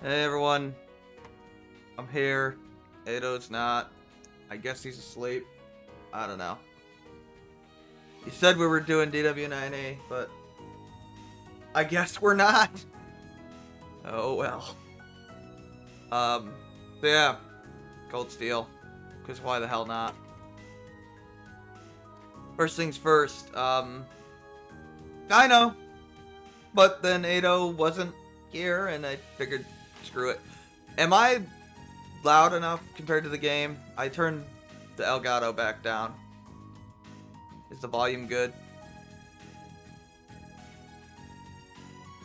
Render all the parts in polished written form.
Hey everyone, I'm here. Ado's not. I guess he's asleep. I don't know. He said we were doing DW9A, but I guess we're not. Oh well. So yeah, Cold Steel. Cause why the hell not? First things first. I know, but then Ado wasn't here, and I figured, screw it. Am I loud enough compared to the game? I turned the Elgato back down. Is the volume good?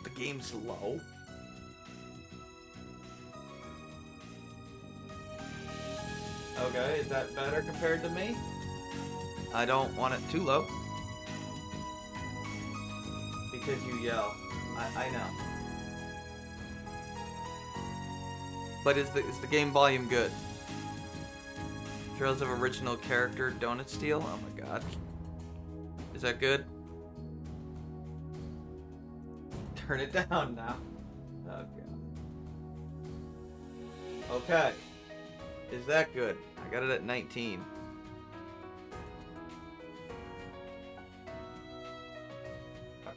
The game's low. Okay, is that better compared to me? I don't want it too low. Because you yell. I know. But is the game volume good? Trails of original character Donut Steel? Oh my god. Is that good? Turn it down now. Okay. Okay. Is that good? I got it at 19.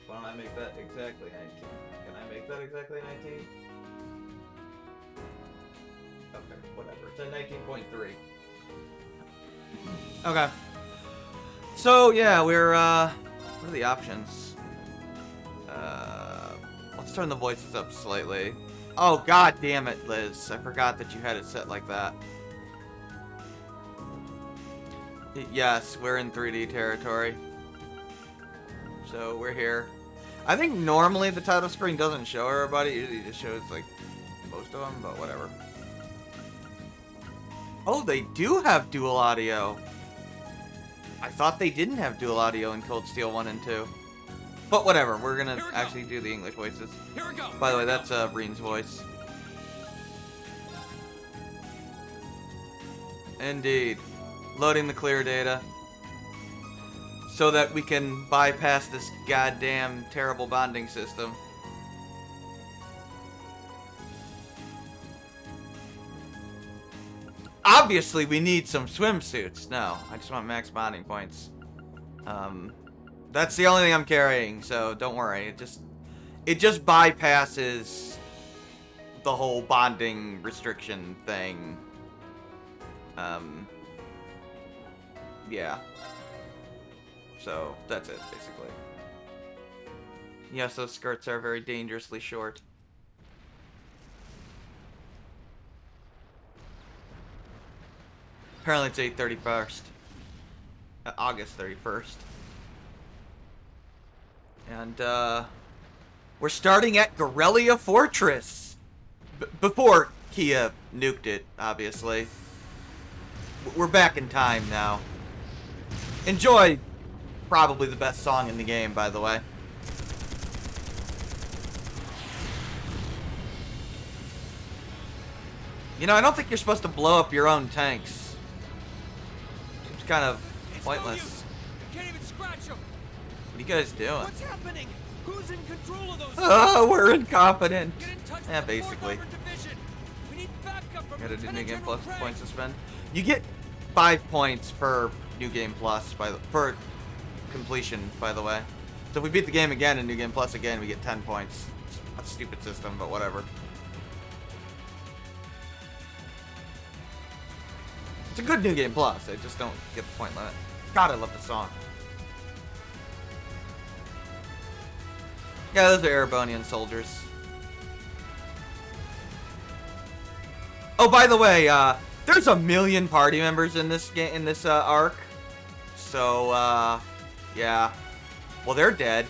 Why don't I make that exactly 19? Can I make that exactly 19? Okay, whatever. It's at 19.3. Okay. So, yeah, we're, what are the options? Let's turn the voices up slightly. Oh, god damn it, Liz. I forgot that you had it set like that. Yes, we're in 3D territory. So, we're here. I think normally the title screen doesn't show everybody. It usually just shows, like, most of them, but whatever. Oh, they do have dual audio. I thought they didn't have dual audio in Cold Steel 1 and 2. But whatever, we're gonna actually do the English voices. Here we go. By the way, that's Breen's voice. Indeed. Loading the clear data. So that we can bypass this goddamn terrible bonding system. Obviously, we need some swimsuits. No, I just want max bonding points. That's the only thing I'm carrying, so don't worry. It just bypasses the whole bonding restriction thing. Yeah. So that's it, basically. Yes, those skirts are very dangerously short. Apparently it's 8/31st. August 31st. And, we're starting at Gorelia Fortress. Before Kia nuked it, obviously. We're back in time now. Enjoy probably the best song in the game, by the way. You know, I don't think you're supposed to blow up your own tanks. Seems kind of pointless. You can't even scratch them. What are you guys doing? What's happening? Who's in control of those? Oh, we're incompetent. Get in touch Yeah, with the basically. 4th Armored Division. We need backup from Gotta do new Lieutenant game General plus Craig. points to spend. You get 5 points per new game plus per completion, by the way. So if we beat the game again in new game plus again, we get 10 points. It's a stupid system, but whatever. It's a good new game plus. I just don't get the point limit. God, I love the song. Yeah, those are Erebonian soldiers. Oh, by the way, there's a million party members in this game, in this arc. So, yeah. Well, they're dead.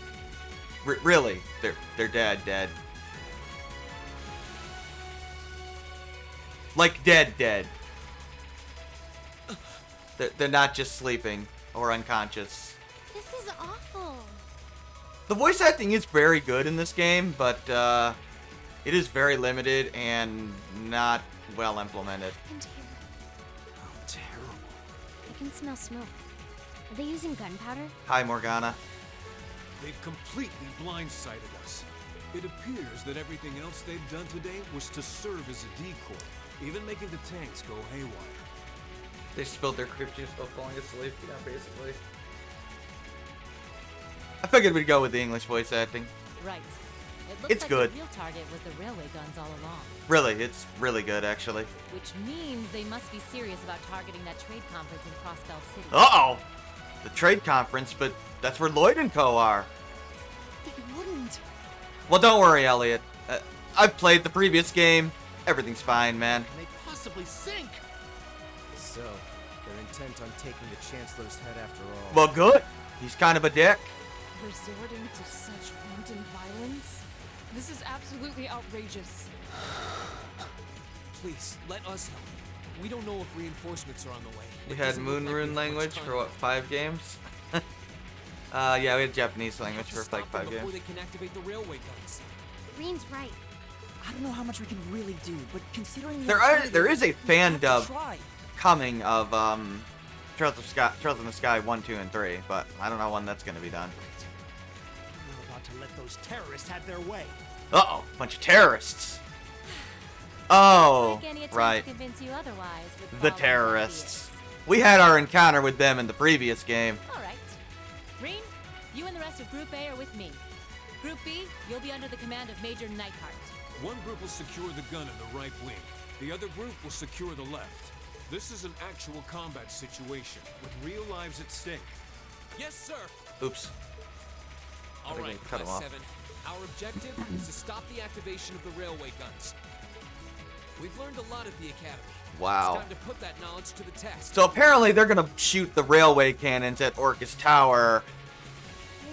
Really, they're dead. Like dead. They're not just sleeping or unconscious. This is awful. The voice acting is very good in this game, but it is very limited and not well implemented. I can hear. How terrible. I can smell smoke. Are they using gunpowder? Hi, Morgana. They've completely blindsided us. It appears that everything else they've done today was to serve as a decoy, even making the tanks go haywire. They spilled their crypt juice while falling asleep, yeah, basically. I figured we'd go with the English voice acting. Right. It looks It's like good. the real target was the railway guns all along. Really, it's really good, actually. Which means they must be serious about targeting that trade conference in Crossbell City. Uh-oh! The trade conference, but that's where Lloyd and Co. are. They wouldn't. Well, don't worry, Elliot. I've played the previous game. Everything's fine, man. Can they possibly sink? So, they're intent on taking the Chancellor's head after all. Well, good. He's kind of a dick. Resorting to such wanton violence? This is absolutely outrageous. Please, let us help. We don't know if reinforcements are on the way. We It had doesn't look Moon like we Rune have much language time for, what, left. 5 games? Yeah, we had Japanese language for, Stop like, them 5 before games. they can activate the railway guns. Green's right. I don't know how much we can really do, but considering the There is a fan have to dub try. coming of, Trails in the Sky 1, 2, and 3, but I don't know when that's gonna be done. We're about to let those terrorists have their way. Uh-oh, bunch of terrorists. Oh, Like any attempt right. to convince you otherwise with The flawless terrorists. We had our encounter with them in the previous game. ideas. All right. Reen, you and the rest of Group A are with me. Group B, you'll be under the command of Major Neidhart. One group will secure the gun in the right wing. The other group will secure the left. This is an actual combat situation, with real lives at stake. Yes, sir. Oops. All think right, I cut him Class off. 7. Our objective is to stop the activation of the railway guns. We've learned a lot at the Academy. Wow. It's time to put that knowledge to the test. So apparently they're gonna shoot the railway cannons at Orcus Tower,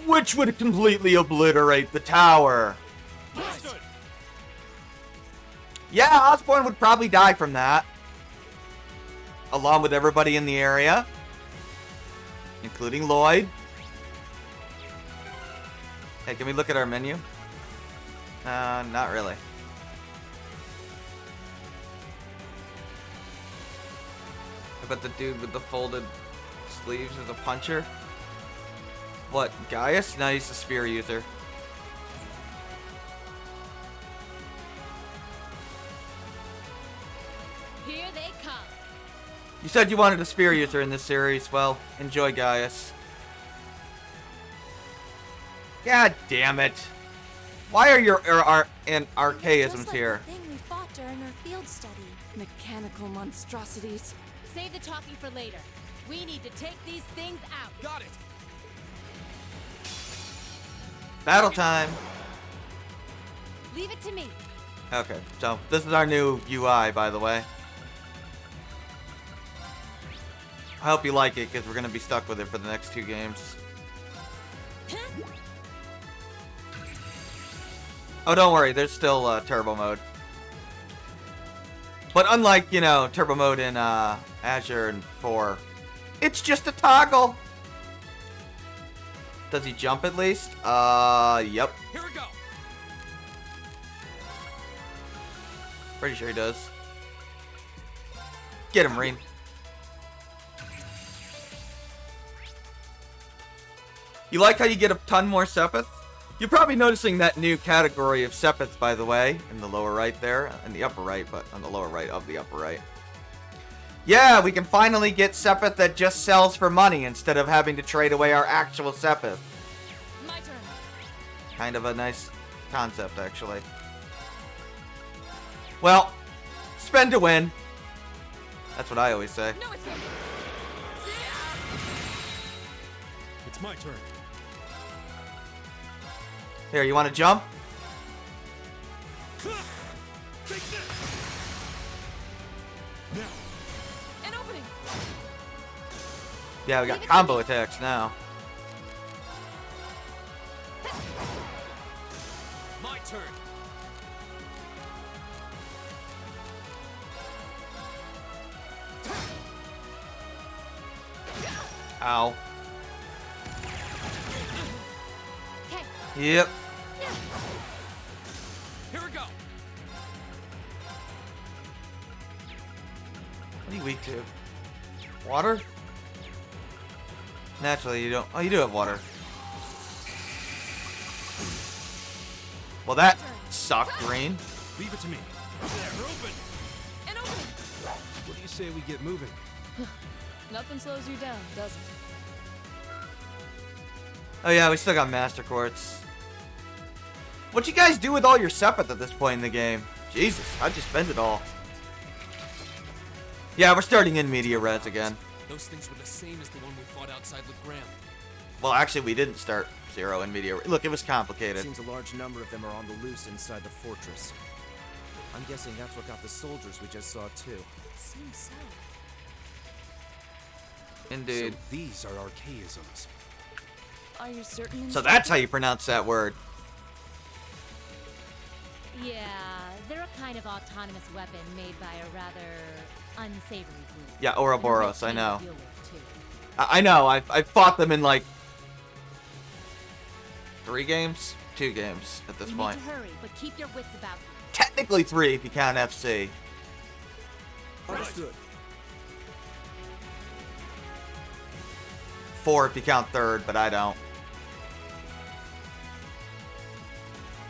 which would completely obliterate the tower. Understood. Yeah, Osborne would probably die from that. Along with everybody in the area. Including Lloyd. Hey, can we look at our menu? Not really. I bet the dude with the folded sleeves is a puncher. What, Gaius? No, he's a spear user. Here they come. You said you wanted a spear user in this series. Well, enjoy Gaius. God damn it. Why are your archaisms Just like here? the thing we fought during our field study. Mechanical monstrosities. Save the talking for later. We need to take these things out. Got it. Battle time. Leave it to me. Okay, so this is our new UI, by the way. I hope you like it, because we're going to be stuck with it for the next 2 games. Oh, don't worry, there's still turbo mode. But unlike, you know, turbo mode in Azure and 4, it's just a toggle. Does he jump at least? Yep. Here we go. Pretty sure he does. Get him, Reen. You like how you get a ton more Sepith? You're probably noticing that new category of Sepith, by the way, in the lower right there, in the upper right, but on the lower right of the upper right. Yeah, we can finally get Sepith that just sells for money instead of having to trade away our actual Sepith. My turn. Kind of a nice concept, actually. Well, spend to win. That's what I always say. No, it's not. It's my turn. Here, you want to jump? Take this! Now, An opening. Yeah, we got combo attacks now. My turn. Ow. Okay. Yep. Here we go. What are you weak to? Water? Naturally, you don't. Oh, you do have water. Well, that sucked, Green. Leave it to me. They're open. And open! What do you say we get moving? Nothing slows you down, does it? Oh yeah, we still got Master Quartz. What'd you guys do with all your Sepith at this point in the game? Jesus, how'd you spend it all? Yeah, we're starting in Media Res again. Those things were the same as the one we fought outside Legram. Well, actually, we didn't start Zero in Media Res. Look, it was complicated. Seems a large number of them are on the loose inside the fortress. I'm guessing that's what got the soldiers we just saw too. Seems so. Indeed. So these are archaisms. Are you certain? So that's how you pronounce that word. Yeah, they're a kind of autonomous weapon made by a rather unsavory group. Yeah, And a Ouroboros, red I team know. to deal with, too. I know, I fought them in like 3 games? 2 games at this You point. need to hurry, but keep your wits about you. Technically 3 if you count FC. Understood. 4 if you count third, but I don't.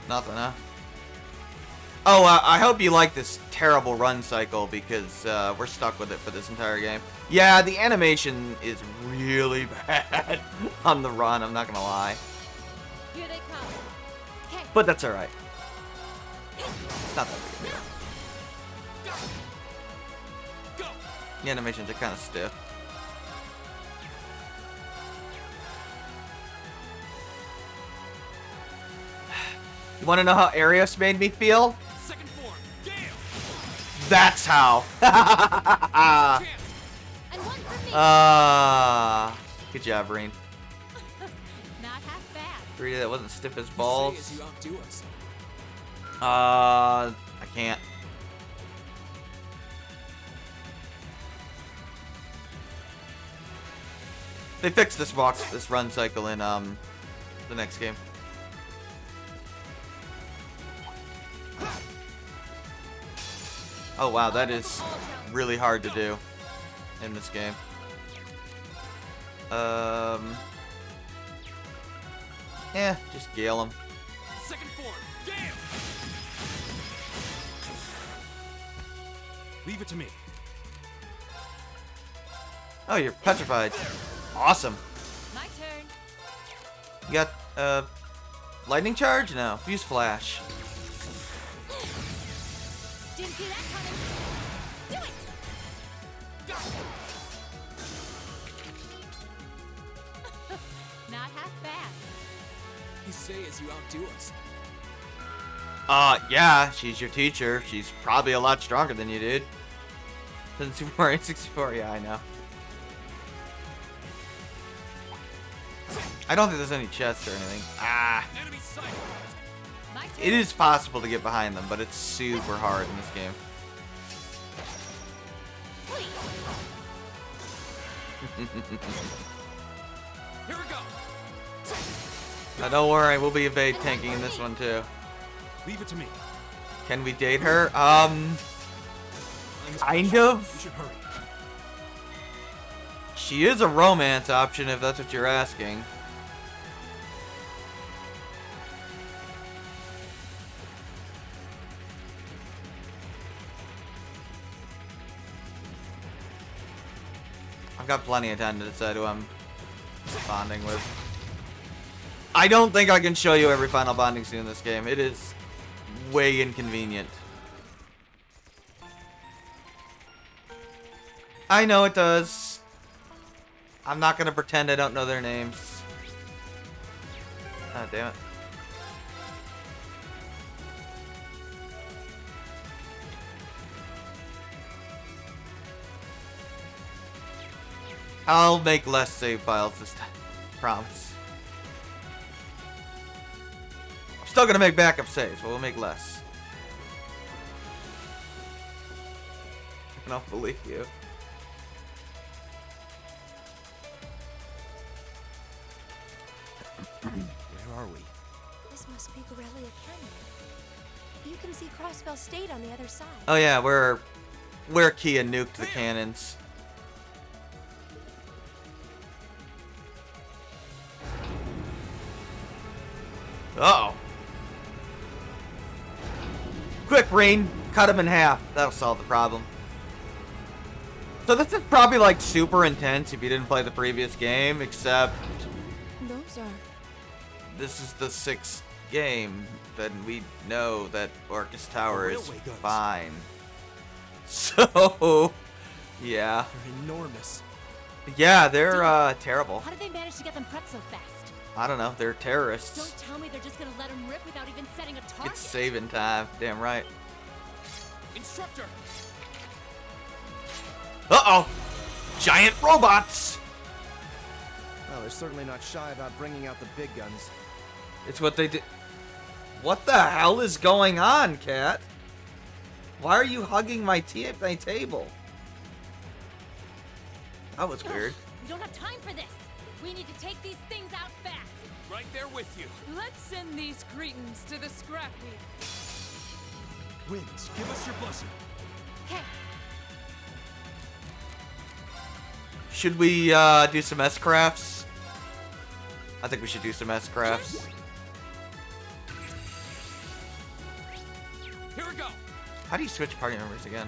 Nothing, huh? Oh, I hope you like this terrible run cycle because we're stuck with it for this entire game. Yeah, the animation is really bad on the run, I'm not gonna lie. Here they come. Okay. But that's alright. It's not that big a deal. Go! The animations are kind of stiff. You want to know how Arius made me feel? Second form, Gale! That's how. Chance! And one for me. Good job, Reen. Not half bad. Agree that wasn't stiff as Say as balls. you outdo us. I can't. They fixed this run cycle in the next game. Oh wow, that is really hard to do in this game. Yeah, just gale them. Second form, Gale! Leave it to me. Oh, you're petrified. Awesome. My turn. You got lightning charge? No, fuse flash. Didn't see that coming. Do it. Not half bad. You say as you outdo us. Yeah, she's your teacher. She's probably a lot stronger than you, dude. Than Super Mario 64, yeah, I know. I don't think there's any chests or anything. Enemy sight! My turn. It is possible to get behind them, but it's super hard in this game. Here we go! Now don't worry, we'll be evade tanking in this one too. Leave it to me. Can we date her? Kind We of. should hurry. She is a romance option if that's what you're asking. I've got plenty of time to decide who I'm bonding with. I don't think I can show you every final bonding scene in this game. It is way inconvenient. I know it does. I'm not gonna pretend I don't know their names. Ah, damn it. I'll make less save files this time. Promise. I'm still gonna make backup saves, but we'll make less. I don't believe you. Where are we? This must be Corellia Canyon. You can see Crossbell State on the other side. Oh yeah, where Kia nuked the cannons. Uh-oh. Quick, Rain, cut him in half. That'll solve the problem. So this is probably like super intense if you didn't play the previous game, except Those are... this is the 6th game. Then we know that Orcus Tower is railway guns. fine. So, yeah. They're enormous. Yeah, they're terrible. How did they manage to get them prepped so fast? I don't know, they're terrorists. Don't tell me they're just gonna let them rip without even setting a target. It's saving time, damn right. Instructor! Uh-oh! Giant robots! Well, they're certainly not shy about bringing out the big guns. It's what they did. What the hell is going on, Cat? Why are you hugging my table? That was weird. We don't have time for this. We need to take these things out fast. Right there with you. Let's send these cretins to the scrap heap. Winds, give us your blessing. Okay. Should we do some S-crafts? I think we should do some S-crafts. Here we go. How do you switch party members again?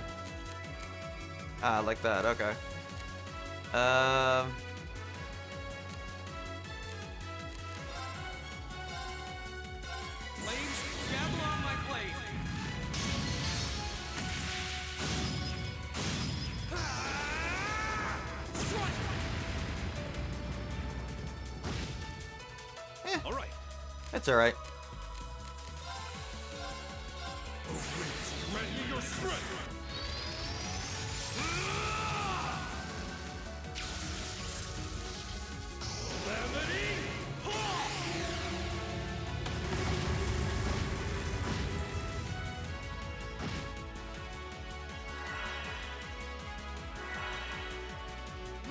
Like that, okay. Flames, gather on my blade. Strike! All right. It's alright. Grant me your strength.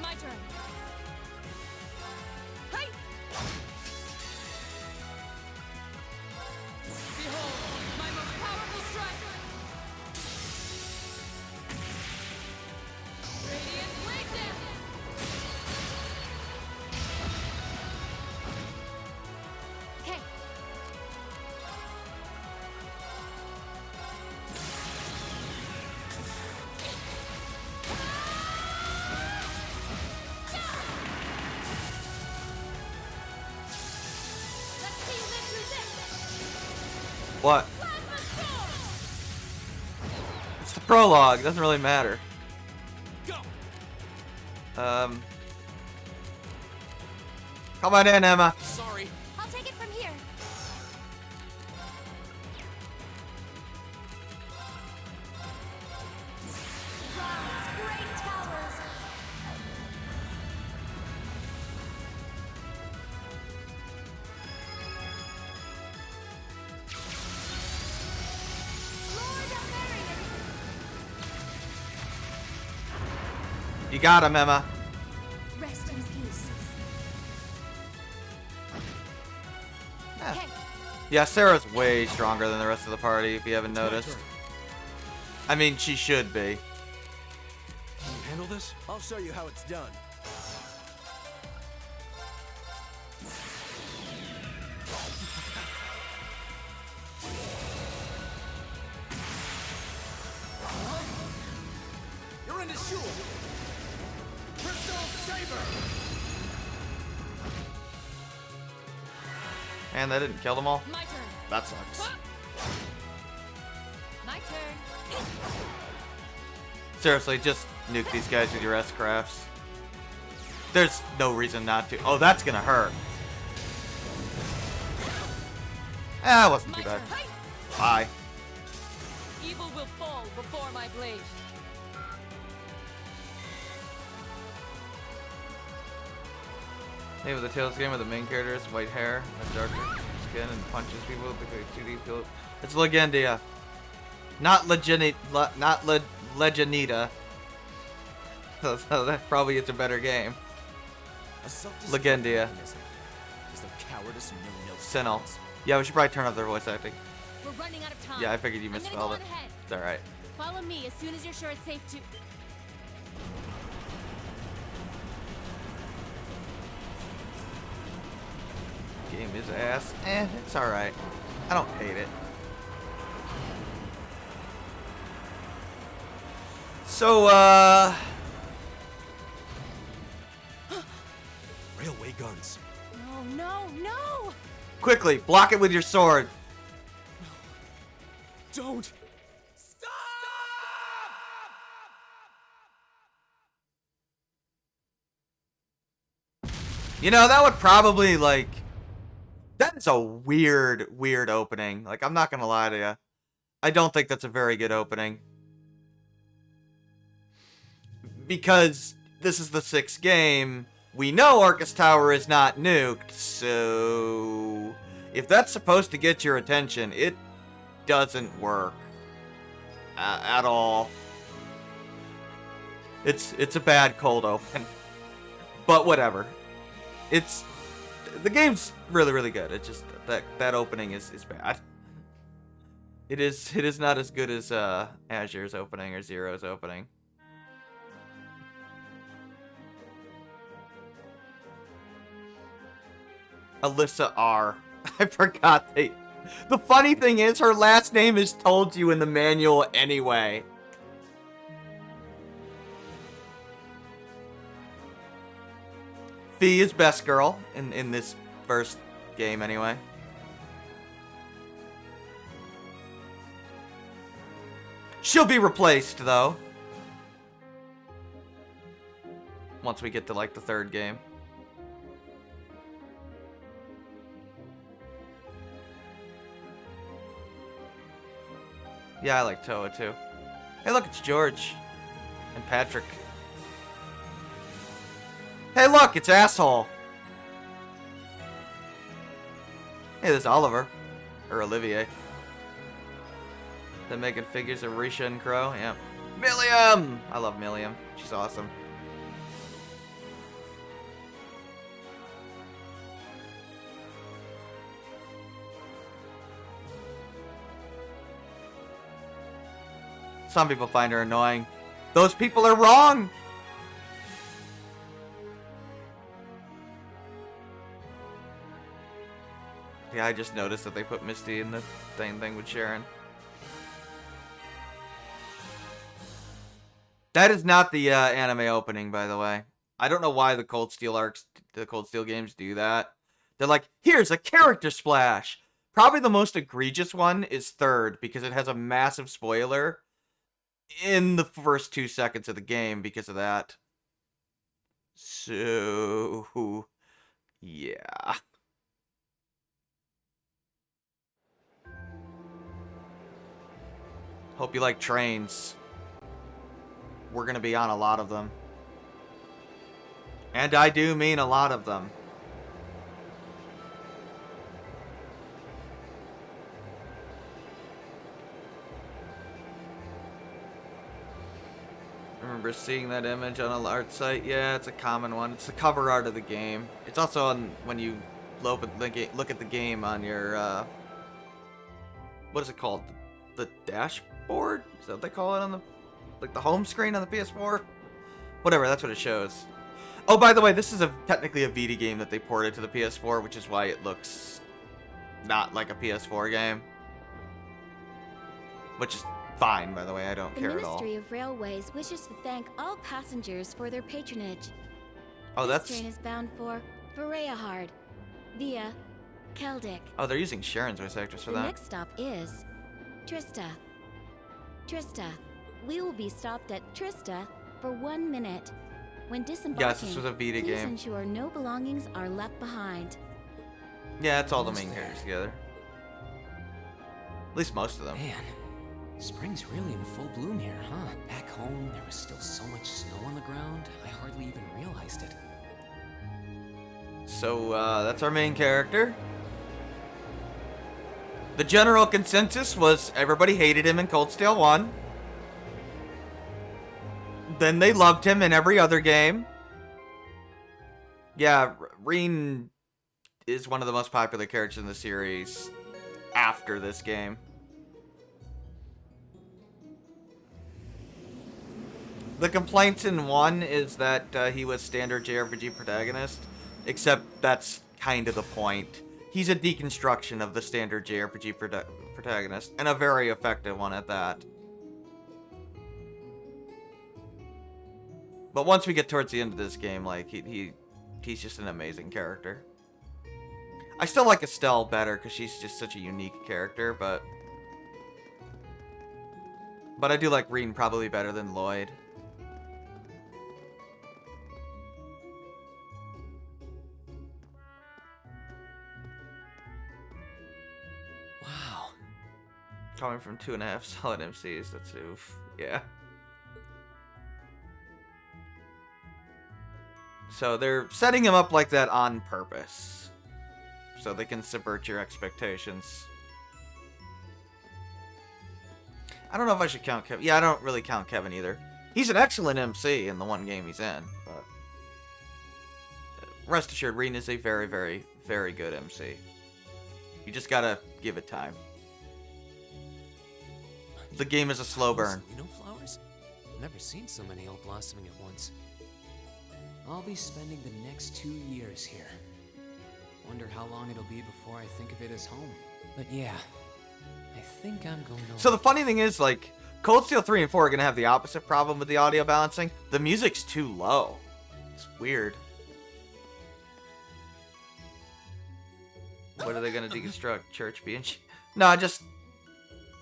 My turn. Hi! Behold, my most powerful strike! Radiant Blade Dance! Okay. Let's see who lives through this. What? Plasma Storm! It's the prologue, doesn't really matter. Go. Come on in, Emma. Sorry. I'll take it from here. Rise, great towers. Lord Amarian. You got him, Emma. Rest in peace. Yeah. Okay. Yeah, Sarah's way stronger than the rest of the party, if you haven't noticed. I mean, she should be. Can you handle this? I'll show you how it's done. You're into Shul. Crystal Saber. And that didn't kill them all? My turn. That sucks. My turn. Seriously, just nuke these guys with your S-crafts. There's no reason not to. Oh, that's gonna hurt. That wasn't My too bad. turn. Bye. Evil will fall before my blade. Name of the Tales game where the main character is white hair and darker skin and punches people with a 2D field. It's Legendia. Not Legenita. So that probably is a better game. A self-destructive Legendia. mechanism. Is the cowardice no Sinnoh. Yeah, we should probably turn off their voice acting. We're running out of time. Yeah, I figured you I'm gonna misspelled go it. on ahead. It's alright. Follow me as soon as you're sure it's safe to. Game is ass. It's alright. I don't hate it. So, Railway guns. No, no, no! quickly, block it with your sword. Don't! You know, that would probably, like... That is a weird, weird opening. Like, I'm not gonna lie to you. I don't think that's a very good opening. Because this is the 6th game, we know Orcus Tower is not nuked, so... If that's supposed to get your attention, it doesn't work. At all. It's a bad cold open. But whatever. The game's really, really good. It's just that opening is bad. It is not as good as Azure's opening or Zero's opening. Alyssa R. I forgot the funny thing is her last name is told you in the manual anyway. Fee is best girl in this first game anyway. She'll be replaced though. Once we get to like the 3rd game. Yeah, I like Toa too. Hey look, it's George. And Patrick. Hey look, it's Asshole. Hey, there's Oliver. Or Olivier. They're making figures of Risha and Crow. Yeah. Milliam! I love Milliam. She's awesome. Some people find her annoying. Those people are wrong! Yeah, I just noticed that they put Misty in the same thing with Sharon. That is not the anime opening, by the way. I don't know why the Cold Steel games do that. They're like, here's a character splash! Probably the most egregious one is 3rd, because it has a massive spoiler in the first 2 seconds of the game because of that. So, yeah. Hope you like trains. We're gonna be on a lot of them. And I do mean a lot of them. I remember seeing that image on an art site. Yeah, it's a common one. It's the cover art of the game. It's also on when you look at the game on your what is it called? The dashboard? Is that what they call it on the the home screen on the PS4? Whatever, that's what it shows. Oh, by the way, this is technically a Vita game that they ported to the PS4, which is why it looks not like a PS4 game. Which is fine, by the way. I don't care at all. The Ministry of Railways wishes to thank all passengers for their patronage. Oh, This train is bound for Vareyahard via Keldic. Oh, they're using Sharon's voice actress for The that. next stop is Trista. Trista. We will be stopped at Trista for 1 minute. When disembarking, Yes, this was a Vita please game. ensure no belongings are left behind. Yeah, it's all the main characters together. At least most of them. Man, spring's really in full bloom here, huh? Back home, there was still so much snow on the ground, I hardly even realized it. So, that's our main character. The general consensus was everybody hated him in Cold Steel 1. Then they loved him in every other game. Yeah, Reen is one of the most popular characters in the series after this game. The complaints in 1 is that he was standard JRPG protagonist, except that's kind of the point. He's a deconstruction of the standard JRPG protagonist, and a very effective one at that. But once we get towards the end of this game, like, he's just an amazing character. I still like Estelle better, because she's just such a unique character, but I do like Reen probably better than Lloyd. Wow. Coming from 2.5 solid MCs, that's oof. Yeah. So they're setting him up like that on purpose, so they can subvert your expectations. I don't know if I should count Kevin. Yeah, I don't really count Kevin either. He's an excellent MC in the one game he's in, but rest assured, Reen is a very, very, very good MC. You just gotta give it time. The game is a slow burn. You know flowers? Never seen so many all blossoming at once. I'll be spending the next 2 years here. Wonder how long it'll be before I think of it as home. But yeah, I think I'm going over. So the funny thing is, like, Cold Steel 3 and 4 are going to have the opposite problem with the audio balancing. The music's too low. It's weird. What are they going to deconstruct? Church being... No, just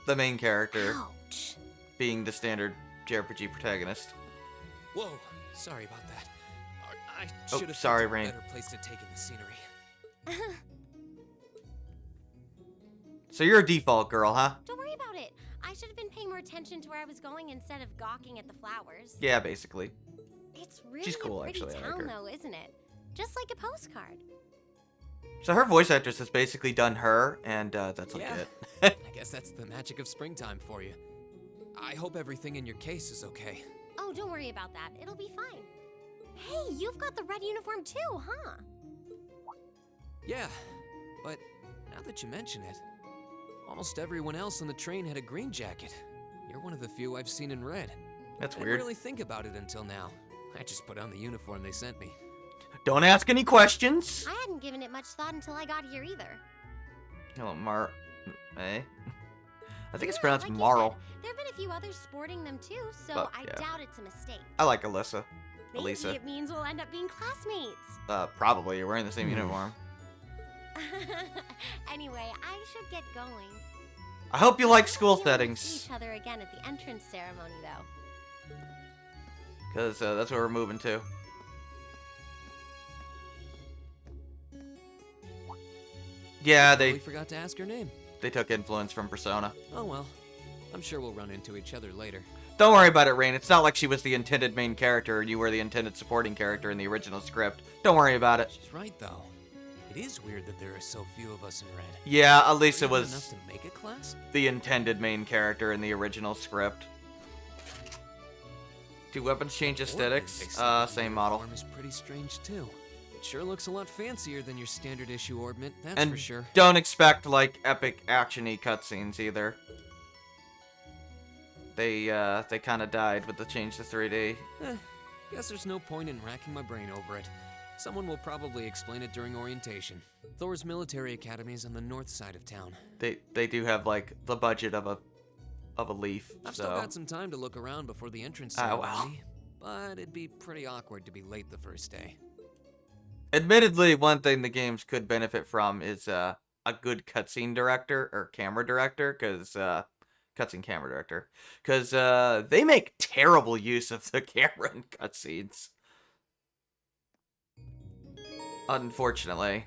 the main character Ouch. being the standard JRPG protagonist. Whoa, sorry about that. I Oh, should have sorry, picked a Rain. better place to take in the scenery. So you're a default girl, huh? Don't worry about it. I should have been paying more attention to where I was going instead of gawking at the flowers. Yeah, basically. It's really She's cool, a pretty actually. I like town, her. though, isn't it? Just like a postcard. So her voice actress has basically done her, and that's like Yeah. it. I guess that's the magic of springtime for you. I hope everything in your case is okay. Oh, don't worry about that. It'll be fine. Hey, you've got the red uniform too, huh? Yeah, but now that you mention it, almost everyone else on the train had a green jacket. You're one of the few I've seen in red. That's I didn't weird. really think about it until now. I just put on the uniform they sent me. Don't ask any questions. I hadn't given it much thought until I got here either. Hello, Eh? I think it's Yeah, pronounced like you Marl. said, there have been a few others sporting them too, so But, I yeah. doubt it's a mistake. I like Alyssa. Maybe Elisa. it means we'll end up being classmates. Probably. You're wearing the same uniform. Anyway, I should get going. I hope you like I school can't wait to see settings, each other again at the entrance ceremony, though. because that's where we're moving to. Yeah, Totally forgot to ask her name. they took influence from Persona. Oh well, I'm sure we'll run into each other later. Don't worry about it, Rain. It's not like she was the intended main character and you were the intended supporting character in the original script. Don't worry about it. She's right though. It is weird that there are so few of us in red. Yeah, Elisa Were you enough was to make a class? the intended main character in the original script. Do weapons change aesthetics? Same model. Uniform is pretty strange too. It sure looks a lot fancier than your standard issue Orbment, that's And for sure. don't expect, like, epic action-y cutscenes either. They kind of died with the change to 3D. Guess there's no point in racking my brain over it. Someone will probably explain it during orientation. Thor's military academy is on the north side of town. They do have, like, the budget of a leaf, I've so... still got some time to look around before the entrance Oh, ceremony, well. but it'd be pretty awkward to be late the first day. Admittedly, one thing the games could benefit from is a good cutscene director, or camera director, because... cutscene camera director. Because they make terrible use of the camera in cutscenes. Unfortunately.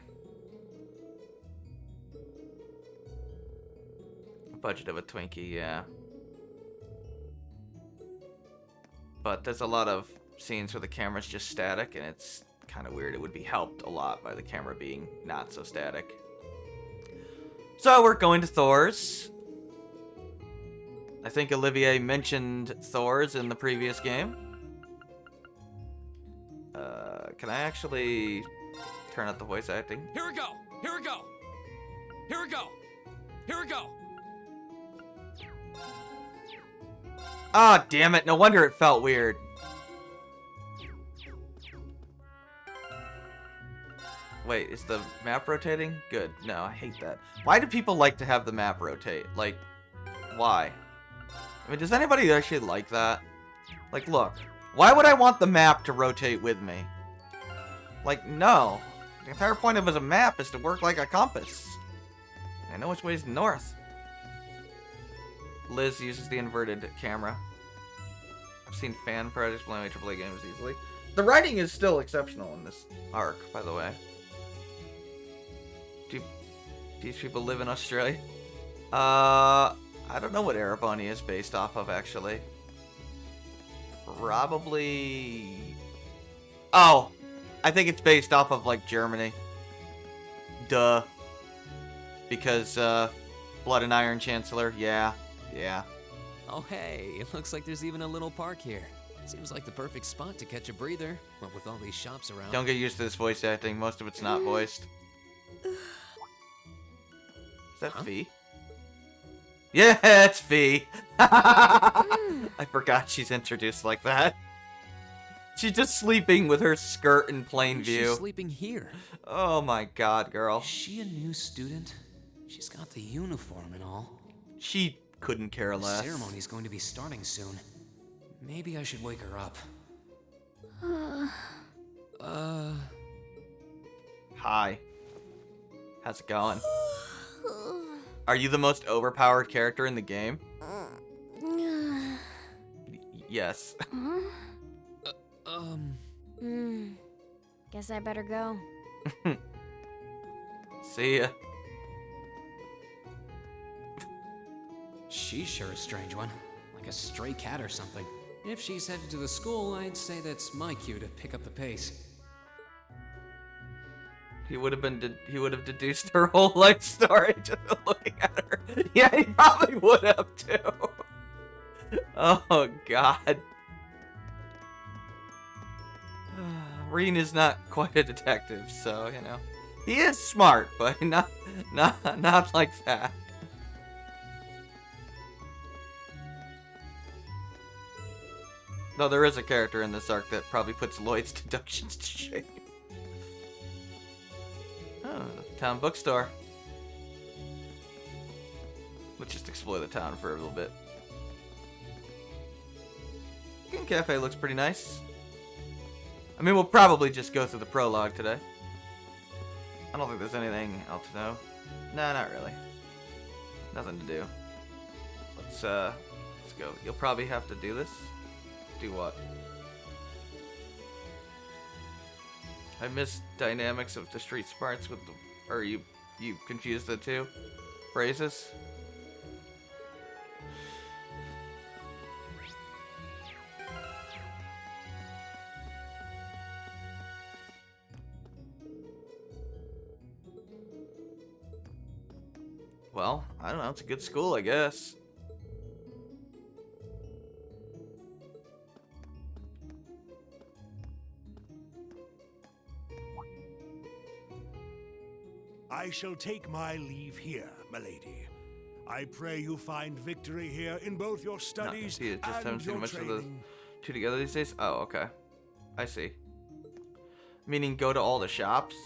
Budget of a Twinkie, yeah. But there's a lot of scenes where the camera's just static, and it's kind of weird. It would be helped a lot by the camera being not so static. So we're going to Thor's. I think Olivier mentioned Thor's in the previous game. Can I actually turn up the voice acting? Here we go! Here we go! Here we go! Here we go! Ah, damn it. No wonder it felt weird. Wait, is the map rotating? Good. No, I hate that. Why do people like to have the map rotate? Like, why? I mean, does anybody actually like that? Like, look. Why would I want the map to rotate with me? Like, no. The entire point of a map is to work like a compass. I know which way is north. Liz uses the inverted camera. I've seen fan projects playing AAA games easily. The writing is still exceptional in this arc, by the way. Do these people live in Australia? I don't know what Erebony is based off of, actually. Probably... Oh! I think it's based off of, like, Germany. Duh. Because, Blood and Iron Chancellor, yeah. Oh hey, it looks like there's even a little park here. Seems like the perfect spot to catch a breather, what with all these shops around. Don't get used to this voice acting, most of it's not voiced. Is that Fee? Yeah, it's Fee! I forgot she's introduced like that. She's just sleeping with her skirt in plain view. She's sleeping here. Oh my god, girl. Is she a new student? She's got the uniform and all. She couldn't care The less. ceremony's going to be starting soon. Maybe I should wake her up. Hi. How's it going? Are you the most overpowered character in the game? Yes. Guess I better go. See ya. She's sure a strange one. Like a stray cat or something. If she's headed to the school, I'd say that's my cue to pick up the pace. He would have deduced her whole life story just looking at her. Yeah, he probably would have too. Oh god. Reen is not quite a detective, so you know. He is smart, but not like that. Though there is a character in this arc that probably puts Lloyd's deductions to shame. Oh, town bookstore. Let's just explore the town for a little bit. Game Cafe looks pretty nice. I mean, we'll probably just go through the prologue today. I don't think there's anything else to know. Nah, not really. Nothing to do. Let's go. You'll probably have to do this. Do what? I missed dynamics of the street smarts with the... Or you confused the two phrases? Well, I don't know. It's a good school, I guess. I shall take my leave here, milady. I pray you find victory here in both your studies Just haven't and seen your much of the training. two together these days. Oh, okay. I see. Meaning go to all the shops?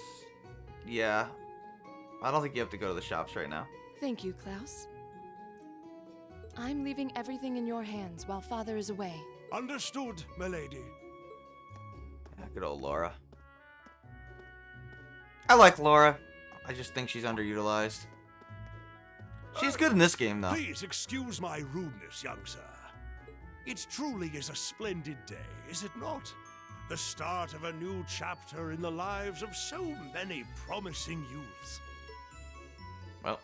Yeah. I don't think you have to go to the shops right now. Thank you, Klaus. I'm leaving everything in your hands while Father is away. Understood, milady. Yeah, good old Laura. I like Laura. I just think she's underutilized. She's good in this game, though. Please excuse my rudeness, young sir. It truly is a splendid day, is it not? The start of a new chapter in the lives of so many promising youths. Well,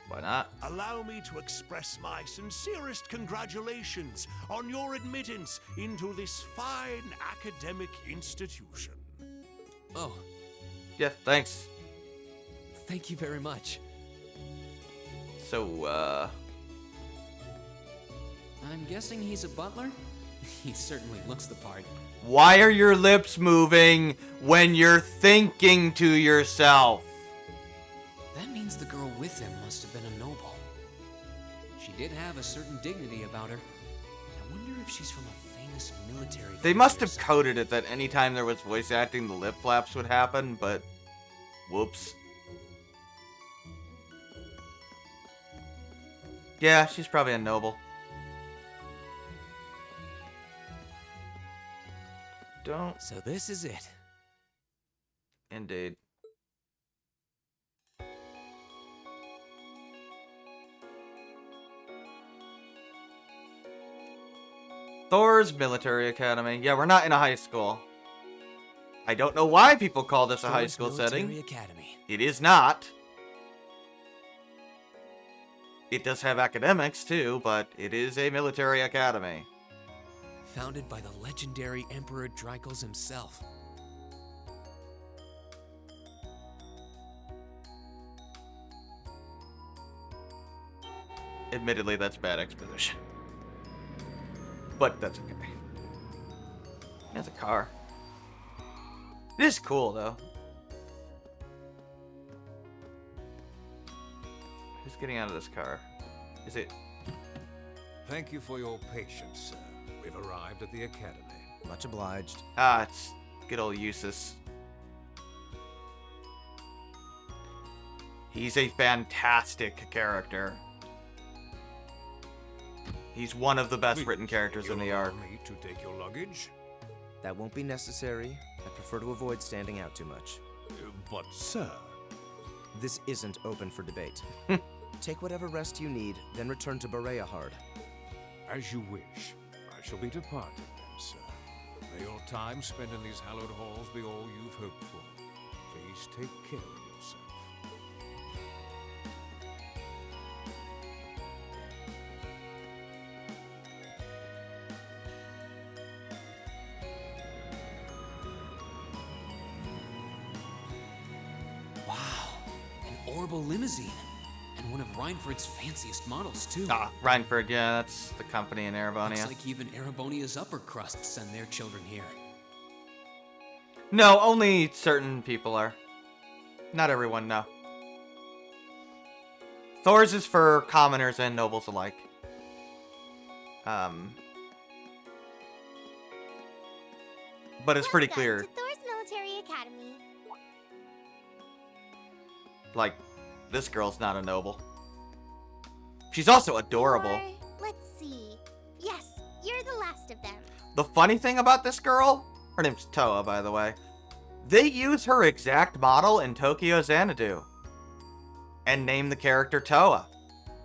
why not? Allow me to express my sincerest congratulations on your admittance into this fine academic institution. Oh, Yeah, thanks. thank you very much. So, I'm guessing he's a butler? He certainly looks the part. why are your lips moving when you're thinking to yourself? That means the girl with him must have been a noble. She did have a certain dignity about her. I wonder if she's from a famous military They family must or have something. coded it that anytime there was voice acting, the lip flaps would happen, but whoops. Yeah, she's probably a noble. don't. So this is it. Indeed. Thor's Military Academy. Yeah, we're not in a high school. I don't know why people call this a high Thor's school Military setting. Academy. It is not. It does have academics too, but it is a military academy. Founded by the legendary Emperor Drykles himself. Admittedly, that's bad exposition. But that's okay. That's a car. It is cool, though. Who's getting out of this car? Is it... Thank you for your patience, sir. We've arrived at the academy. Much obliged. Ah, it's good old Eustace. He's a fantastic character. He's one of the best written characters in the arc. Allow me to take your luggage? That won't be necessary. I prefer to avoid standing out too much. But, sir... This isn't open for debate. Take whatever rest you need, then return to Bereahard. As you wish. I shall be departing then, sir. May your time spent in these hallowed halls be all you've hoped for. Please take care of yourself. Wow, an Orbital limousine. And one of Reinford's fanciest models, too. Ah, Reinford, yeah, that's the company in Looks Erebonia. like even Erebonia's upper crust send their children here. No, only certain people are. Not everyone, no. Thor's is for commoners and nobles alike. But it's pretty clear. Welcome to Thor's Military Academy. Like, this girl's not a noble. She's also adorable. Or, let's see. Yes, you're the last of them. The funny thing about this girl, her name's Toa, by the way, they use her exact model in Tokyo Xanadu and name the character Toa.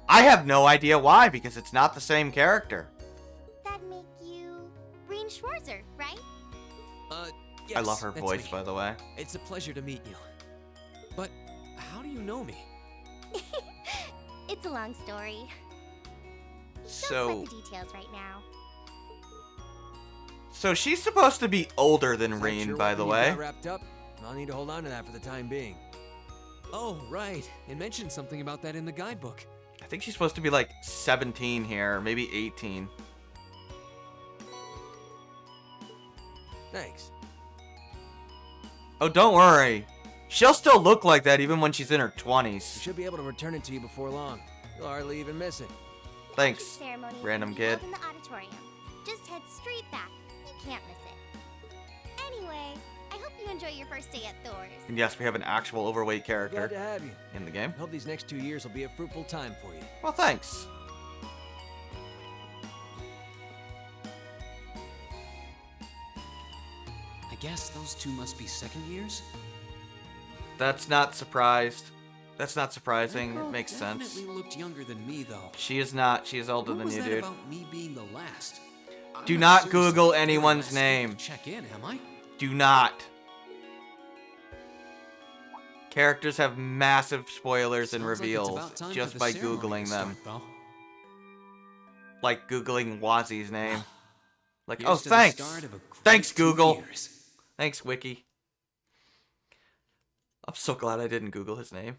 I have no idea why, because it's not the same character. That'd make you Breen Schwarzer, right? Yes, I love her that's voice, me. by the way. It's a pleasure to meet you. But how do you know me? It's a long story. So, Don't sweat the details right now. so she's supposed to be older than Is that Reen, sure by what the you way. got wrapped up? I'll need to hold on to that for the time being. Oh, right. It mentioned something about that in the guidebook. I think she's supposed to be like 17 here, maybe 18. Thanks. Oh, don't worry. She'll still look like that even when she's in her We 20s. should be able to return it to you before long. You'll hardly even miss it. Thanks, Ceremony is random gonna be kid. held in the auditorium. Just head straight back. You can't miss it. Anyway, I hope you enjoy your first day at Thor's. And yes, we have an actual overweight Glad character to have you. in the game. Hope these next 2 years will be a fruitful time for you. Well, thanks. I guess those two must be second years? That's not surprised. That's not surprising. That It girl makes sense. definitely looked younger than me, though. She is not. She is older What than was you, that dude. about me being the last? I'm Do not seriously Google the very anyone's last name. to check in, am I? Do not. Characters have massive spoilers and Sounds like it's reveals about time just for the by ceremony Googling to them. start, though. Like Googling Wazi's name. Like, Here's oh, to the thanks. start of a great Thanks, 2 Google. years. Thanks, Wiki. I'm so glad I didn't Google his name.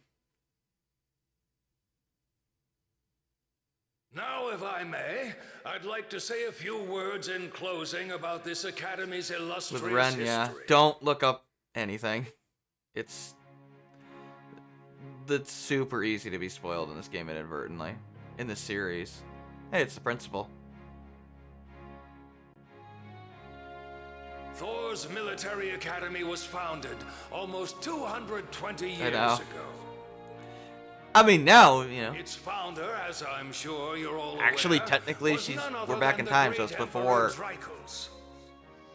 Now, if I may, I'd like to say a few words in closing about this Academy's illustrious With Ren, history. yeah. Don't look up anything. It's super easy to be spoiled in this game inadvertently. In this series. Hey, it's the principal. Thor's Military Academy was founded almost 220 I years know. ago. I mean, now, you know. Its founder, as I'm sure you're all Actually, aware, technically, was none other we're back than in the time, so great it's before. Emperor Drykles.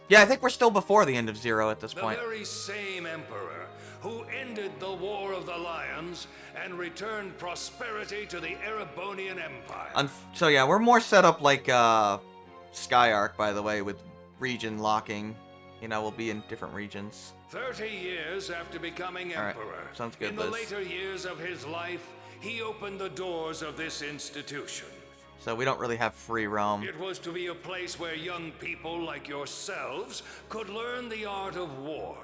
Yeah, I think we're still before the end of Zero at this The point. very same emperor who ended the War of the Lions and returned prosperity to the Erebonian Empire. So yeah, we're more set up like Sky Arc, by the way, with region locking. You know, we'll be in different regions. 30 years after becoming All right, emperor, sounds good, in the Liz. later years of his life, he opened the doors of this institution. So we don't really have free roam. It was to be a place where young people like yourselves could learn the art of war.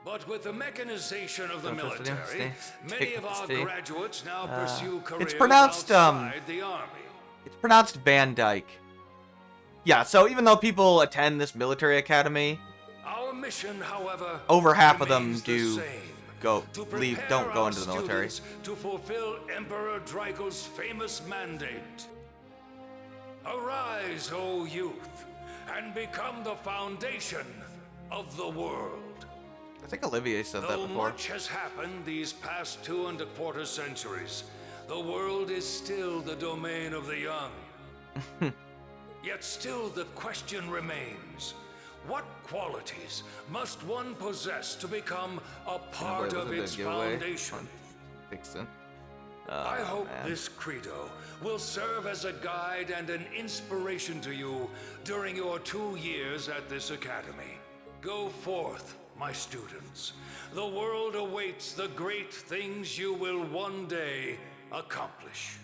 But with the mechanization of the military, many of our graduates now pursue careers outside the army. It's pronounced Van Dyke. Yeah, so even though people attend this military academy, our mission, however, over half of them remains the do same. don't go into the military. To fulfill Emperor Draco's famous mandate. Arise, O youth, and become the foundation of the world. I think Olivier said that Though before. much has happened these past 2¼ centuries, the world is still the domain of the young. Yet still the question remains, what qualities must one possess to become a part of its foundation? I hope this credo will serve as a guide and an inspiration to you during your 2 years at this academy. Go forth, my students. The world awaits the great things you will one day accomplish.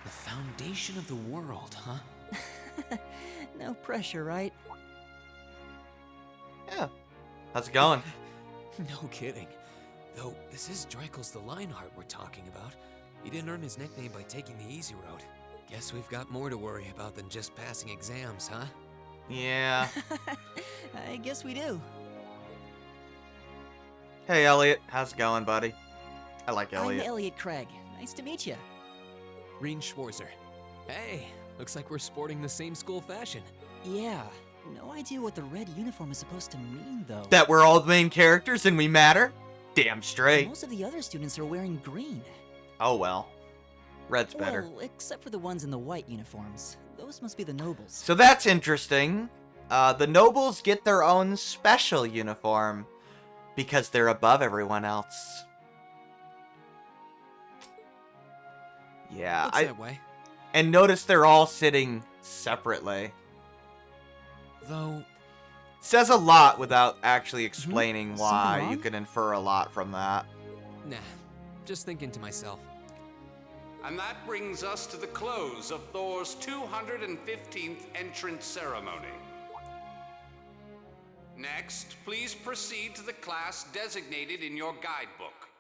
The foundation of the world, huh? No pressure, right? Yeah. How's it going? No kidding. Though, this is Draco's the Lionheart we're talking about. He didn't earn his nickname by taking the easy road. Guess we've got more to worry about than just passing exams, huh? Yeah. I guess we do. Hey, Elliot. How's it going, buddy? I like I'm Elliot. Elliot Craig. Nice to meet you. Reen Schwarzer. Hey, looks like we're sporting the same school fashion. Yeah. No idea what the red uniform is supposed to mean, though. That we're all the main characters and we matter? Damn straight. Most of the other students are wearing green. Oh well. Red's better. Well, except for the ones in the white uniforms. Those must be the nobles. So that's interesting. The nobles get their own special uniform because they're above everyone else. Yeah, Looks that way. And notice they're all sitting separately. Though... Says a lot without actually explaining Something why. wrong? You can infer a lot from that. Nah, just thinking to myself. And that brings us to the close of Thor's 215th entrance ceremony. Next, please proceed to the class designated in your guidebook.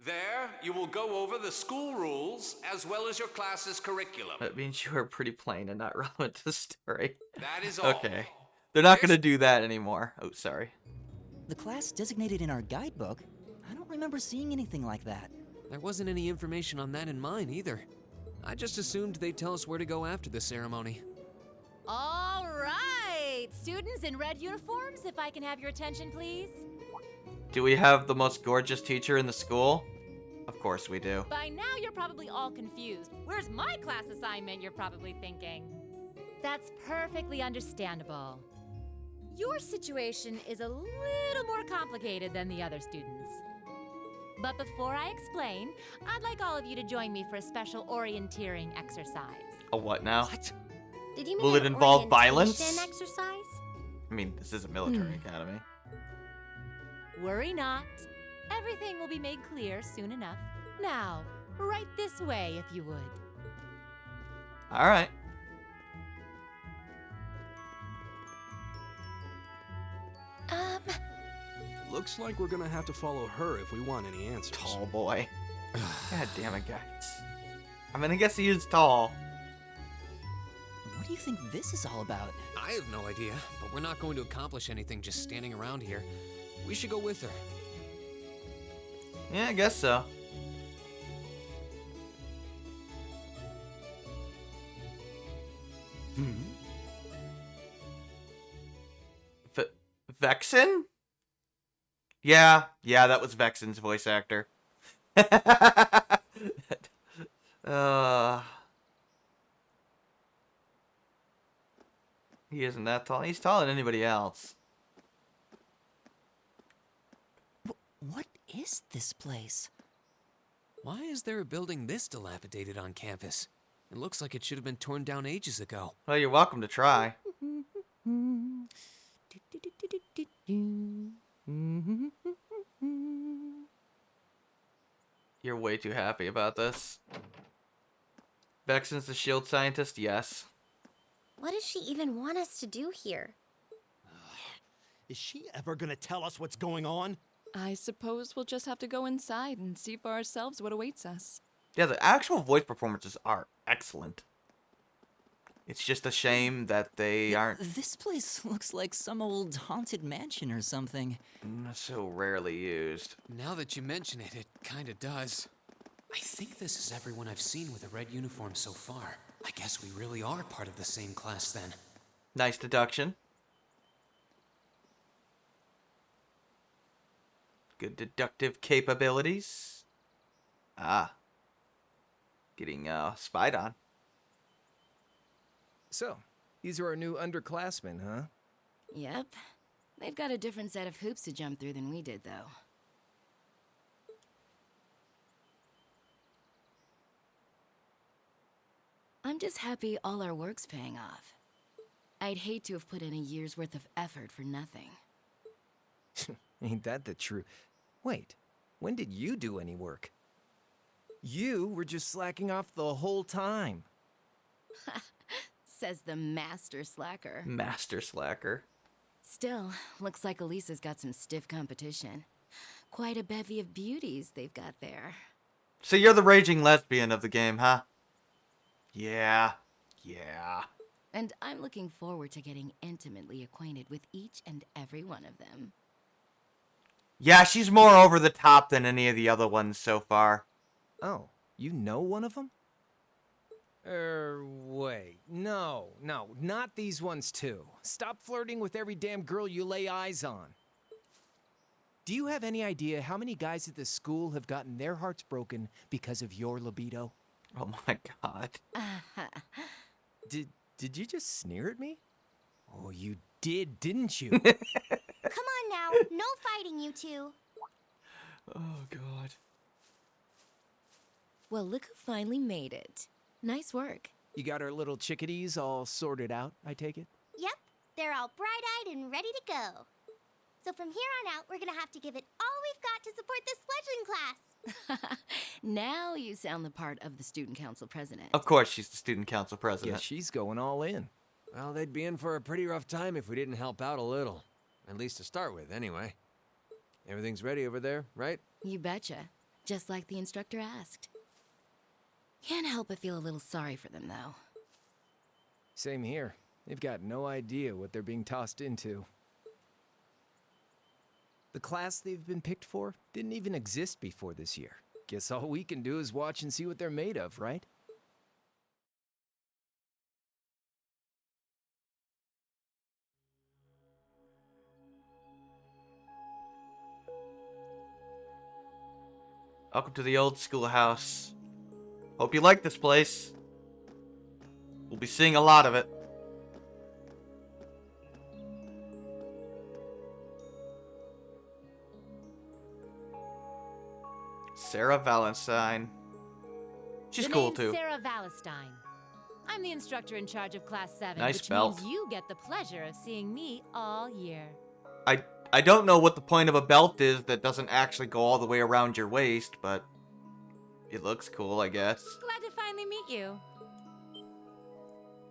There, you will go over the school rules as well as your class's curriculum. That means you are pretty plain and not relevant to the story. That is all. Okay. They're not going to do that anymore. Oh, sorry. The class designated in our guidebook? I don't remember seeing anything like that. There wasn't any information on that in mine either. I just assumed they'd tell us where to go after the ceremony. All right, students in red uniforms, if I can have your attention, please. Do we have the most gorgeous teacher in the school? Of course we do. By now, you're probably all confused. Where's my class assignment, you're probably thinking. That's perfectly understandable. Your situation is a little more complicated than the other students. But before I explain, I'd like all of you to join me for a special orienteering exercise. A what now? Did you mean Will it an involve orientation violence? exercise? I mean, this is a military academy. Worry not. Everything will be made clear soon enough. Now, right this way, if you would. All right. Looks like we're gonna have to follow her if we want any answers. Tall boy. God damn it, guys. I'm gonna guess he is tall. What do you think this is all about? I have no idea, but we're not going to accomplish anything just standing around here. We should go with her. Yeah, I guess so. Vexen? Yeah, that was Vexen's voice actor. that tall. He's taller than anybody else. What is this place? Why is there a building this dilapidated on campus? It looks like it should have been torn down ages ago. Well, you're welcome to try. You're way too happy about this. Vexen's the shield scientist? Yes. What does she even want us to do here? Is she ever gonna tell us what's going on? I suppose we'll just have to go inside and see for ourselves what awaits us. Yeah, the actual voice performances are excellent. It's just a shame that they aren't... This place looks like some old haunted mansion or something. So rarely used. Now that you mention it, it kinda does. I think this is everyone I've seen with a red uniform so far. I guess we really are part of the same class then. Nice deduction. Good deductive capabilities. Ah. Getting spied on. So, these are our new underclassmen, huh? Yep. They've got a different set of hoops to jump through than we did, though. I'm just happy all our work's paying off. I'd hate to have put in a year's worth of effort for nothing. Ain't that the truth? Wait, when did you do any work? You were just slacking off the whole time. Says the master slacker. Master slacker. Still, looks like Elisa's got some stiff competition. Quite a bevy of beauties they've got there. So you're the raging lesbian of the game, huh? Yeah. Yeah. And I'm looking forward to getting intimately acquainted with each and every one of them. Yeah, she's more over the top than any of the other ones so far. Oh, you know one of them? Wait. No, not these ones too. Stop flirting with every damn girl you lay eyes on. Do you have any idea how many guys at this school have gotten their hearts broken because of your libido? Oh my god. Did you just sneer at me? Oh, you did, didn't you? Come on now, no fighting, you two. Oh god. Well, look who finally made it. Nice work. You got our little chickadees all sorted out, I take it? Yep, they're all bright-eyed and ready to go. So from here on out, we're gonna have to give it all we've got to support this fledgling class. Now you sound the part of the student council president. Of course she's the student council president. Yeah, she's going all in. Well, they'd be in for a pretty rough time if we didn't help out a little. At least to start with, anyway. Everything's ready over there, right? You betcha. Just like the instructor asked. Can't help but feel a little sorry for them, though. Same here. They've got no idea what they're being tossed into. The class they've been picked for didn't even exist before this year. Guess all we can do is watch and see what they're made of, right? Welcome to the old schoolhouse. Hope you like this place. We'll be seeing a lot of it. Sarah Valentine. She's The cool name's too. Sarah Valentine. I'm the instructor in charge of Class 7, Nice which belt. means you get the pleasure of seeing me all year. I don't know what the point of a belt is that doesn't actually go all the way around your waist, but it looks cool, I guess. Glad to finally meet you.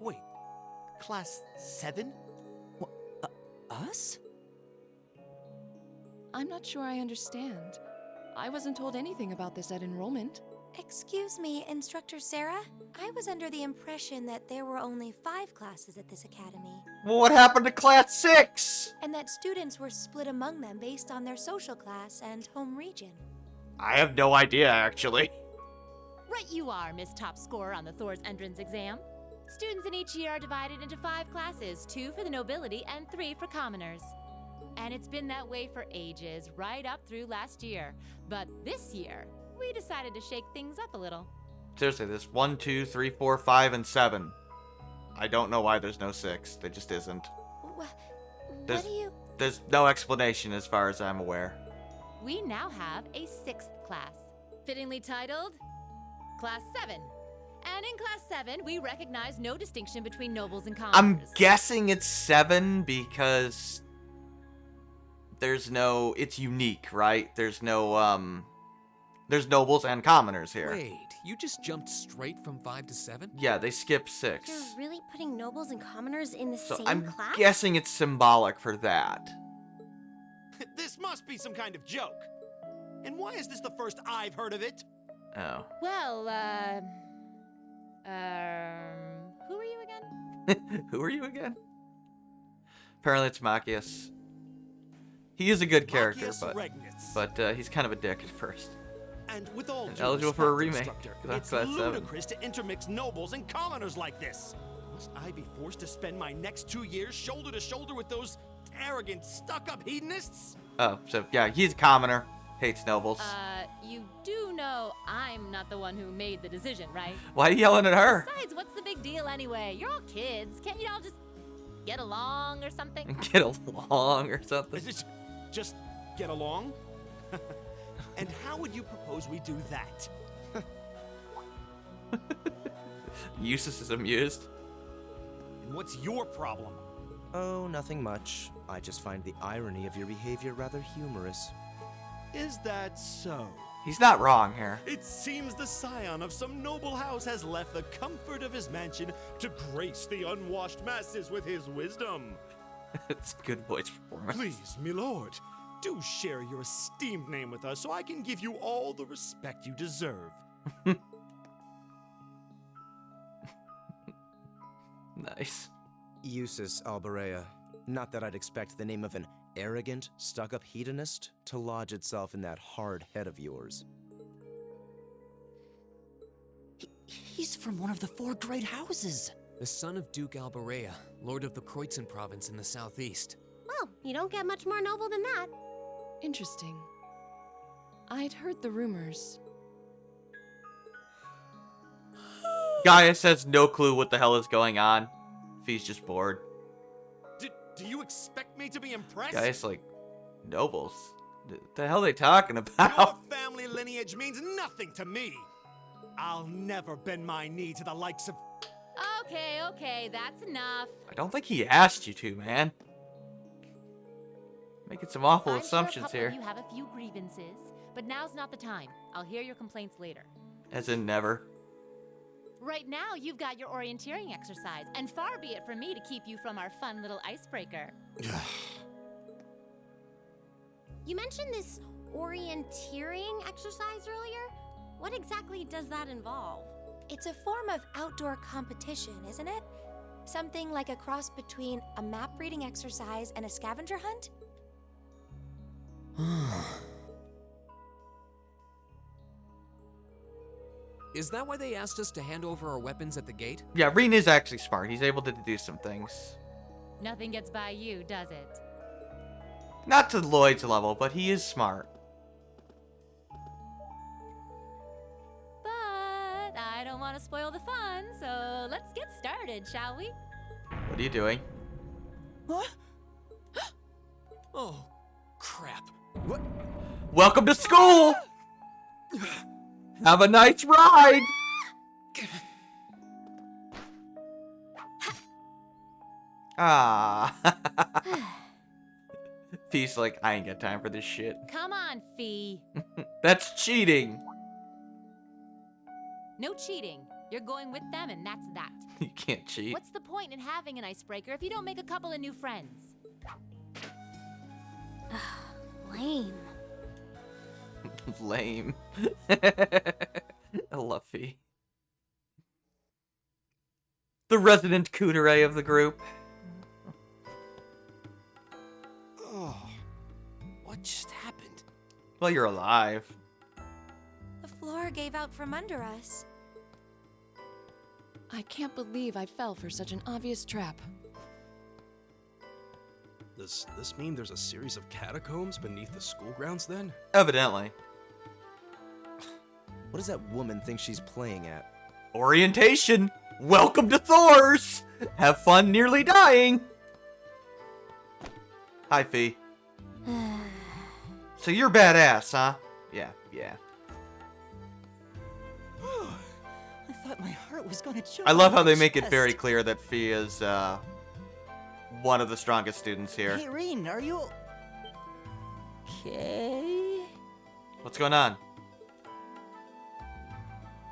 Wait, Class 7? Us? I'm not sure I understand. I wasn't told anything about this at enrollment. Excuse me, Instructor Sarah? I was under the impression that there were only 5 classes at this academy. Well, what happened to Class 6? And that students were split among them based on their social class and home region. I have no idea, actually. Right you are, Miss Top Scorer on the Thor's entrance exam. Students in each year are divided into 5 classes, 2 for the nobility and 3 for commoners. And it's been that way for ages, right up through last year. But this year, we decided to shake things up a little. Seriously, there's 1, 2, 3, 4, 5, and 7. I don't know why there's no 6. There just isn't. There's, What do you... there's no explanation as far as I'm aware. We now have a 6th class, fittingly titled Class 7. And in Class 7, we recognize no distinction between nobles and commoners. I'm guessing it's 7 because there's no... It's unique, right? There's no, there's nobles and commoners here. Wait, you just jumped straight from 5 to 7? Yeah, they skipped 6. You're really putting nobles and commoners in the So same I'm class? guessing it's symbolic for that. This must be some kind of joke. And why is this the first I've heard of it? Oh. Well, who are you again? Who are you again? Apparently it's Machias. He is a good character, Machias Regnitz. but he's kind of a dick at first. And with all due eligible for a respect, remake, instructor, 'cause it's that's Class 7. ludicrous to intermix nobles and commoners like this. Must I be forced to spend my next 2 years shoulder to shoulder with those arrogant, stuck-up hedonists? Oh, so yeah, he's a commoner. Hates nobles. You do know I'm not the one who made the decision, right? Why are you yelling at her? Besides, what's the big deal anyway? You're all kids. Can't you all just get along or something? Get along or something. Just get along? And how would you propose we do that? Eustace is amused. And what's your problem? Oh, nothing much. I just find the irony of your behavior rather humorous. Is that so? He's not wrong here. It seems the scion of some noble house has left the comfort of his mansion to grace the unwashed masses with his wisdom. It's a good voice performance. Please, milord, do share your esteemed name with us so I can give you all the respect you deserve. Nice. Eustace Alberea. Not that I'd expect the name of an arrogant, stuck-up hedonist to lodge itself in that hard head of yours. He's from one of the 4 great houses. The son of Duke Alberea, lord of the Kreutzen province in the southeast. Well, you don't get much more noble than that. Interesting. I'd heard the rumors. Gaius has no clue what the hell is going on. If he's just bored. Do you expect me to be impressed? Gaius, like, nobles. What the hell are they talking about? Your family lineage means nothing to me. I'll never bend my knee to the likes of... Okay, that's enough. I don't think he asked you to, man. Making some awful I'm assumptions sure a couple here. of you have a few grievances, but now's not the time. I'll hear your complaints later. As in never. Right now, you've got your orienteering exercise, and far be it from me to keep you from our fun little icebreaker. You mentioned this orienteering exercise earlier. What exactly does that involve? It's a form of outdoor competition, isn't it? Something like a cross between a map-reading exercise and a scavenger hunt? Is that why they asked us to hand over our weapons at the gate? Yeah, Reen is actually smart. He's able to do some things. Nothing gets by you, does it? Not to Lloyd's level, but he is smart. But I don't want to spoil the fun, so let's get started, shall we? What are you doing? What? Oh, crap. What? Welcome to school! Have a nice ride! Ah. Fee's like, I ain't got time for this shit. Come on, Fee. That's cheating. No cheating. You're going with them, and that's that. You can't cheat. What's the point in having an icebreaker if you don't make a couple of new friends? Lame. Lame. I love Fee. The resident cooteray of the group. Oh, what just happened? Well, you're alive. The floor gave out from under us. I can't believe I fell for such an obvious trap. Does this mean there's a series of catacombs beneath the school grounds then? Evidently. What does that woman think she's playing at? Orientation! Welcome to Thor's! Have fun nearly dying! Hi, Fee. So you're badass, huh? Yeah. I thought my heart was gonna choke. I love on how my they make it chest. very clear that Fee is one of the strongest students here. Hey, Reen, are you okay? What's going on?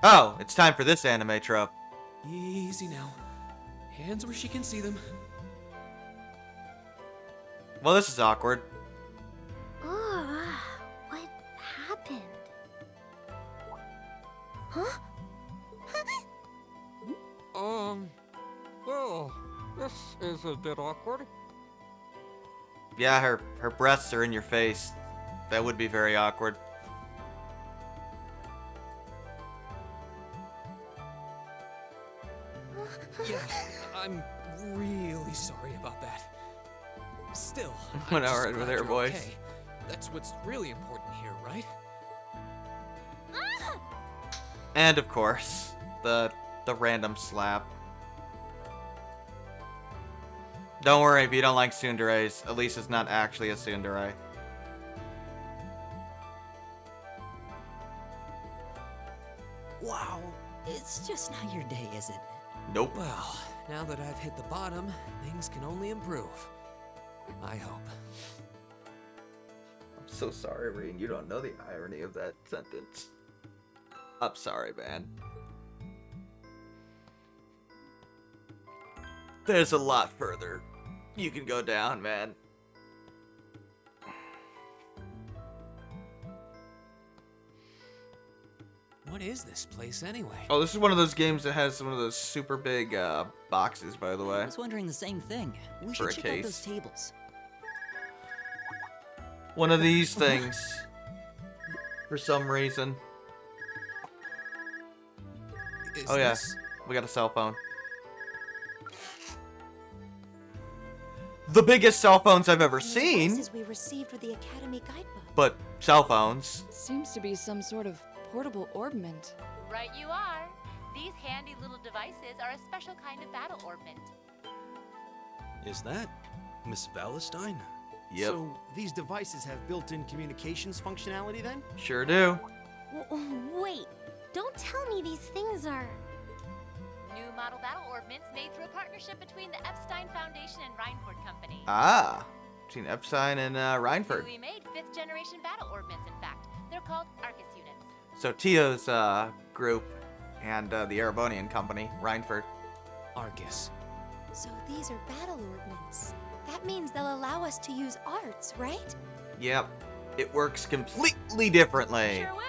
Oh, it's time for this anime trope. Easy now. Hands where she can see them. Well, this is awkward. What happened? Huh? Well, this is a bit awkward. Yeah, her breasts are in your face. That would be very awkward. Yeah, I'm really sorry about that. Still, Went I'm out just right with glad her you're voice. okay. That's what's really important here, right? And of course, the random slap. Don't worry if you don't like tsunderes. Elise is not actually a tsundere. Wow, it's just not your day, is it? Nope. Well, now that I've hit the bottom, things can only improve. I hope. I'm so sorry, Reen. You don't know the irony of that sentence. I'm sorry, man. There's a lot further you can go down, man. What is this place anyway? Oh, this is one of those games that has one of those super big boxes, by the way. I was wondering the same thing. We For should a check out case. those tables. One of these things. For some reason. Oh yeah, we got a cell phone. The biggest cell phones I've ever seen. Devices we received with the Academy guidebook. But cell phones. Seems to be some sort of portable orbment. Right you are. These handy little devices are a special kind of battle orbment. Is that Miss Valentine? Yep. So these devices have built-in communications functionality then? Sure do. Wait, don't tell me these things are... New model battle orbments made through a partnership between the Epstein Foundation and Reinford Company. Ah, between Epstein and Reinford. Newly made 5th generation battle orbments, in fact. They're called Arcus units. So Tio's group and the Erebonian company, Reinford. Arcus. So these are battle orbments. That means they'll allow us to use arts, right? Yep, it works completely differently. Sure will.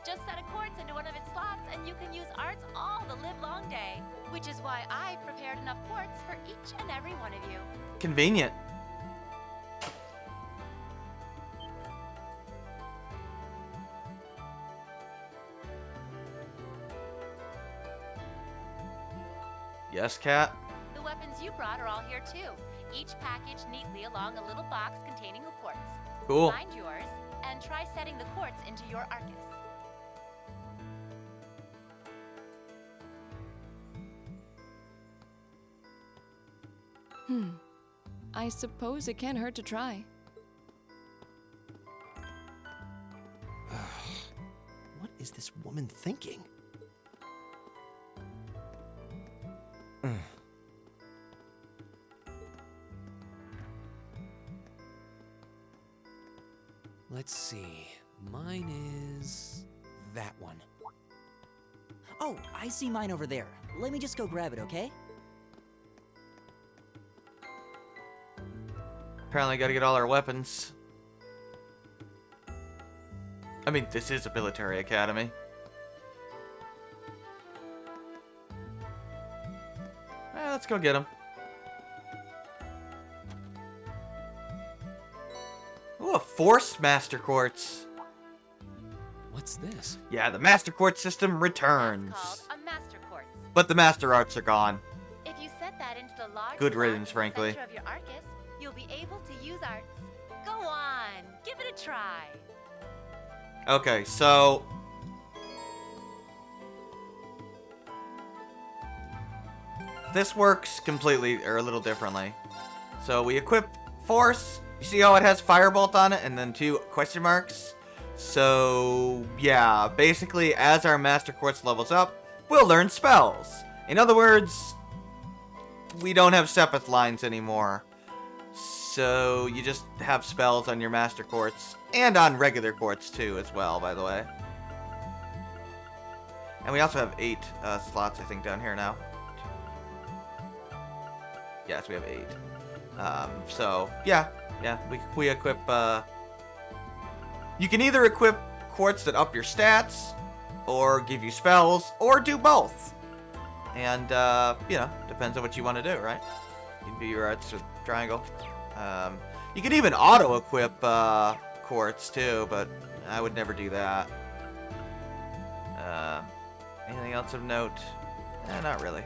Just set a quartz into one of its slots and you can use arts all the livelong day. Which is why I prepared enough quartz for each and every one of you. Convenient. Yes, Cat? The weapons you brought are all here too. Each packaged neatly along a little box containing a quartz. Cool. Find yours and try setting the quartz into your Arcus. I suppose it can't hurt to try. What is this woman thinking? Let's see. Mine is that one. Oh, I see mine over there. Let me just go grab it, okay? Apparently gotta get all our weapons. I mean, this is a military academy. Let's go get them. Ooh, a forced Master Quartz. What's this? Yeah, the Master Quartz system returns. Called a Master Quartz. But the Master Arts are gone. If you set that into the large Good slot riddance, in the frankly. center of your Arcus, you'll be able to use arts. Go on, give it a try. Okay, so... this works completely, or a little differently. So we equip Force, You see how it has Firebolt on it and then 2 question marks? So, yeah, basically, as our Master Quartz levels up, we'll learn spells. In other words, we don't have Sepith lines anymore. So, you just have spells on your Master Quartz, and on regular Quartz, too, as well, by the way. And we also have 8 slots, I think, down here now. Yes, we have 8. So, yeah, we equip, you can either equip quartz that up your stats, or give you spells, or do both. And, you know, depends on what you want to do, right? You can do your arts with triangle. You can even auto-equip, quartz, too, but I would never do that. Anything else of note? Not really.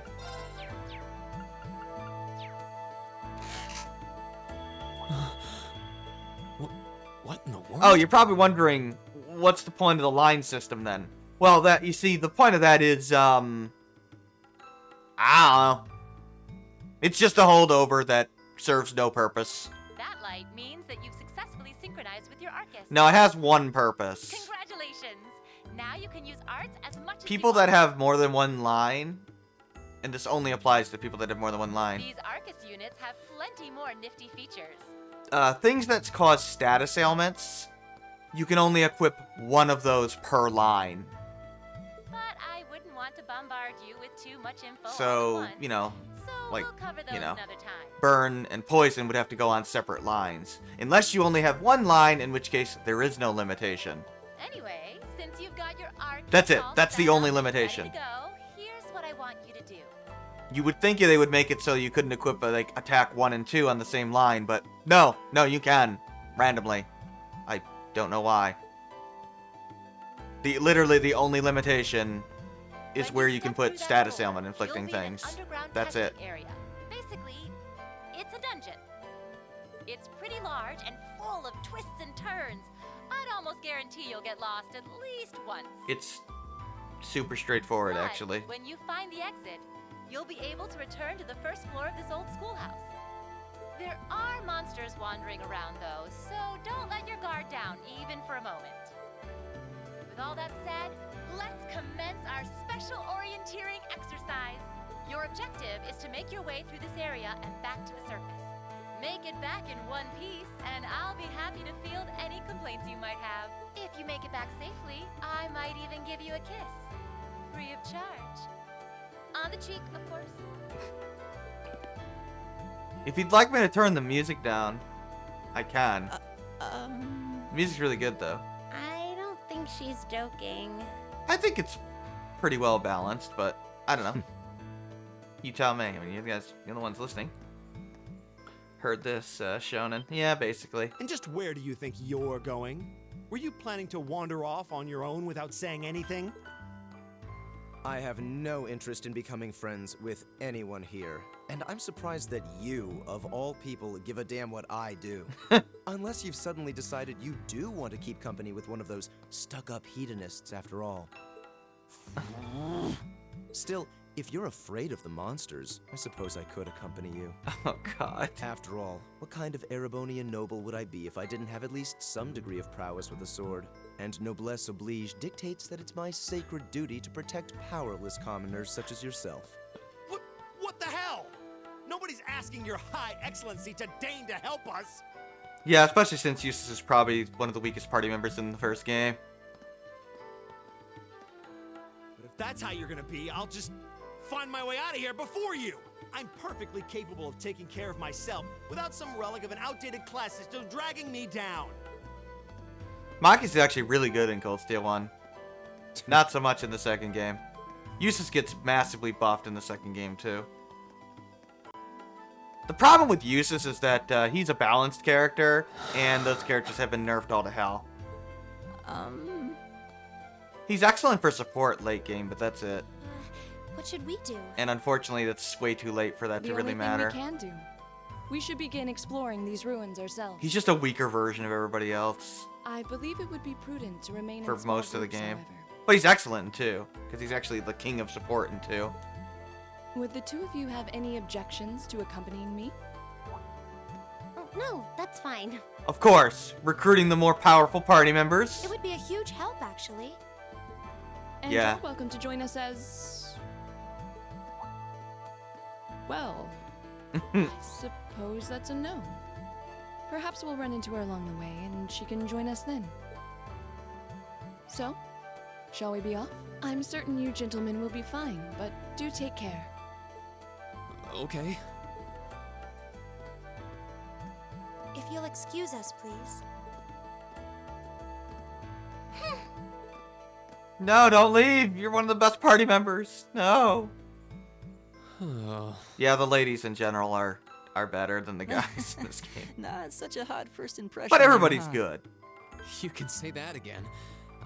What in the world? Oh, you're probably wondering, what's the point of the line system then? Well, that, you see, the point of that is, I don't know. It's just a holdover that serves no purpose. That light means that you've successfully synchronized with your Arcus. No, it has one purpose. Congratulations! Now you can use arts as much as People that have more than one line, and this only applies to people that have more than one line. These Arcus units have plenty more nifty features. Things that cause status ailments, you can only equip one of those per line. But I wouldn't want to bombard you with too much info. So, you know, like, we'll cover those you know, another time. burn and poison would have to go on separate lines. Unless you only have one line, in which case there is no limitation. Anyway, since you've got your Arcus That's it. all That's the set only up, limitation. ready to go, here's what I want you to do. You would think they would make it so you couldn't equip, like, attack 1 and 2 on the same line, but no, you can. Randomly. I don't know why. Literally the only limitation is where you can put status ailment inflicting things. That's it. Area. Basically, it's a dungeon. It's pretty large and full of twists and turns. I'd almost guarantee you'll get lost at least once. It's super straightforward, But actually. when you find the exit, you'll be able to return to the first floor of this old schoolhouse. There are monsters wandering around, though, so don't let your guard down, even for a moment. With all that said, let's commence our special orienteering exercise. Your objective is to make your way through this area and back to the surface. Make it back in one piece, and I'll be happy to field any complaints you might have. If you make it back safely, I might even give you a kiss. Free of charge. On the cheek, of course. If you'd like me to turn the music down, I can. The music's really good, though. I don't think she's joking. I think it's pretty well balanced, but I don't know. You tell me. I mean, you guys, you're the ones listening. Heard this, shonen. Yeah, basically. And just where do you think you're going? Were you planning to wander off on your own without saying anything? I have no interest in becoming friends with anyone here, and I'm surprised that you, of all people, give a damn what I do. Unless you've suddenly decided you do want to keep company with one of those stuck-up hedonists after all. Still, if you're afraid of the monsters, I suppose I could accompany you. Oh, God. After all, what kind of Erebonian noble would I be if I didn't have at least some degree of prowess with a sword? And noblesse oblige dictates that it's my sacred duty to protect powerless commoners such as yourself. What the hell? Nobody's asking your high excellency to deign to help us. Yeah, especially since Eustace is probably one of the weakest party members in the first game. But if that's how you're gonna be, I'll just find my way out of here before you. I'm perfectly capable of taking care of myself without some relic of an outdated class system dragging me down. Marcus is actually really good in Cold Steel 1. Not so much in the second game. Eustace gets massively buffed in the second game, too. The problem with Eustace is that he's a balanced character, and those characters have been nerfed all to hell. He's excellent for support late game, but that's it. What should we do? And unfortunately, that's way too late for that to really matter. The only thing we can do. We should begin exploring these ruins ourselves. He's just a weaker version of everybody else. I believe it would be prudent to remain for in small most of the groups, game. however. But he's excellent in 2, because he's actually the king of support in 2. Would the two of you have any objections to accompanying me? no, that's fine. Of course, recruiting the more powerful party members. It would be a huge help, actually. And Yeah. you're welcome to join us as... Well, I suppose that's a no. Perhaps we'll run into her along the way, and she can join us then. So, shall we be off? I'm certain you gentlemen will be fine, but do take care. Okay. If you'll excuse us, please. No, don't leave. You're one of the best party members. No. Yeah, the ladies in general are better than the guys in this game. Nah, it's such a hot first impression. But everybody's huh? good. You can say that again.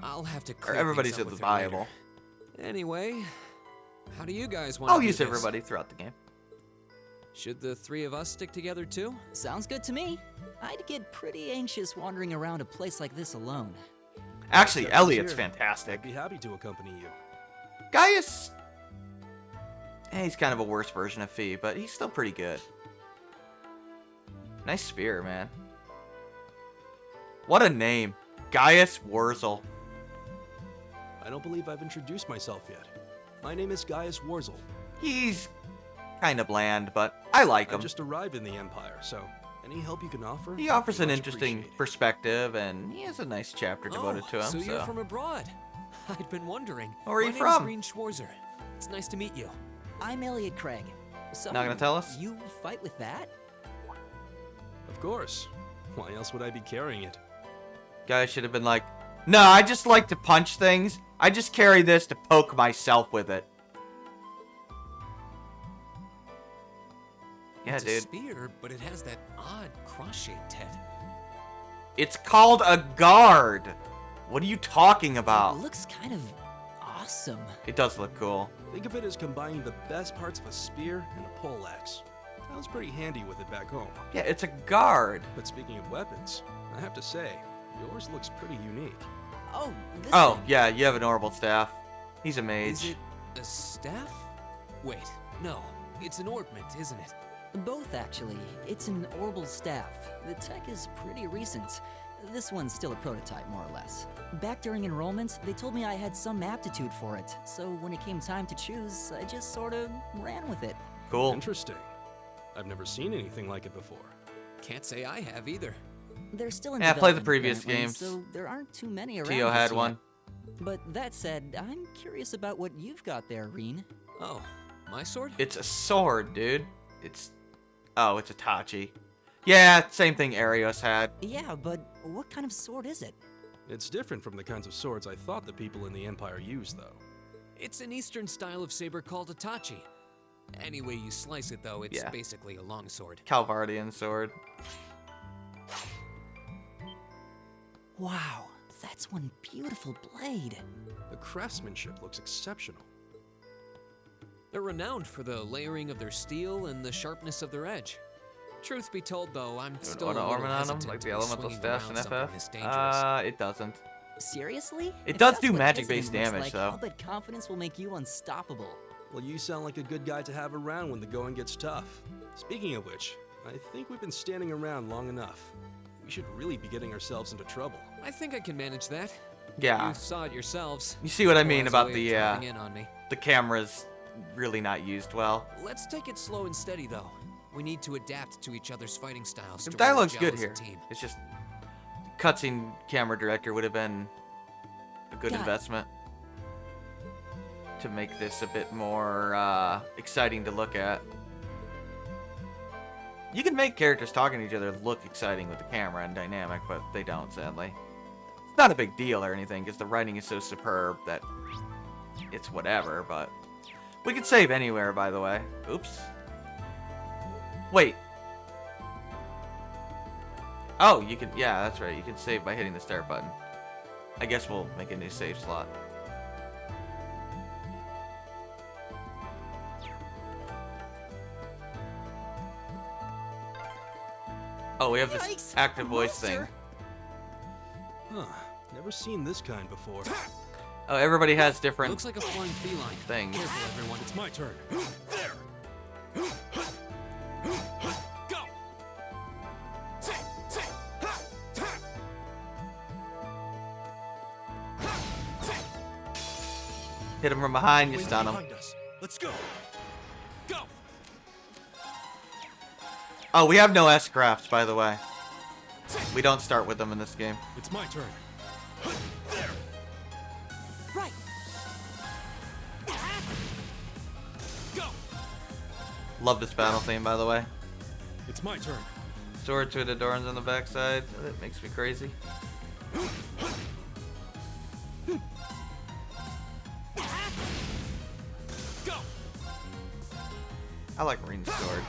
I'll have to. Or everybody's viable. Anyway, how do you guys want? I'll to use do this? everybody throughout the game. Should the three of us stick together too? Sounds good to me. I'd get pretty anxious wandering around a place like this alone. Actually, Chapter's Elliot's here. fantastic. I'd be happy to accompany you. Gaius, he's kind of a worse version of Fee, but he's still pretty good. Nice spear, man. What a name. Gaius Wurzel. I don't believe I've introduced myself yet. My name is Gaius Wurzel. He's kind of bland, but I like I him. just arrived in the Empire, so any help you can offer? He offers would an be much interesting appreciated. perspective, and he has a nice chapter devoted to him. So you're from abroad. I'd been wondering. Where are you My from? name's Reen Schwarzer. It's nice to meet you. I'm Elliot Craig. So, Not gonna tell us? You fight with that? Of course. Why else would I be carrying it? Guy should have been like, no, I just like to punch things. I just carry this to poke myself with it. Yeah, It's a dude. spear, but it has that odd cross-shaped head. It's called a guard. What are you talking It about? looks kind of awesome. It does look cool. Think of it as combining the best parts of a spear and a poleaxe. I was pretty handy with it back home. Yeah, it's a guard. But speaking of weapons, I have to say, yours looks pretty unique. Oh, this Oh, thing. yeah, you have an orbital staff. He's a Is mage. it a staff? Wait, no. It's an ornament, isn't it? Both, actually. It's an orbital staff. The tech is pretty recent. This one's still a prototype, more or less. Back during enrollment, they told me I had some aptitude for it, so when it came time to choose, I just sort of ran with it. Cool. Interesting. I've never seen anything like it before. Can't say I have either. They're still in Yeah, play the development, previous apparently, games. so there aren't too many around. Tio just had yet. one. But that said, I'm curious about what you've got there, Reen. Oh, my sword? It's a sword, dude. Oh, it's a Tachi. Yeah, same thing Arios had. Yeah, but what kind of sword is it? It's different from the kinds of swords I thought the people in the Empire used, though. It's an eastern style of saber called a tachi. Any way you slice it, though, it's Yeah. basically a longsword. Calvardian sword. Wow, that's one beautiful blade. The craftsmanship looks exceptional. They're renowned for the layering of their steel and the sharpness of their edge. Truth be told, though, I'm still a Auto little armor on hesitant them, like to the be elemental swinging staffs in around something FF. this dangerous. It doesn't. Seriously? It If does that's do what magic-based hesitant looks damage, like, though. I'll bet confidence will make you unstoppable. Well, you sound like a good guy to have around when the going gets tough. Speaking of which, I think we've been standing around long enough. We should really be getting ourselves into trouble. I think I can manage that. Yeah. You saw it yourselves. You see what I mean Well, as a about way of the dropping in on me. the camera's really not used well. Let's take it slow and steady, though. We need to adapt to each other's fighting styles. The to dialogue's really good gel as here. a team. It's just cutscene camera director would have been a good Got it. investment to make this a bit more exciting to look at. You can make characters talking to each other look exciting with the camera and dynamic, but they don't, sadly. It's not a big deal or anything, because the writing is so superb that it's whatever, but... We can save anywhere, by the way. Oops. Wait. Oh, you can... Yeah, that's right. You can save by hitting the start button. I guess we'll make a new save slot. Oh, we have this Yikes, active voice thing. monster. Huh. Never seen this kind before. Oh, everybody has different Looks like a flying feline. things. Careful, everyone. It's my turn. There! Go! Hit him from behind, you stun him. Let's go. Go. Oh, we have no S-crafts, by the way. We don't start with them in this game. It's my turn. There. Right. Go. Love this battle theme, by the way. It's my turn. Swords with adorns on the backside. That makes me crazy. Go. I like Marine's sword.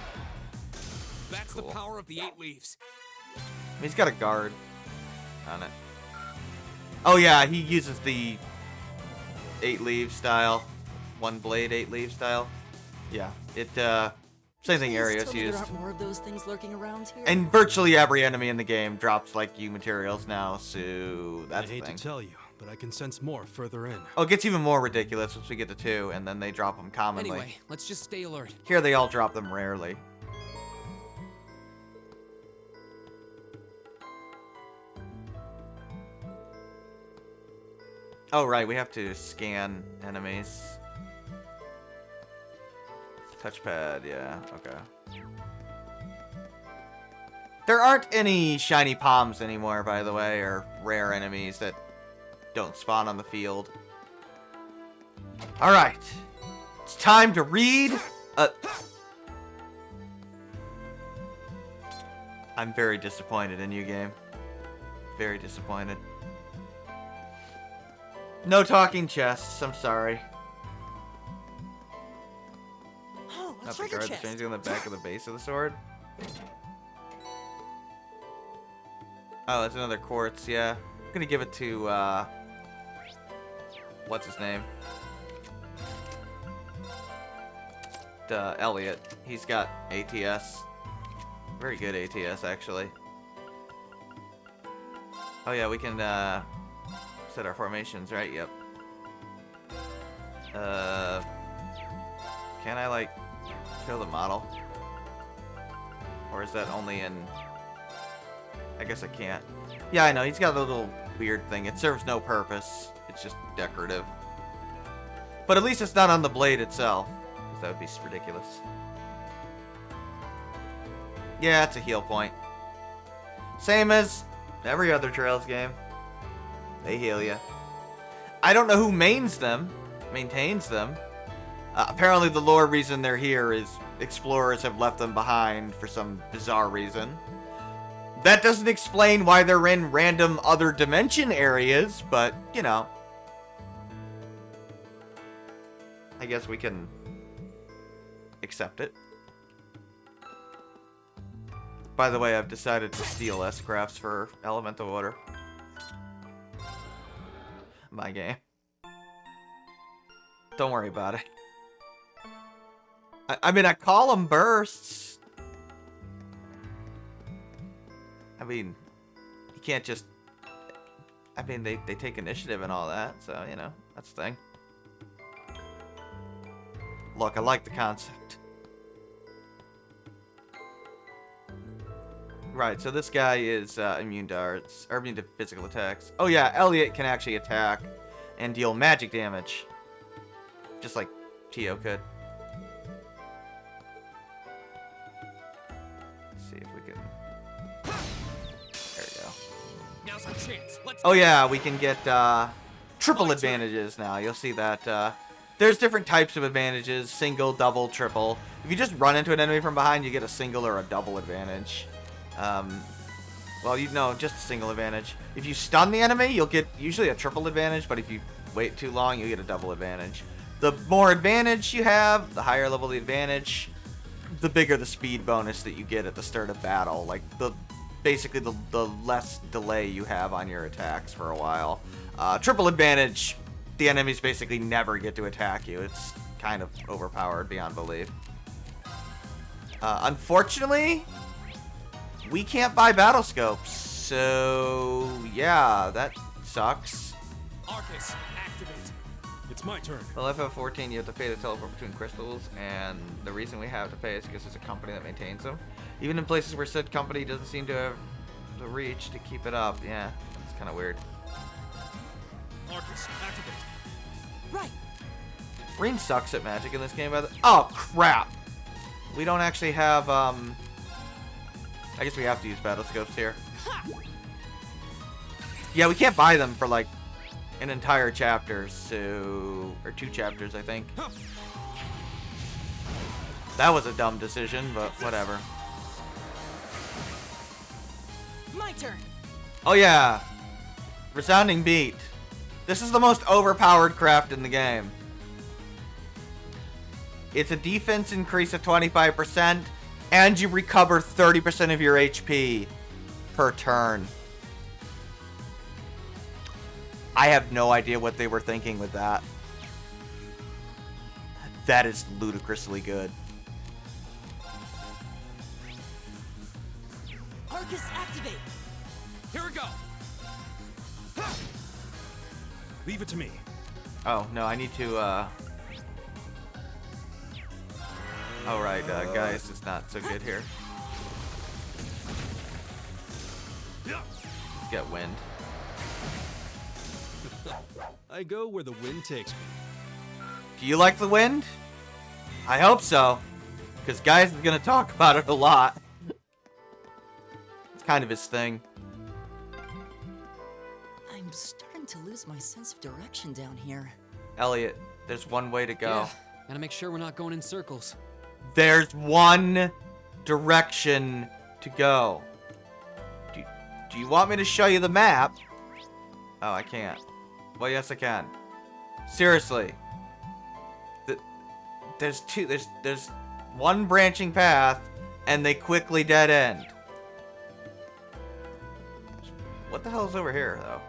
That's cool. the power of the 8 leaves. He's got a guard on it. Oh yeah, he uses the 8 leaf style. 1 blade 8 leaf style. Yeah, it same thing Arios Tell me used. there aren't more of those things lurking around here. And virtually every enemy in the game drops like U materials now, so that's I hate the thing. to tell you, but I can sense more further in. Oh, it gets even more ridiculous once we get to 2, and then they drop them commonly. Anyway, let's just stay alert. Here they all drop them rarely. Oh, right, we have to scan enemies. Touchpad, yeah, okay. There aren't any shiny palms anymore, by the way, or rare enemies that don't spawn on the field. Alright. It's time to read. I'm very disappointed in you, game. Very disappointed. No talking chests, I'm sorry. Oh, a Not the treasure guard, the chest. strings on the back of the base of the sword. Oh, that's another quartz, yeah. I'm gonna give it to, what's his name? Elliot. He's got ATS. Very good ATS, actually. Oh yeah, we can, set our formations, right? Yep. Can I, like, show the model? Or is that only in... I guess I can't. Yeah, I know. He's got a little weird thing. It serves no purpose. It's just decorative. But at least it's not on the blade itself. Because that would be ridiculous. Yeah, it's a heal point. Same as every other Trails game. They heal you. I don't know who maintains them. Apparently the lore reason they're here is explorers have left them behind for some bizarre reason. That doesn't explain why they're in random other dimension areas, but, you know. I guess we can accept it. By the way, I've decided to steal S-crafts for Elemental Water. My game. Don't worry about it. I mean, I call them bursts. I mean, you can't just... I mean, they take initiative and all that, so, you know, that's the thing. Look, I like the concept. Right, so this guy is immune to arts, or immune to physical attacks. Oh yeah, Elliot can actually attack and deal magic damage. Just like Tio could. Let's see if we can... There we go. Now's our chance. Let's Oh yeah, we can get triple advantages now. You'll see that there's different types of advantages. Single, double, triple. If you just run into an enemy from behind, you get a single or a double advantage. Well, you know, just a single advantage. If you stun the enemy, you'll get usually a triple advantage, but if you wait too long, you get a double advantage. The more advantage you have, the higher level the advantage, the bigger the speed bonus that you get at the start of battle. Like, basically the less delay you have on your attacks for a while. Triple advantage, the enemies basically never get to attack you. It's kind of overpowered beyond belief. Unfortunately... we can't buy battle scopes, so yeah, that sucks. Arcus, activate. It's my turn. Well, FF14, you have to pay to teleport between crystals, and the reason we have to pay is because there's a company that maintains them. Even in places where said company doesn't seem to have the reach to keep it up. Yeah, it's kind of weird. Arcus, activate. Right. Rain sucks at magic in this game. Oh, crap. We don't actually have, I guess we have to use battle scopes here. Yeah, we can't buy them for, like, an entire chapter, so... Or 2 chapters, I think. That was a dumb decision, but whatever. My turn. Oh, yeah. Resounding Beat. This is the most overpowered craft in the game. It's a defense increase of 25%, and you recover 30% of your HP per turn. I have no idea what they were thinking with that. That is ludicrously good. Arcus activate. Here we go. Leave it to me. Oh, no, I need to, Oh, right, Gaius is not so good here. Get wind. I go where the wind takes me. Do you like the wind? I hope so, because Gaius is going to talk about it a lot. It's kind of his thing. I'm starting to lose my sense of direction down here. Elliot, there's one way to go. Yeah, gotta make sure we're not going in circles. There's one direction to go. Do you want me to show you the map? Oh, I can't. Well, yes, I can. Seriously. There's one branching path, and they quickly dead end. What the hell is over here, though?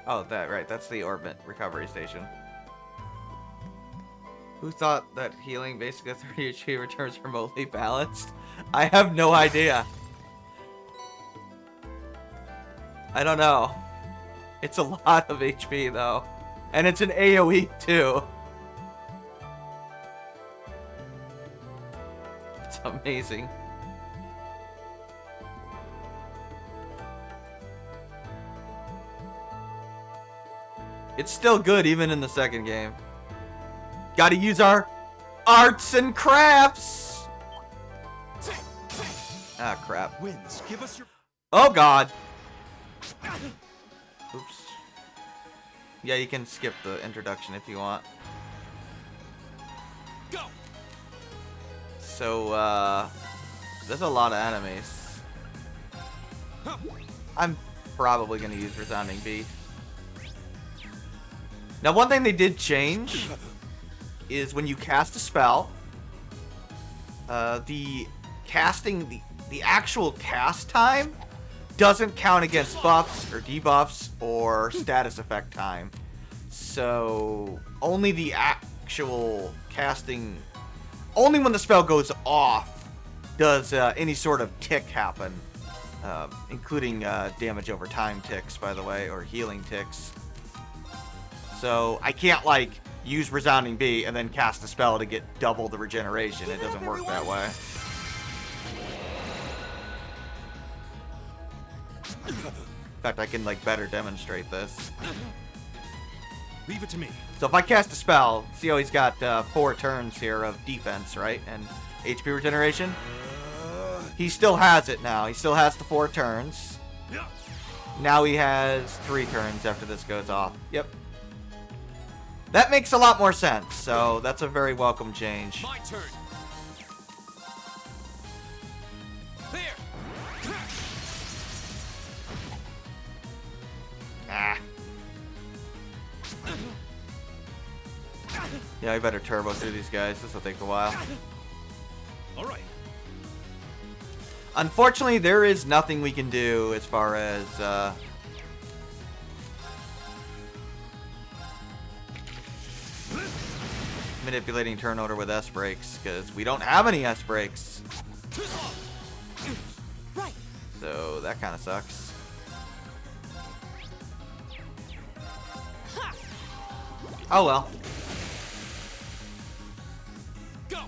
Oh, right. That's the Orbit recovery station. Who thought that healing basically 30 HP returns remotely balanced? I have no idea. I don't know. It's a lot of HP, though. And it's an AoE, too. It's amazing. It's still good, even in the second game. Gotta use our arts and crafts! Ah, crap. Winds, give us your... Oh, God! Oops. Yeah, you can skip the introduction if you want. Go! So, there's a lot of enemies. I'm probably gonna use Resounding Beat. Now, one thing they did change is when you cast a spell, the actual cast time doesn't count against buffs or debuffs or status effect time. So only the actual casting, only when the spell goes off does any sort of tick happen, including damage over time ticks, by the way, or healing ticks. So I can't, like, use Resounding Beat and then cast a spell to get double the regeneration. It doesn't work that way. In fact, I can, like, better demonstrate this. Leave it to me. So if I cast a spell, see how he's got 4 turns here of defense, right? And HP regeneration? He still has it now. He still has the 4 turns. Now he has 3 turns after this goes off. Yep. That makes a lot more sense, so that's a very welcome change. My turn. There. Ah. Yeah, I better turbo through these guys. This will take a while. All right. Unfortunately, there is nothing we can do as far as manipulating turn order with S breaks, because we don't have any S breaks. Right. So that kind of sucks. Oh well. Go.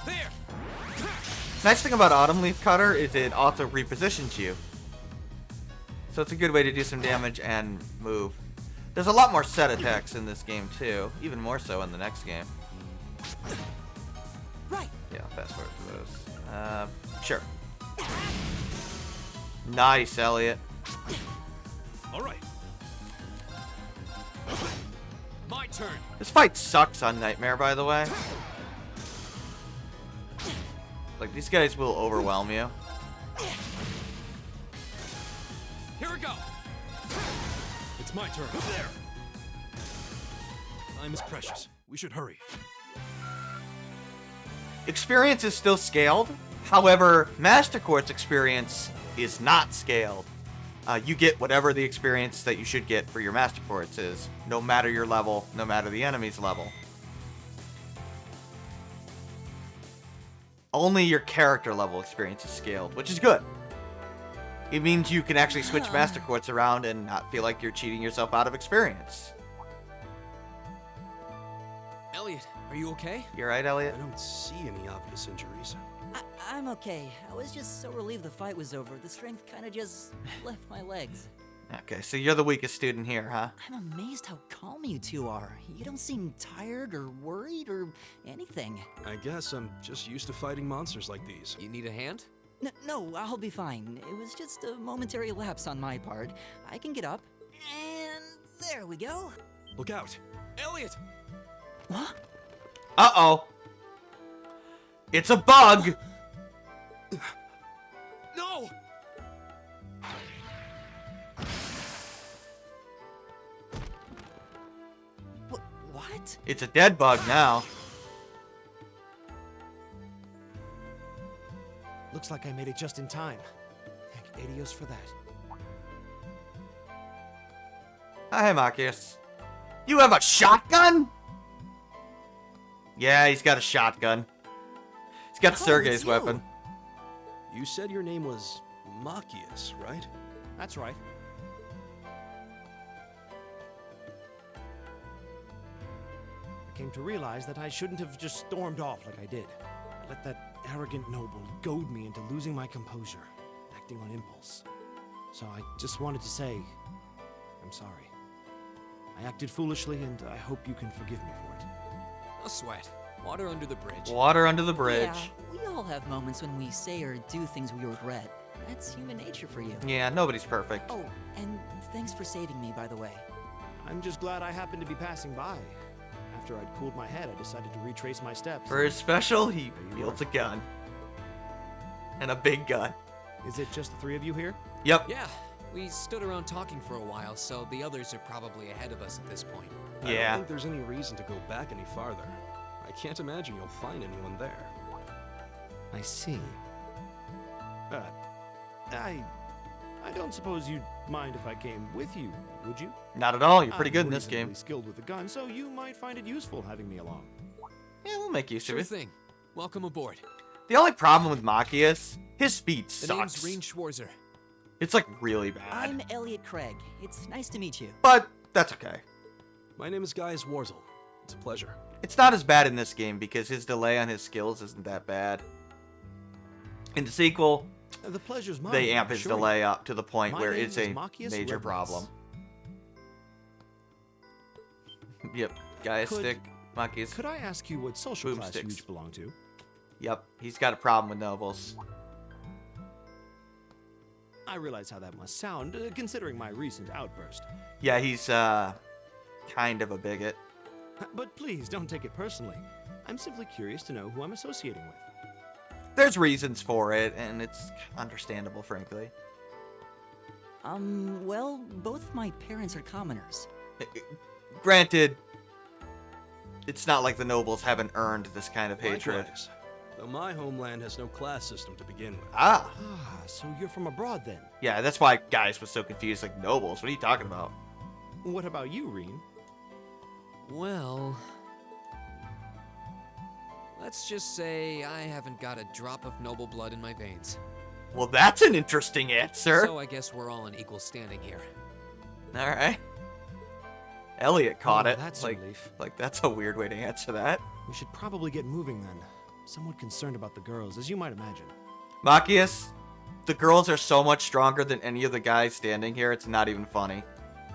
There. Nice thing about Autumn Leaf Cutter is it also repositions you. So it's a good way to do some damage and move. There's a lot more set attacks in this game too, even more so in the next game. Right. Yeah, I'll fast forward for those. Sure. Nice, Elliot. All right. My turn. This fight sucks on Nightmare, by the way. Like, these guys will overwhelm you. Here we go. It's my turn. There. Time is precious. We should hurry. Experience is still scaled. However, Master Quartz experience is not scaled. You get whatever the experience that you should get for your Master Quartz is, no matter your level, no matter the enemy's level. Only your character level experience is scaled, which is good. It means you can actually switch Master Quartz around and not feel like you're cheating yourself out of experience. Elliot, are you okay? You're right, Elliot? I don't see any obvious injuries. I'm okay. I was just so relieved the fight was over. The strength kind of just left my legs. Okay, so you're the weakest student here, huh? I'm amazed how calm you two are. You don't seem tired or worried or anything. I guess I'm just used to fighting monsters like these. You need a hand? No, I'll be fine. It was just a momentary lapse on my part. I can get up. And there we go. Look out. Elliot! What? Uh-oh. It's a bug! No! What? It's a dead bug now. Looks like I made it just in time. Thank Adios for that. Hi, Marcus. You have a shotgun? Yeah, he's got a shotgun. He's got Sergei's weapon. You said your name was Machias, right? That's right. I came to realize that I shouldn't have just stormed off like I did. I let that arrogant noble goad me into losing my composure, acting on impulse. So I just wanted to say, I'm sorry. I acted foolishly, and I hope you can forgive me for it. No sweat. Water under the bridge. Water under the bridge. Yeah, we all have moments when we say or do things we regret. That's human nature for you. Yeah, nobody's perfect. Oh, and thanks for saving me, by the way. I'm just glad I happened to be passing by. After I'd cooled my head, I decided to retrace my steps. For his special, he wields a gun. And a big gun. Is it just the three of you here? Yep. Yeah, we stood around talking for a while, so the others are probably ahead of us at this point. I don't think there's any reason to go back any farther. I can't imagine you'll find anyone there. I see. I don't suppose you'd mind if I came with you, would you? Not at all. You're pretty good in this reasonably game. Skilled with a gun, so you might find it useful having me along. Yeah, we'll make use Sure of it. thing. Welcome aboard. The only problem with Machias, his speed The name's sucks. Reen Schwarzer. It's like really bad. I'm Elliot Craig. It's nice to meet you. But that's okay. My name is Gaius Warzel. It's a pleasure. It's not as bad in this game because his delay on his skills isn't that bad. In the sequel, The pleasure's mine. they amp I his assure you. delay up to the point My where name it's is a Machias major Reverence. problem. Yep, Gaius stick, Machias. Could I ask you what social class you Boomsticks. each belong to? Yep, he's got a problem with nobles. I realize how that must sound, considering my recent outburst. Yeah, he's kind of a bigot. But please, don't take it personally. I'm simply curious to know who I'm associating with. There's reasons for it, and it's understandable, frankly. Well, both of my parents are commoners. Granted, it's not like the nobles haven't earned this kind of hatred. Likewise, though my homeland has no class system to begin with. Ah, So you're from abroad then? yeah, that's why Gaius was so confused. Like, nobles? What are you talking about? What about you, Reen? Well, let's just say I haven't got a drop of noble blood in my veins. Well, that's an interesting answer. So I guess we're all in equal standing here. All right. Elliot caught Oh, it. that's a like, relief. like that's a weird way to answer that. We should probably get moving then. Somewhat concerned about the girls, as you might imagine. Machias, the girls are so much stronger than any of the guys standing here, it's not even funny.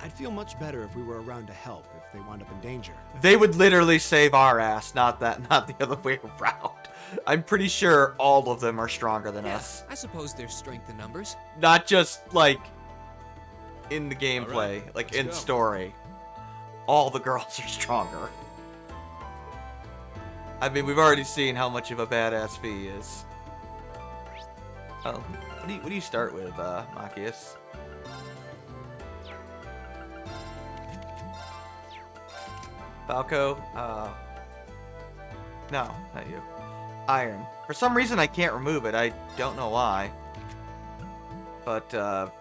I'd feel much better if we were around to help if they wound up in danger. They would literally save our ass, not the other way around. I'm pretty sure all of them are stronger than us. I suppose there's strength in numbers. Not just, like, in the gameplay, right, like, let's in go. story. All the girls are stronger. I mean, we've already seen how much of a badass V is. Oh, what do you start with, Machias? Falco, no, not you. Iron. For some reason, I can't remove it. I don't know why. But,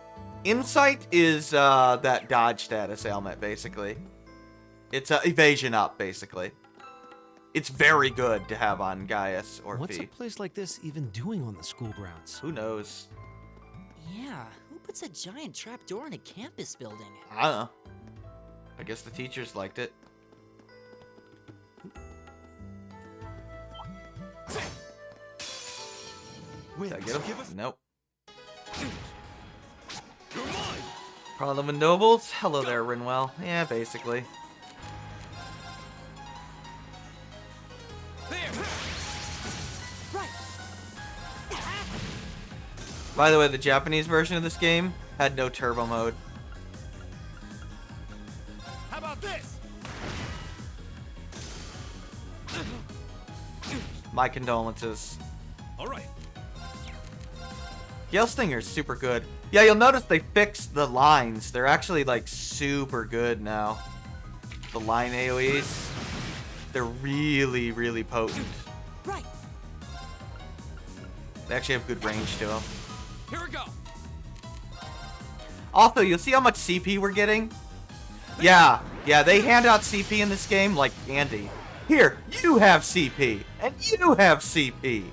Insight is, that dodge status ailment, basically. It's, evasion up, basically. It's very good to have on Gaius or What's V. a place like this even doing on the school grounds? Who knows? Yeah, who puts a giant trapdoor in a campus building? I don't know. I guess the teachers liked it. Did I get him? Nope. Parliament Nobles? Hello there, Rinwell. Yeah, basically. By the way, the Japanese version of this game had no turbo mode. How about this? My condolences. All right. Gale Stinger's super good. Yeah, you'll notice they fixed the lines. They're actually, like, super good now. The line AoEs. They're really, really potent. Right. They actually have good range to them. Here we go. Also, you'll see how much CP we're getting? Yeah, they hand out CP in this game like candy. Here, you have CP, and you have CP.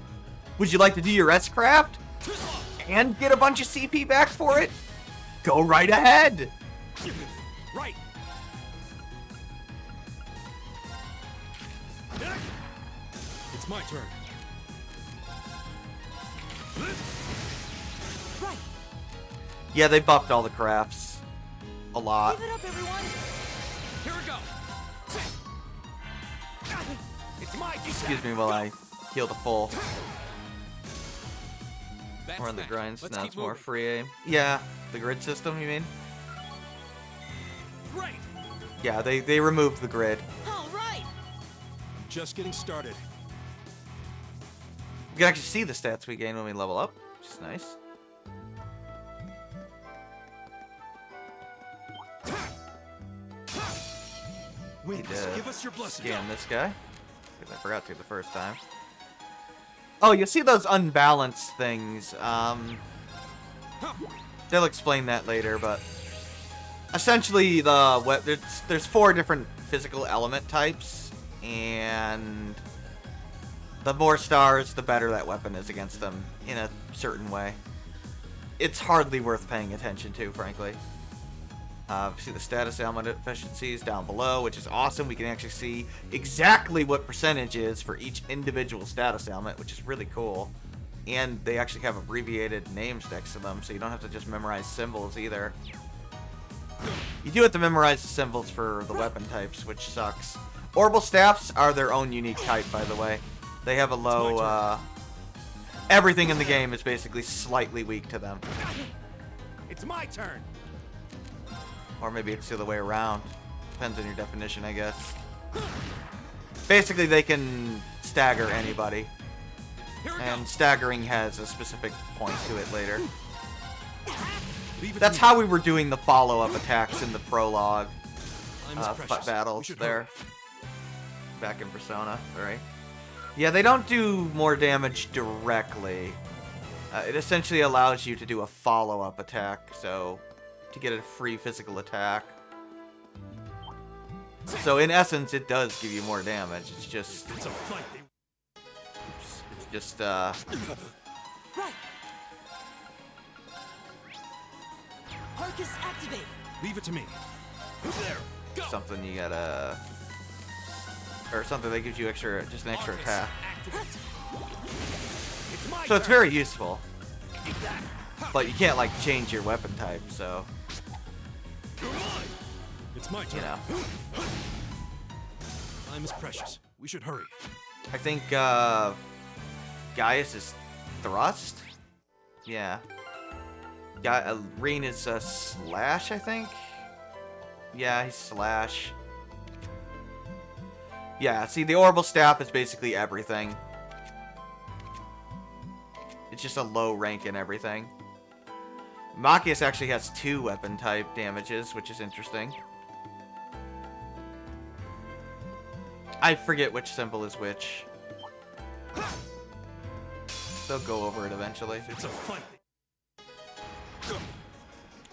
Would you like to do your S-Craft? And get a bunch of CP back for it? Go right ahead. Right. It's my turn. Right. Yeah, they buffed all the crafts. A lot. Give it up, everyone. Here we go. It's my Excuse me while I heal the full. That's We're on the that. grinds. Let's Now keep it's more moving. free aim. Yeah, the grid system, you mean? Great. Yeah, they removed the grid. All right. Just getting started. You can actually see the stats we gain when we level up, which is nice. Wait, give us your blessing. Scan this guy, because I forgot to the first time. Oh, you see those unbalanced things. They'll explain that later, but essentially there's 4 different physical element types, and the more stars, the better that weapon is against them in a certain way. It's hardly worth paying attention to, frankly. See the status element efficiencies down below, which is awesome. We can actually see exactly what percentage is for each individual status element, which is really cool. And they actually have abbreviated names next to them, so you don't have to just memorize symbols either. You do have to memorize the symbols for the weapon types, which sucks. Orbital Staffs are their own unique type, by the way. They have a low, everything in the game is basically slightly weak to them. It's my turn. Or maybe it's the other way around. Depends on your definition, I guess. Basically, they can stagger anybody. And staggering has a specific point to it later. That's how we were doing the follow-up attacks in the prologue battles there. Back in Persona, right? Yeah, they don't do more damage directly. It essentially allows you to do a follow-up attack, so to get a free physical attack. So in essence, it does give you more damage. It's just... It's a fight. It's just, Right. Arcus activate. Leave it to me. There. Go. something you gotta... Or something that gives you extra, just an extra attack. It's my So it's turn. very useful. Take that. But you can't, like, change your weapon type, so... It's my turn. You know. Time is precious. We should hurry. I think, Gaius is thrust? Yeah. Reen is slash, I think? Yeah, he's slash. Yeah, see, the Orbital Staff is basically everything. It's just a low rank in everything. Machias actually has 2 weapon type damages, which is interesting. I forget which symbol is which. They'll go over it eventually. It's a fight.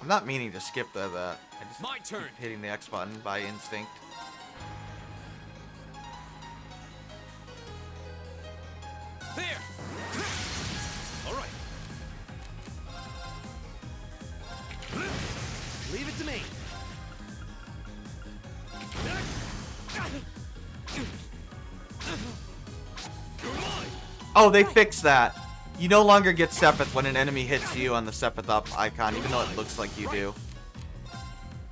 I'm not meaning to skip that. I just My turn. keep hitting the X button by instinct. There. All right. Leave it to me. Oh, they fixed that. You no longer get Sepith when an enemy hits you on the Sepith up icon, even though it looks like you do.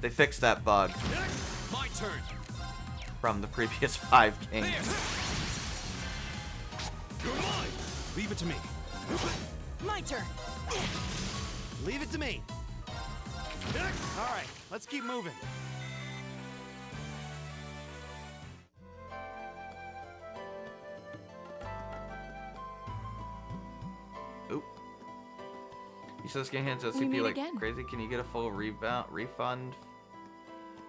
They fixed that bug. My turn. From the previous 5 games. Leave it to me. My turn. Leave it to me. All right, let's keep moving. Oop. You said this game hands out We CP meet like again. crazy. Can you get a full refund?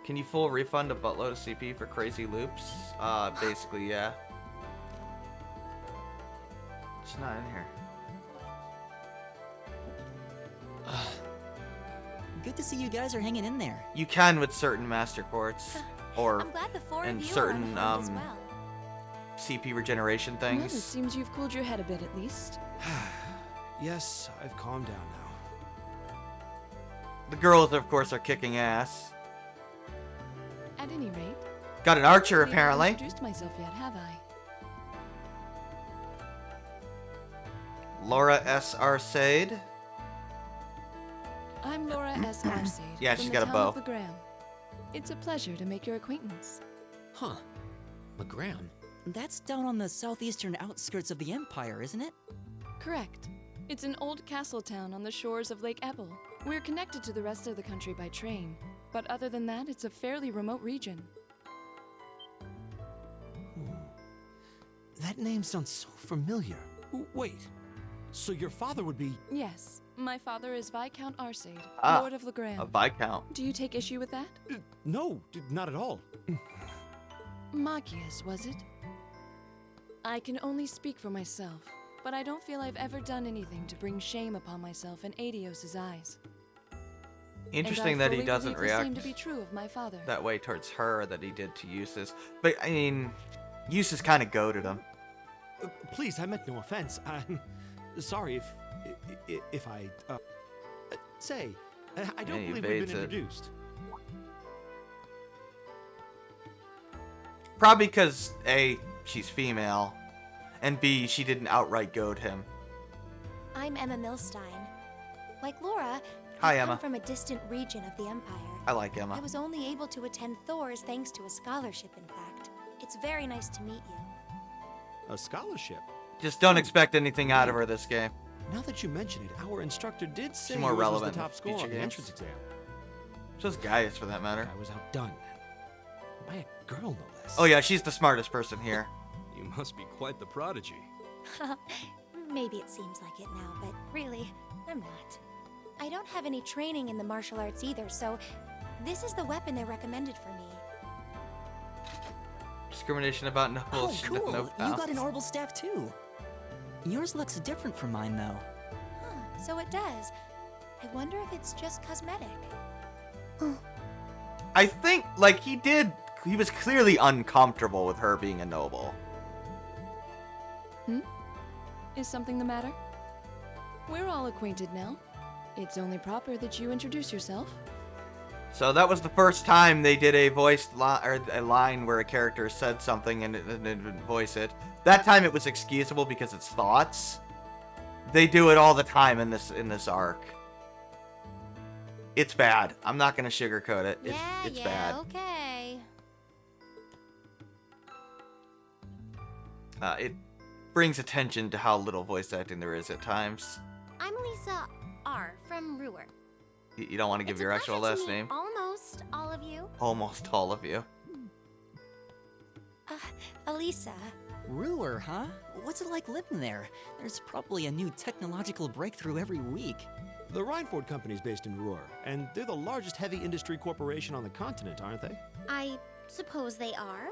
Can you full refund a buttload of CP for crazy loops? Basically, yeah. It's not in here. Good to see you guys are hanging in there. You can with certain master quartz, or I'm glad the 4 and of you certain are on hand as well. CP regeneration Well, it things. seems you've cooled your head a bit at least. Yes, I've calmed down now. The girls, of course, are kicking ass. At any rate. Got an archer, I haven't apparently. introduced myself yet, have I? Laura S. Arcade. I'm Laura S. Arcade. Yeah, from she's the got a town bow. of Legram. It's a pleasure to make your acquaintance. Huh. Legram. That's down on the southeastern outskirts of the Empire, isn't it? Correct. It's an old castle town on the shores of Lake Ebble. We're connected to the rest of the country by train, but other than that, it's a fairly remote region. That name sounds so familiar. Wait, so your father would be... Yes, my father is Viscount Arcade, Ah, Lord of Legram. a Viscount. Do you take issue with that? No, not at all. Machias, was it? I can only speak for myself, but I don't feel I've ever done anything to bring shame upon myself in Adios's eyes. Interesting And I that he fully doesn't believe the same react to be true of my father. that way towards her that he did to Eustace. But, I mean, Eustace kind of goaded him. Please, I meant no offense. I'm sorry if I say I don't Yeah, he believe we've evades been it. introduced. Probably because, A, she's female, and B, she didn't outright goad him. I'm Emma Milstein. Like Laura, Hi, I Emma. come from a distant region of the Empire. I like Emma. I was only able to attend Thor's thanks to a scholarship, in fact. It's very nice to meet you. A scholarship. Just don't expect anything out of her this game. Now that you mention it, our instructor did say She's more yours relevant was the top in score future on the games. entrance exam. So is Gaius, for that matter. I was outdone. By a girl, no less. Oh yeah, she's the smartest person here. You must be quite the prodigy. Maybe it seems like it now, but really, I'm not. I don't have any training in the martial arts either, so this is the weapon they recommended for me. Discrimination about no Oh, bullshit, cool. no You got pounds. an orbital staff too. Yours looks different from mine, though. Huh, so it does. I wonder if it's just cosmetic. I think, like, he was clearly uncomfortable with her being a noble. Is something the matter? We're all acquainted now. It's only proper that you introduce yourself. So that was the first time they did a voiced or a line where a character said something and it didn't voice it. That time it was excusable because it's thoughts. They do it all the time in this arc. It's bad. I'm not gonna sugarcoat it. It's bad. Okay. It brings attention to how little voice acting there is at times. I'm Lisa R. from Ruhr. You don't want to give your actual last name? Almost all of you. Almost all of you. Elisa. Ruhr, huh? What's it like living there? There's probably a new technological breakthrough every week. The Reinford Company's based in Ruhr, and they're the largest heavy industry corporation on the continent, aren't they? I suppose they are.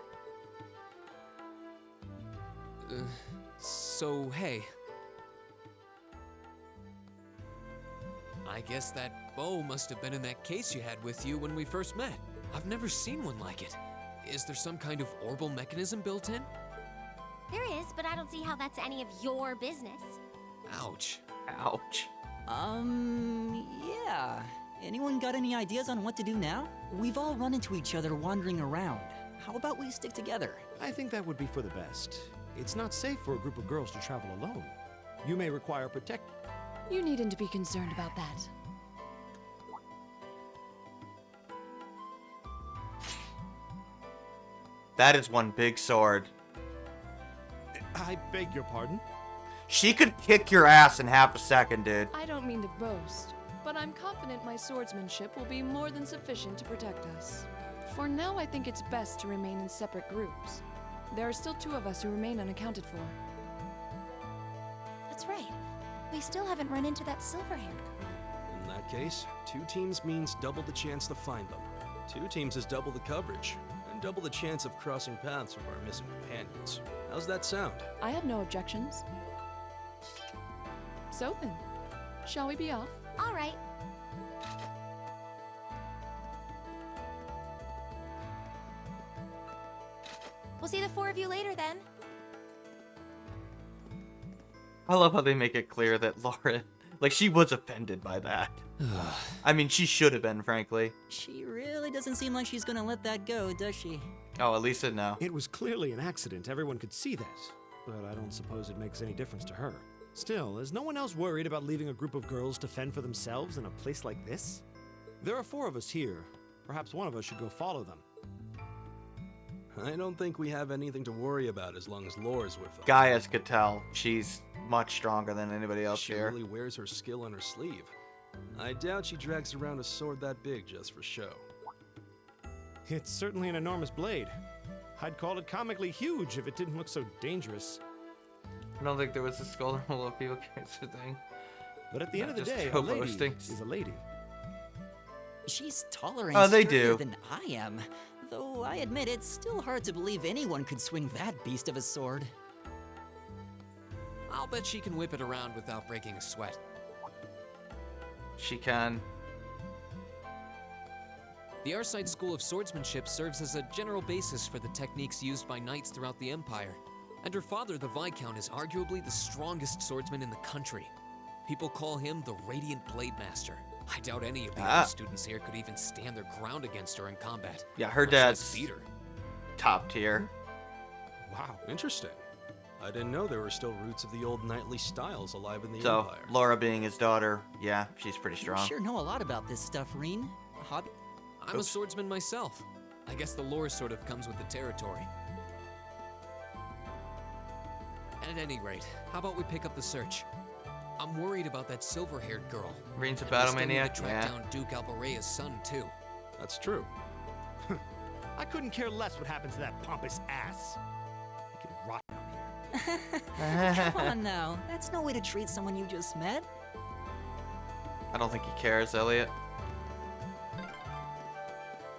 So, hey. I guess that bow must have been in that case you had with you when we first met. I've never seen one like it. Is there some kind of orbital mechanism built in? There is, but I don't see how that's any of your business. Ouch. Ouch. Yeah. Anyone got any ideas on what to do now? We've all run into each other wandering around. How about we stick together? I think that would be for the best. It's not safe for a group of girls to travel alone. You may require protect. You needn't be concerned about that. That is one big sword. I beg your pardon? She could kick your ass in half a second, dude. I don't mean to boast, but I'm confident my swordsmanship will be more than sufficient to protect us. For now, I think it's best to remain in separate groups. There are still 2 of us who remain unaccounted for. That's right. We still haven't run into that silver-haired girl. In that case, 2 teams means double the chance to find them. 2 teams is double the coverage, and double the chance of crossing paths with our missing companions. How's that sound? I have no objections. So then, shall we be off? All right. We'll see the 4 of you later then. I love how they make it clear that Laura, like, she was offended by that. I mean, she should have been, frankly. She really doesn't seem like she's gonna let that go, does she? Oh, Elisa, no. It was clearly an accident. Everyone could see that. But I don't suppose it makes any difference to her. Still, is no one else worried about leaving a group of girls to fend for themselves in a place like this? There are 4 of us here. Perhaps one of us should go follow them. I don't think we have anything to worry about as long as Laura's with them. Gaius could tell. She's much stronger than anybody else She here. really wears her skill on her sleeve. I doubt she drags around a sword that big just for show. It's certainly an enormous blade. I'd call it comically huge if it didn't look so dangerous. I don't think there was a skull in below people cancer thing. But at the end of the Just day, a trope lady hosting. is a lady. She's taller and Oh, they sturdier do. than I am. Though I admit it's still hard to believe anyone could swing that beast of a sword. I'll bet she can whip it around without breaking a sweat. She can. The Arside School of Swordsmanship serves as a general basis for the techniques used by knights throughout the Empire. And her father, the Viscount, is arguably the strongest swordsman in the country. People call him the Radiant Blade Master. I doubt any of the other students here could even stand their ground against her in combat. Yeah, her much less dad's beat her. top tier. Wow, interesting. I didn't know there were still roots of the old knightly styles alive in the So, Empire. Laura being his daughter, yeah, she's pretty You strong. sure know a lot about this stuff, Reen. A hobby? I'm a swordsman myself. I guess the lore sort of comes with the territory. At any rate, how about we pick up the search? I'm worried about that silver-haired girl. Reen's a And battle we still need maniac? to track Yeah. down Duke Alborea's son, too. That's true. I couldn't care less what happens to that pompous ass. He can rot down Come on now. That's no way to treat someone you just met. I don't think he cares, Elliot.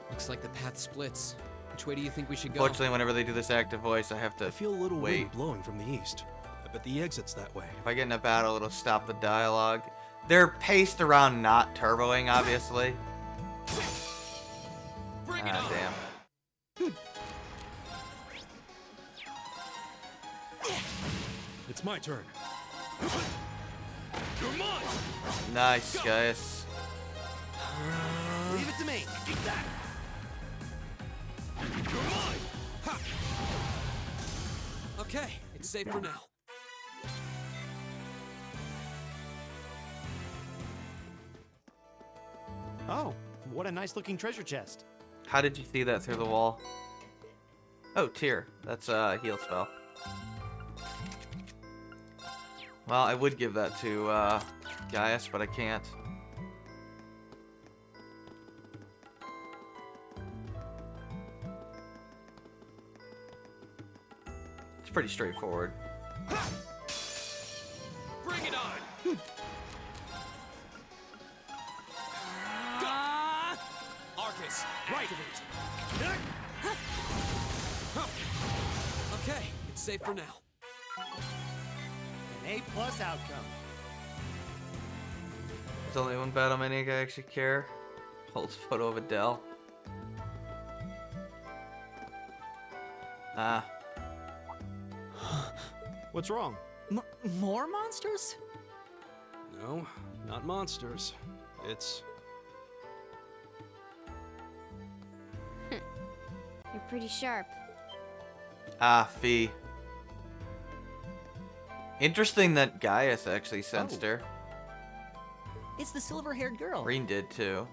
Looks like the path splits. Which way do you think we should go? Unfortunately, whenever they do this active voice, I have to I feel a little wait. wind blowing from the east. I bet the exit's that way. If I get in a battle, it'll stop the dialogue. They're paced around not turboing, obviously. Ah, damn. It's my turn. You're mine! Nice, guys. Leave it to me. Eat that. You're mine! Ha! Okay, it's safe for now. what a nice looking treasure chest. How did you see that through the wall? Oh, tear. That's a heal spell. Well, I would give that to Gaius, but I can't. It's pretty straightforward. Bring it on! Arcus, right of it. Okay, it's safe for now. An A+ outcome. There's only one battle maniac I actually care. Holds photo of Adele. Ah. What's wrong? More monsters? No, not monsters. It's... You're pretty sharp. Ah, Fee. Interesting that Gaius actually sensed her. It's the silver-haired girl. Green did too.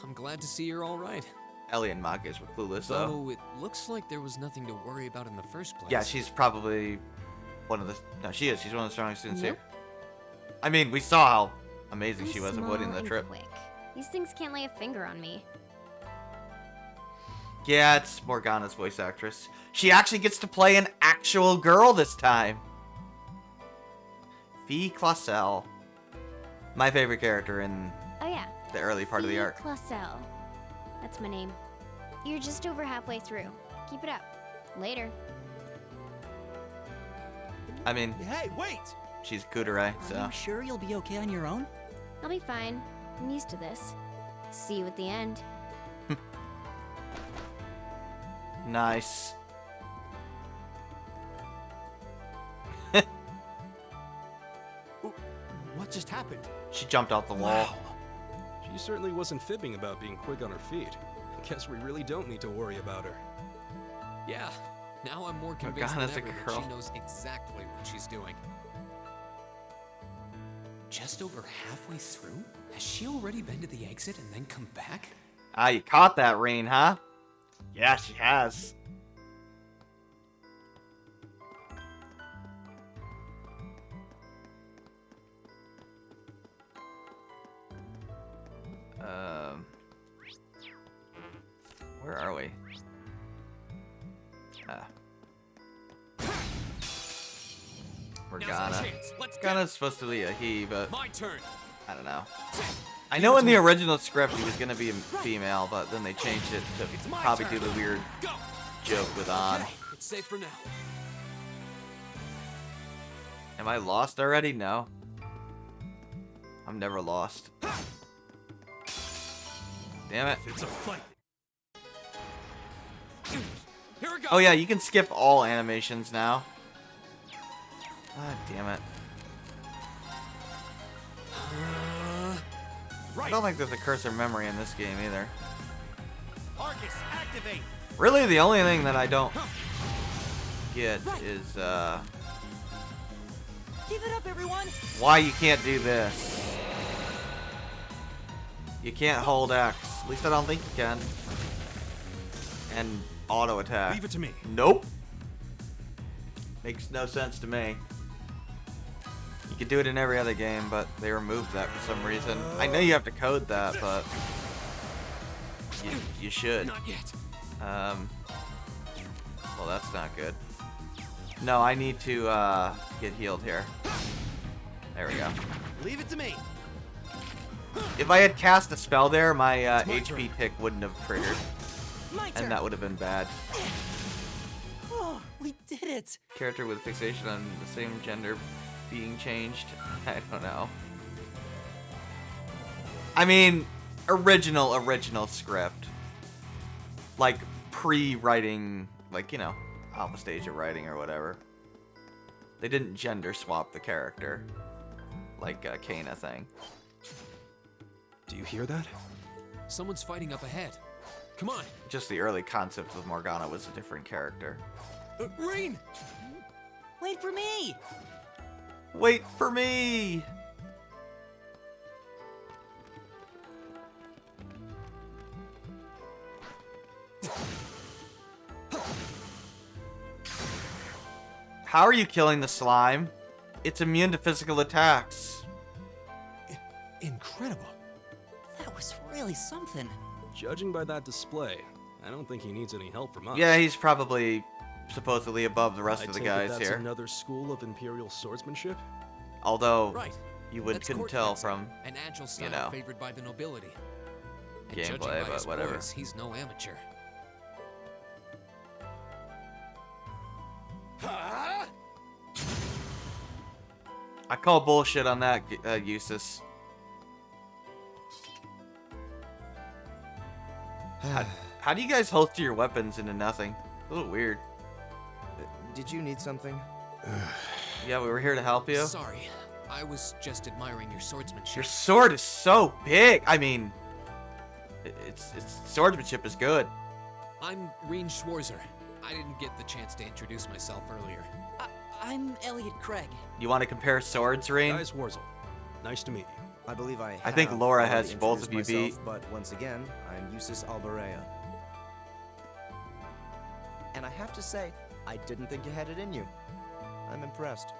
I'm glad to see you're all right. Ellie and Marcus were clueless though. Though it looks like there was nothing to worry about in the first place. Yeah, she's probably one of the... No, she is. She's one of the strongest students Yep. here. I mean, we saw how amazing I'm she was small avoiding the and trip. quick. These things can't lay a finger on me. Yeah, it's Morgana's voice actress. She actually gets to play an actual girl this time. Fee Clausel. My favorite character in Oh yeah. the early part of the arc. Clausel. That's my name. You're just over halfway through. Keep it up. Later. I mean, Hey, wait! she's Kudere, Are so... you sure you'll be okay on your own? I'll be fine. I'm used to this. See you at the end. Nice. What just happened? She jumped off the wall. She certainly wasn't fibbing about being quick on her feet. Guess we really don't need to worry about her. Yeah, now I'm more convinced Morgana's than a ever that girl. she knows exactly what she's doing. Just over halfway through? Has she already been to the exit and then come back? Ah, you caught that, Rain, huh? Yeah, she has. Where are we? Morgana. Morgana's supposed to be a he, but My turn. I don't know. I know in the original script he was gonna be a female, but then they changed it to probably do the weird joke with on. Okay, it's safe for now. Am I lost already? No. I'm never lost. Damn it. It's a fight. Here we go. Oh yeah, you can skip all animations now. God damn it. I don't think there's a cursor memory in this game either. Arcus, activate! Really, the only thing that I don't get is Give it up, everyone! why you can't do this. You can't hold X. At least I don't think you can. And auto attack. Leave it to me. Nope. Makes no sense to me. You could do it in every other game, but they removed that for some reason. I know you have to code that, but you should. Not yet. Well, that's not good. No, I need to get healed here. There we go. Leave it to me. If I had cast a spell there, my my HP turn. tick wouldn't have triggered, My turn. and that would have been bad. Oh, we did it! Character with fixation on the same gender being changed. I don't know. I mean, original script. Like, pre-writing, like, you know, Alpha Stage of writing or whatever. They didn't gender swap the character. Like a Kana thing. Do you hear that? Someone's fighting up ahead. Come on. Just the early concept of Morgana was a different character. Rain! Wait for me! Wait for me! How are you killing the slime? It's immune to physical attacks. Incredible. That was really something. Judging by that display, I don't think he needs any help from us. Yeah, he's probably supposedly above the rest I of the take it guys that's here. Another school of Imperial swordsmanship? Although, Right. you That's couldn't court tell fencing, from, an agile style you know, favored by the nobility. And judging gameplay, by but his whatever. voice, he's no amateur. I call bullshit on that, Eustace. How do you guys holster your weapons into nothing? A little weird. Did you need something? Yeah, we were here to help you. Sorry, I was just admiring your swordsmanship. Your sword is so big. I mean, its swordsmanship is good. I'm Reen Schwarzer. I didn't get the chance to introduce myself earlier. I'm Elliot Craig. You want to compare swords, Rain? Guys, Warzel. Nice to meet you. I believe I think have Laura already has both of you introduced beat. myself, But once again, I'm Eustace Alberea. And I have to say, I didn't think you had it in you. I'm impressed.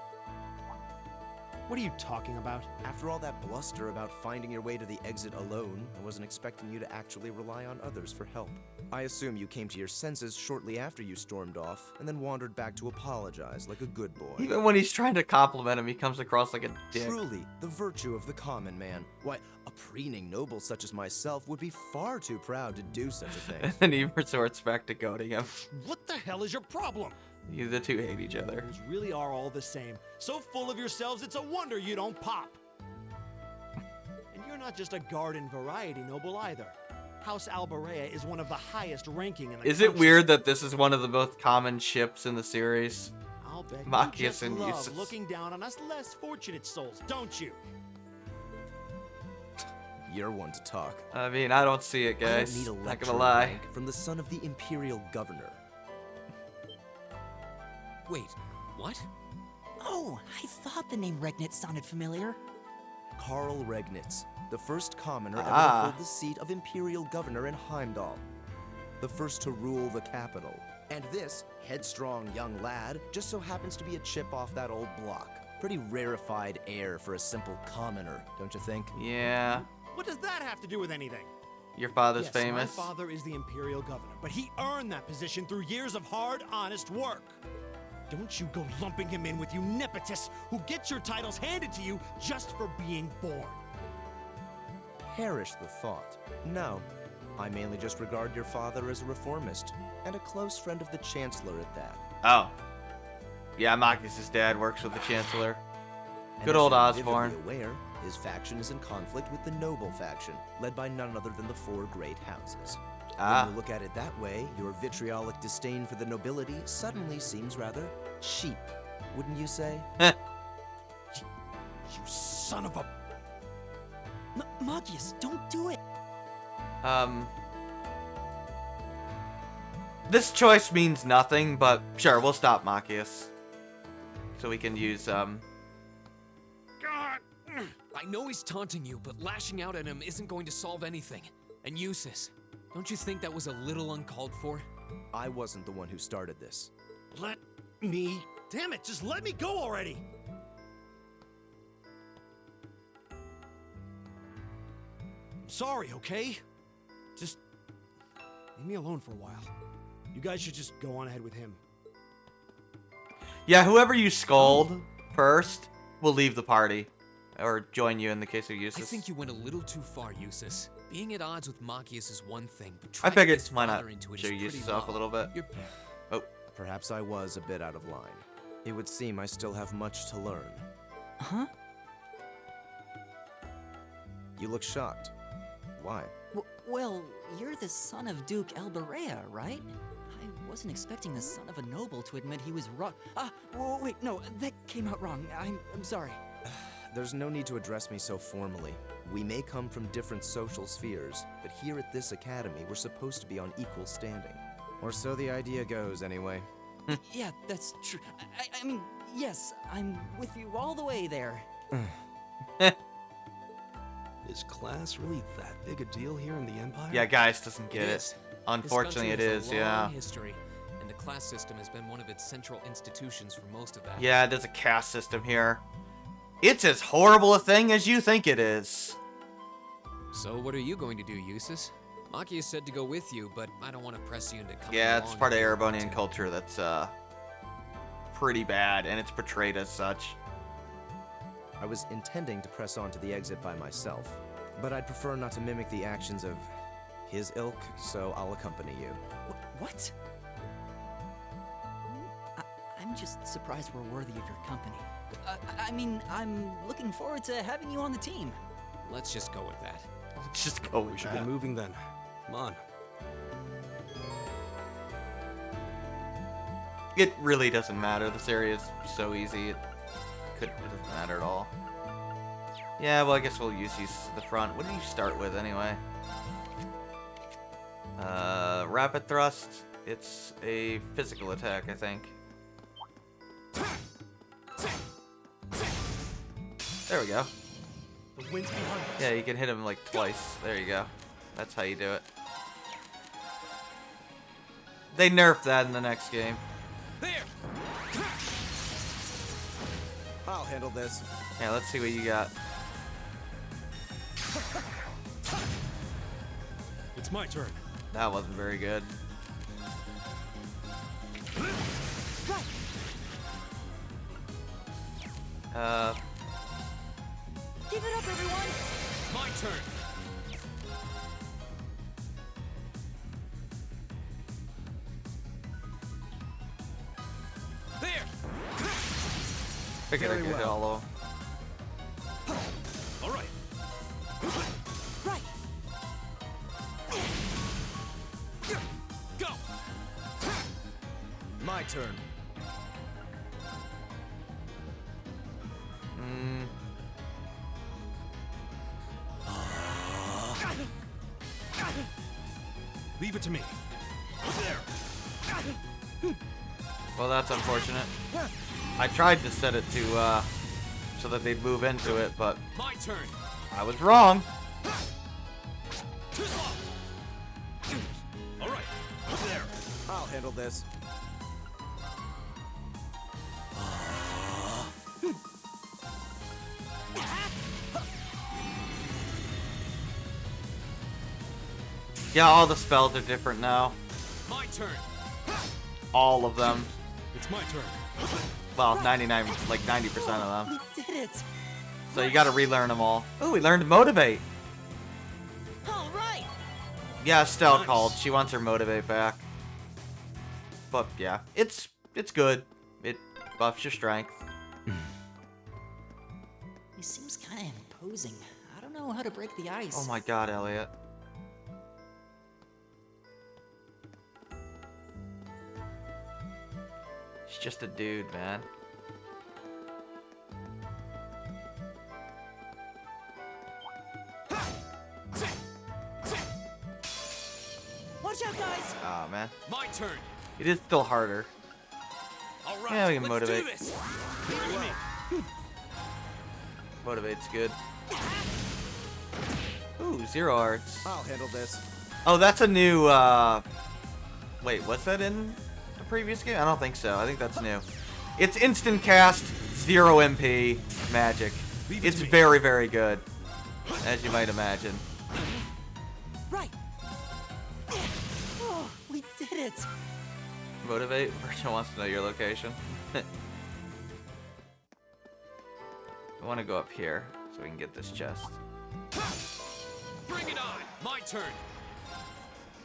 What are you talking about? After all that bluster about finding your way to the exit alone, I wasn't expecting you to actually rely on others for help. I assume you came to your senses shortly after you stormed off, and then wandered back to apologize like a good boy. Even when he's trying to compliment him, he comes across like a dick. Truly, the virtue of the common man. Why, a preening noble such as myself would be far too proud to do such a thing. And then he resorts back to goading him. What the hell is your problem? You the two hate each other. You really are all the same. So full of yourselves, it's a wonder you don't pop. And you're not just a garden variety noble either. House Alberea is one of the highest ranking in the Is it country. weird that this is one of the most common ships in the series? I'll bet Machias you just and love Eustace. looking down on us less fortunate souls, don't you? You're one to talk. I mean, I don't see it, I don't guys. need a Not lecture gonna lie. rank from the son of the Imperial Governor. Wait, what? Oh, I thought the name Regnitz sounded familiar. Karl Regnitz, the first commoner ever to Ah. hold the seat of Imperial Governor in Heimdall. The first to rule the capital. And this headstrong young lad just so happens to be a chip off that old block. Pretty rarefied air for a simple commoner, don't you think? Yeah. What does that have to do with anything? Your father's Yes, famous. my father is the Imperial Governor, but he earned that position through years of hard, honest work. Don't you go lumping him in with you nepotists who get your titles handed to you just for being born. Perish the thought. No, I mainly just regard your father as a reformist, and a close friend of the Chancellor at that. Oh. Yeah, Machias' dad works with the Chancellor. And Good as old you're Osborne. vividly aware, his faction is in conflict with the noble faction, led by none other than the four great houses. Ah. When you look at it that way, your vitriolic disdain for the nobility suddenly seems rather cheap, wouldn't you say? You son of a... Magius, don't do it. This choice means nothing, but sure, we'll stop Machias. So we can use, I know he's taunting you, but lashing out at him isn't going to solve anything. And Eustace, don't you think that was a little uncalled for? I wasn't the one who started this. Let me... Damn it, just let me go already! I'm sorry, okay? Just... leave me alone for a while. You guys should just go on ahead with him. yeah, whoever you scold first will leave the party. Or join you in the case of I Eustace. think you went a little too far, Eustace. Being at odds with Machias is one thing, but I trying to get figured, his why not father into it show is pretty Eustace off a low. little bit. You're... Oh. Perhaps I was a bit out of line. It would seem I still have much to learn. Huh? You look shocked. Why? Well, you're the son of Duke Alberea, right? I wasn't expecting the son of a noble to admit he was wrong. Wait, no, that came out wrong. I'm sorry. There's no need to address me so formally. We may come from different social spheres, but here at this academy, we're supposed to be on equal standing. Or so the idea goes, anyway. Yeah, that's true. I mean, yes, I'm with you all the way there. Is class really that big a deal here in the Empire? Yeah, Geist doesn't get It it. is. Unfortunately, it This is, country has a yeah. long history, and the class system has been one of its central institutions for most of that. Yeah, there's a caste system here. It's as horrible a thing as you think it is. So what are you going to do, Eustace? Maki has said to go with you, but I don't want to press you into coming Yeah, along it's part of if you don't want Erebonian to. culture that's pretty bad, and it's portrayed as such. I was intending to press on to the exit by myself, but I'd prefer not to mimic the actions of his ilk, so I'll accompany you. What? I'm just surprised we're worthy of your company. I mean, I'm looking forward to having you on the team. Let's just go with that. Let's just go with We should get moving then. Come on. It really doesn't matter. This area is so easy. It doesn't matter at all. Yeah, well, I guess we'll use these to the front. What did you start with anyway? Rapid thrust. It's a physical attack, I think. There we go. The wind's behind us. Yeah, you can hit him like twice. There you go. That's how you do it. They nerfed that in the next game. I'll handle this. Yeah, let's see what you got. It's my turn. That wasn't very good. Give it up, everyone! My turn. Figured I Very could hit well. all of them. All right. Right! Go. My turn. Leave it to me. There. Well, that's unfortunate. I tried to set it to, so that they'd move into it, but My turn. I was wrong. All right. There. I'll handle this. Yeah, all the spells are different now. My turn. All of them. It's my turn. Well, 99, like 90% of them. We did it! So you gotta relearn them all. Oh, we learned to motivate. All right! Yeah, Estelle called. She wants her motivate back. But yeah, it's good. It buffs your strength. He seems kind of imposing. I don't know how to break the ice. Oh my god, Elliot. He's just a dude, man. Watch out, guys! Oh man. My turn. It is still harder. All right. Yeah, we can let's motivate. do this. Motivate's good. Ooh, 0 arts. I'll handle this. Oh, that's a new, wait, was that in the previous game? I don't think so. I think that's new. It's instant cast, 0 MP magic. It's very, very good, as you might imagine. Right! Oh, we did it! Motivate? Virgil wants to know your location. I want to go up here, so we can get this chest. Bring it on. My turn.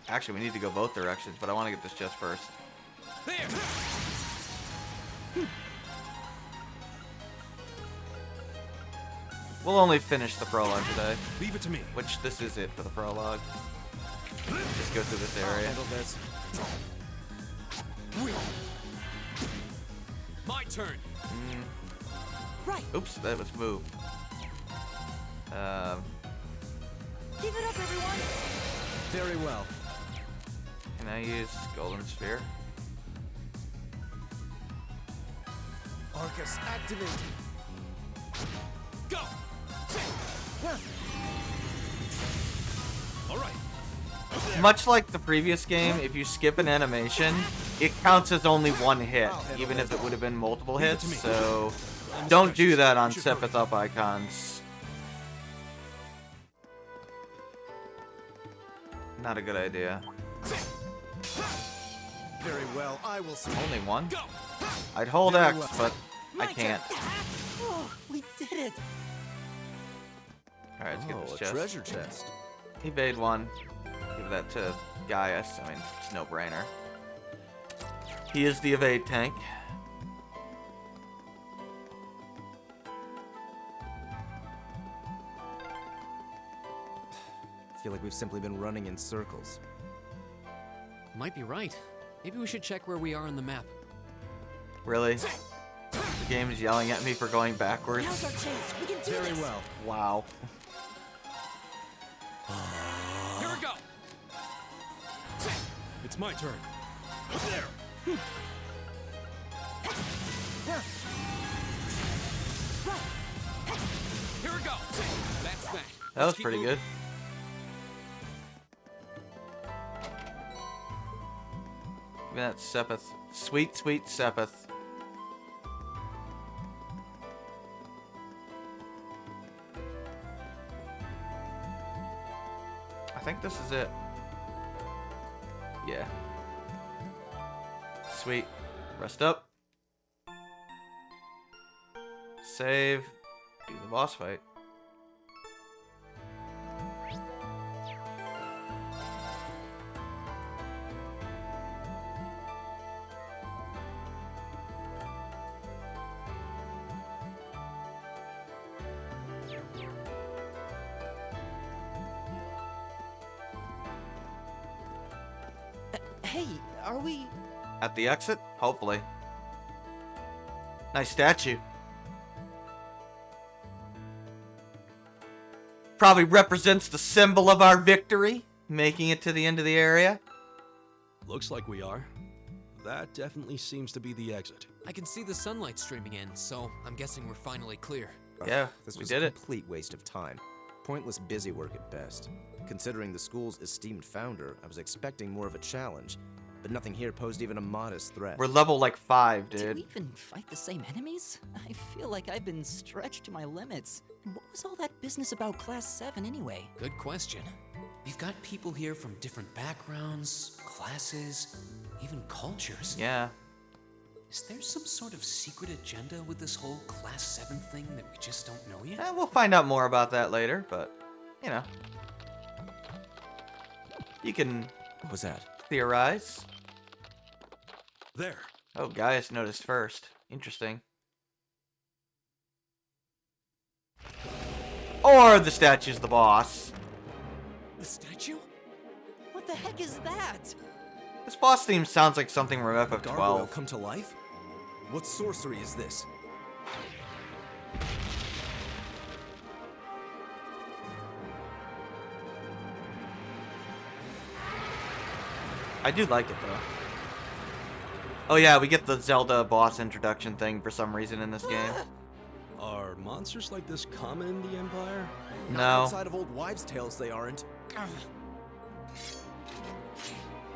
Actually, we need to go both directions, but I want to get this chest first. There. We'll only finish the prologue today. Leave it to me. Which, this is it for the prologue. Just go through this area. I'll handle this. My turn. Right! Oops, that was move. Give it up, everyone! Very well. Can I use Golden Sphere? Arcus, activate. Go. All right. much like the previous game, if you skip an animation, it counts as only one hit, even if it would have been multiple hits, so don't do that on Sepith Up icons. Not a good idea. Very well, I will see. Only one? I'd hold X, but I can't. Oh, we did it! Alright, let's get this chest. A treasure chest. Evade one. Give that to Gaius. I mean, it's no brainer. He is the evade tank. I feel like we've simply been running in circles. Might be right. Maybe we should check where we are on the map. Really? The game is yelling at me for going backwards. Now's our chance. We can do Very this. well. Wow. Here we go. It's my turn. There. Here we go. That's that. That was pretty good. Give me that Sepith. Sweet, sweet Sepith. I think this is it. Yeah. Sweet. Rest up. Save. Do the boss fight. Hey, are we... At the exit? Hopefully. Nice statue. Probably represents the symbol of our victory, making it to the end of the area. Looks like we are. That definitely seems to be the exit. I can see the sunlight streaming in, so I'm guessing we're finally clear. Yeah, this we was did a it. complete waste of time. Pointless busy work at best. Considering the school's esteemed founder, I was expecting more of a challenge, but nothing here posed even a modest threat. We're level like 5, Did dude. we even fight the same enemies? I feel like I've been stretched to my limits. And what was all that business about Class 7 anyway? Good question. We've got people here from different backgrounds, classes, even cultures. Yeah. Is there some sort of secret agenda with this whole Class 7 thing that we just don't know yet? We'll find out more about that later, but, you know. You can... What was that? Theorize. There. Oh, Gaius noticed first. Interesting. Or the statue's the boss. The statue? What the heck is that? This boss theme sounds like something from Gargoyle FF12. come to life? What sorcery is this? I do like it, though. Oh yeah, we get the Zelda boss introduction thing for some reason in this game. Are monsters like this common in the Empire? No. Not outside of old wives' tales, they aren't.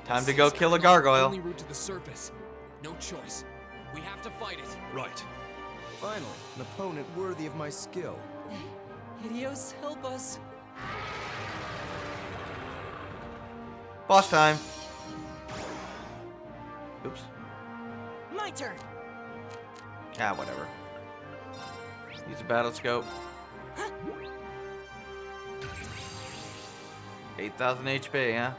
Time to go kill a gargoyle. Only route to the surface. No choice. We have to fight it. Right. Finally, an opponent worthy of my skill. Hideos, help us. Boss time. Oops. My turn. Ah, whatever. Use a battle scope. 8,000 HP, huh?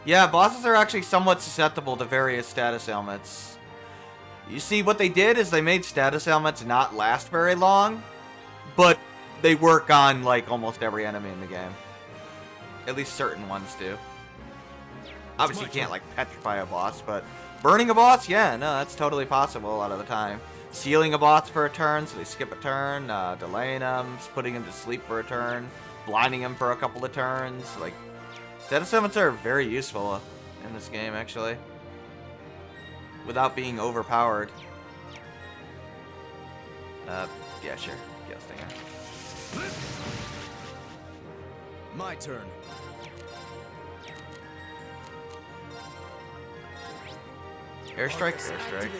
Yeah, bosses are actually somewhat susceptible to various status ailments. You see, what they did is they made status ailments not last very long, but they work on, like, almost every enemy in the game. At least certain ones do. Obviously, you can't, like, petrify a boss, but burning a boss? Yeah, no, that's totally possible a lot of the time. Sealing a boss for a turn, so they skip a turn, delaying them, putting them to sleep for a turn, blinding them for a couple of turns. Like, status ailments are very useful in this game, actually, without being overpowered. Yeah, sure. Gale Stinger. My turn. Airstrike, airstrike.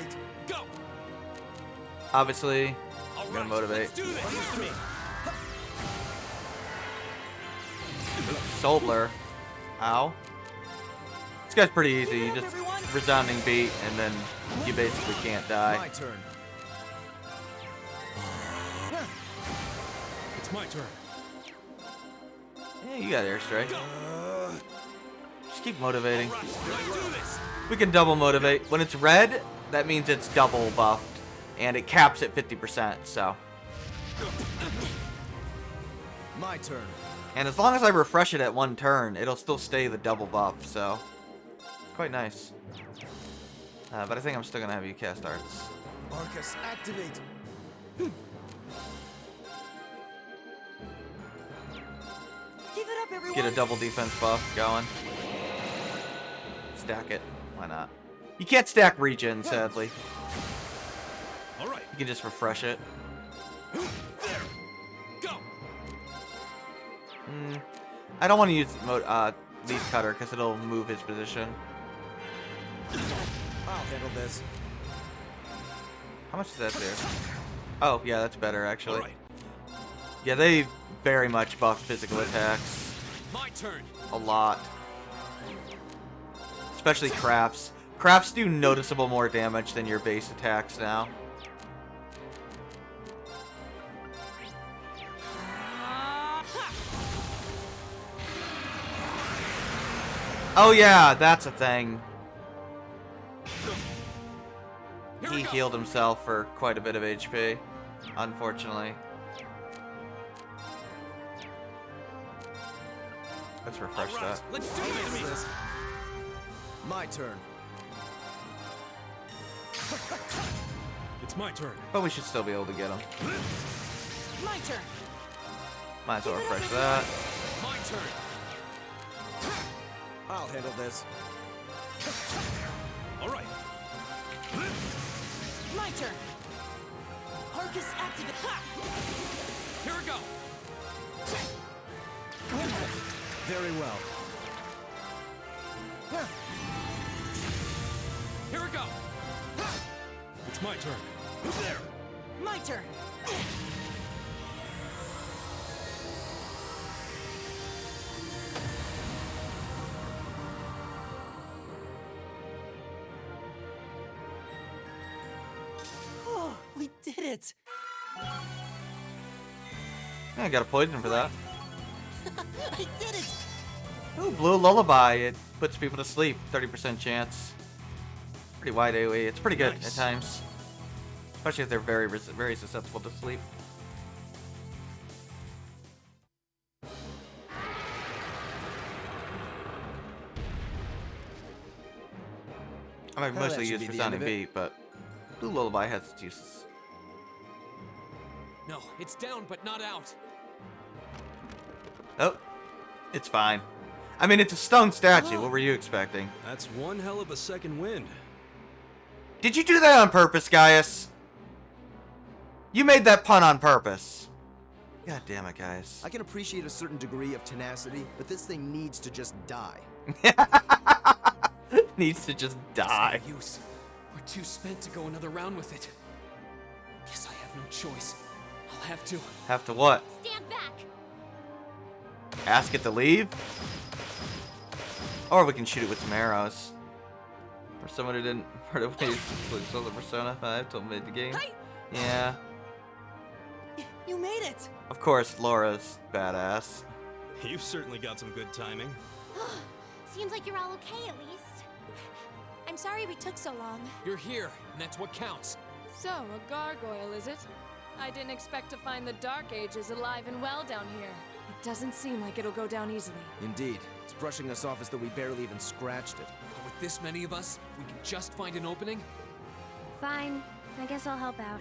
Obviously, I'm gonna motivate. Solar. Ow. This guy's pretty easy. You just resounding beat, and then you basically can't die. My turn. It's my turn. Yeah, you got airstrike. Just keep motivating. We can double motivate. When it's red, that means it's double buffed, and it caps at 50%, so. My turn. And as long as I refresh it at one turn, it'll still stay the double buff, so. It's quite nice. But I think I'm still gonna have you cast arts. Arcus, activate. Give it up, everyone. Get a double defense buff going. Stack it. Why not? You can't stack regen, sadly. All right. You can just refresh it. There. Go. I don't want to use lead cutter because it'll move his position. I'll handle this. How much does that do? Oh, yeah, that's better actually. Right. Yeah, they very much buff physical attacks. My turn. A lot. Especially crafts. Crafts do noticeable more damage than your base attacks now. Oh yeah, that's a thing. He healed himself for quite a bit of HP, unfortunately. Let's refresh that. Let's do this. My turn. It's my turn. But we should still be able to get him. My turn. Might as well refresh that. My turn. I'll handle this. All right. My turn. Arcus activate. Here we go. Very well. Here we go. It's my turn. There. My turn. Oh, we did it. Yeah, I got a poison for that. I did it. Ooh, Blue Lullaby. It puts people to sleep. 30% chance. Pretty wide AoE. It's pretty good at times. Especially if they're very susceptible to sleep. I might mostly use for sounding beat, but Blue Lullaby has its uses. No, it's down but not out. Oh, it's fine. I mean, it's a stone statue. What were you expecting? That's one hell of a second wind. Did you do that on purpose, Gaius? You made that pun on purpose. God damn it, Gaius. I can appreciate a certain degree of tenacity, but this thing needs to just die. Needs to just die. It's no use. We're too spent to go another round with it. Guess I have no choice. I'll have to. Have to what? Stand back. Ask it to leave? Or we can shoot it with some arrows. For someone who didn't part of ways with the Persona 5 till mid the game. Yeah. You made it. Of course, Laura's badass. You've certainly got some good timing. Seems like you're all okay at least. I'm sorry we took so long. You're here, and that's what counts. So, a gargoyle, is it? I didn't expect to find the Dark Ages alive and well down here. It doesn't seem like it'll go down easily. Indeed. It's brushing us off as though we barely even scratched it. But with this many of us, we can just find an opening. Fine. I guess I'll help out.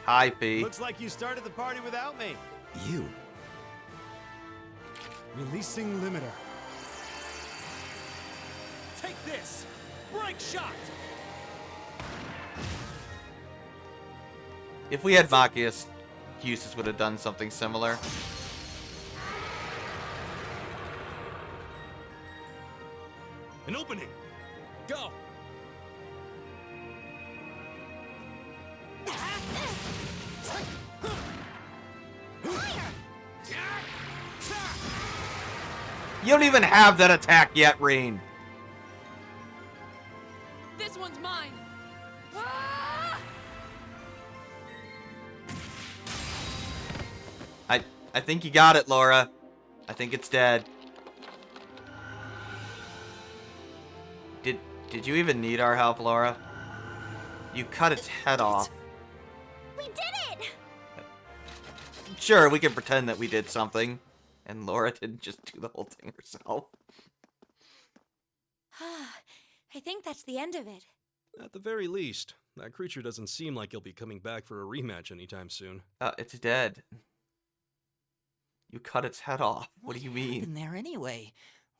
Hi, P. Looks like you started the party without me. You? Releasing limiter. Take this! Break shot! If we had Machias, Eustace would have done something similar. An opening! Go! You don't even have that attack yet, Reen. This one's mine. Ah! I think you got it, Laura. I think it's dead. Did you even need our help, Laura? You cut its head off. We did it! Sure, we can pretend that we did something. And Laura didn't just do the whole thing herself. I think that's the end of it. At the very least, that creature doesn't seem like he'll be coming back for a rematch anytime soon. It's dead. You cut its head off. What do you mean? Happened there anyway?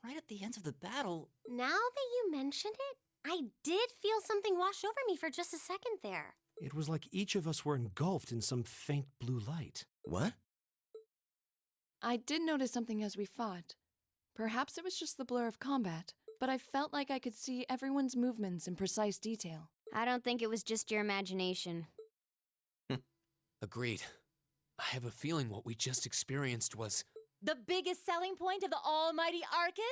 Right at the end of the battle. Now that you mention it, I did feel something wash over me for just a second there. It was like each of us were engulfed in some faint blue light. What? I did notice something as we fought. Perhaps it was just the blur of combat, but I felt like I could see everyone's movements in precise detail. I don't think it was just your imagination. Agreed. I have a feeling what we just experienced was... The biggest selling point of the almighty Arcus?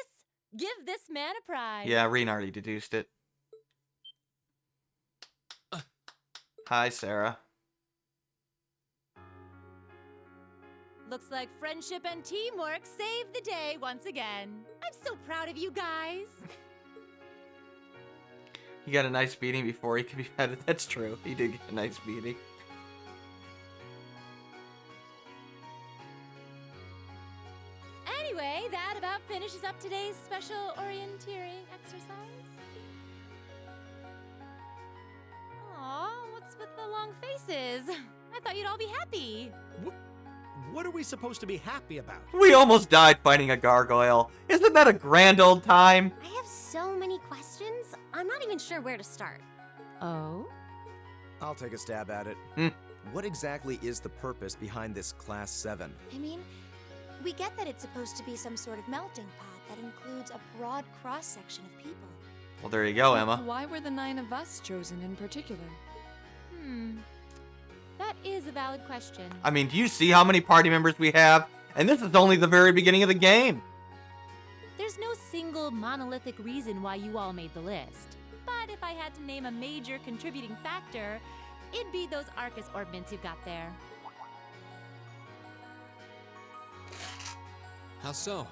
Give this man a prize. Yeah, Reen already deduced it. Hi, Sarah. Looks like friendship and teamwork saved the day once again. I'm so proud of you guys. He got a nice beating before he could be petted. That's true. He did get a nice beating. Anyway, that about finishes up today's special orienteering exercise. Aw, what's with the long faces? I thought you'd all be happy. What are we supposed to be happy about? We almost died fighting a gargoyle. Isn't that a grand old time? I have so many questions, I'm not even sure where to start. Oh? I'll take a stab at it. What exactly is the purpose behind this Class 7? I mean, we get that it's supposed to be some sort of melting pot that includes a broad cross-section of people. Well, there you go, Emma. Why were the 9 of us chosen in particular? That is a valid question. I mean, do you see how many party members we have? And this is only the very beginning of the game. There's no single monolithic reason why you all made the list. But if I had to name a major contributing factor, it'd be those Arcus orbments you've got there. How so?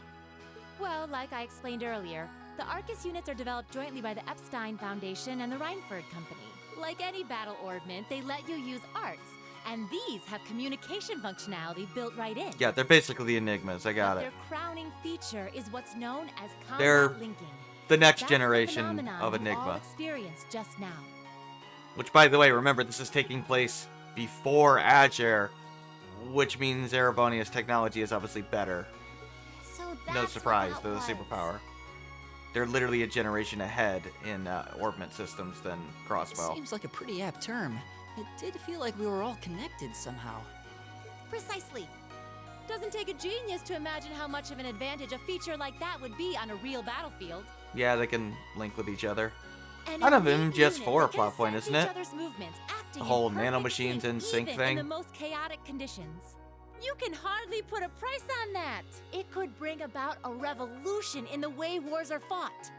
Well, like I explained earlier, the Arcus units are developed jointly by the Epstein Foundation and the Reinford Company. Like any battle orbment, they let you use arts, and these have communication functionality built right in. Yeah, they're basically the Enigmas. I got But it. their crowning feature is what's known as combat They're linking. the next That's generation the phenomenon of you all Enigma. experienced just now. Which, by the way, remember, this is taking place before Azure, which means Erebonia's technology is obviously better. So No that's surprise, what they're the that was. superpower. They're literally a generation ahead in orbment systems than Crossbow. Seems like a pretty apt term. It did feel like we were all connected somehow. Precisely. Doesn't take a genius to imagine how much of an advantage a feature like that would be on a real battlefield. Yeah, they can link with each other. And Kind of an an elite MGS4 unit that plot can point, sense isn't it? each other's movements, acting The whole in perfect nanomachines in sync even thing. in the most chaotic conditions. You can hardly put a price on that. It could bring about a revolution in the way wars are fought.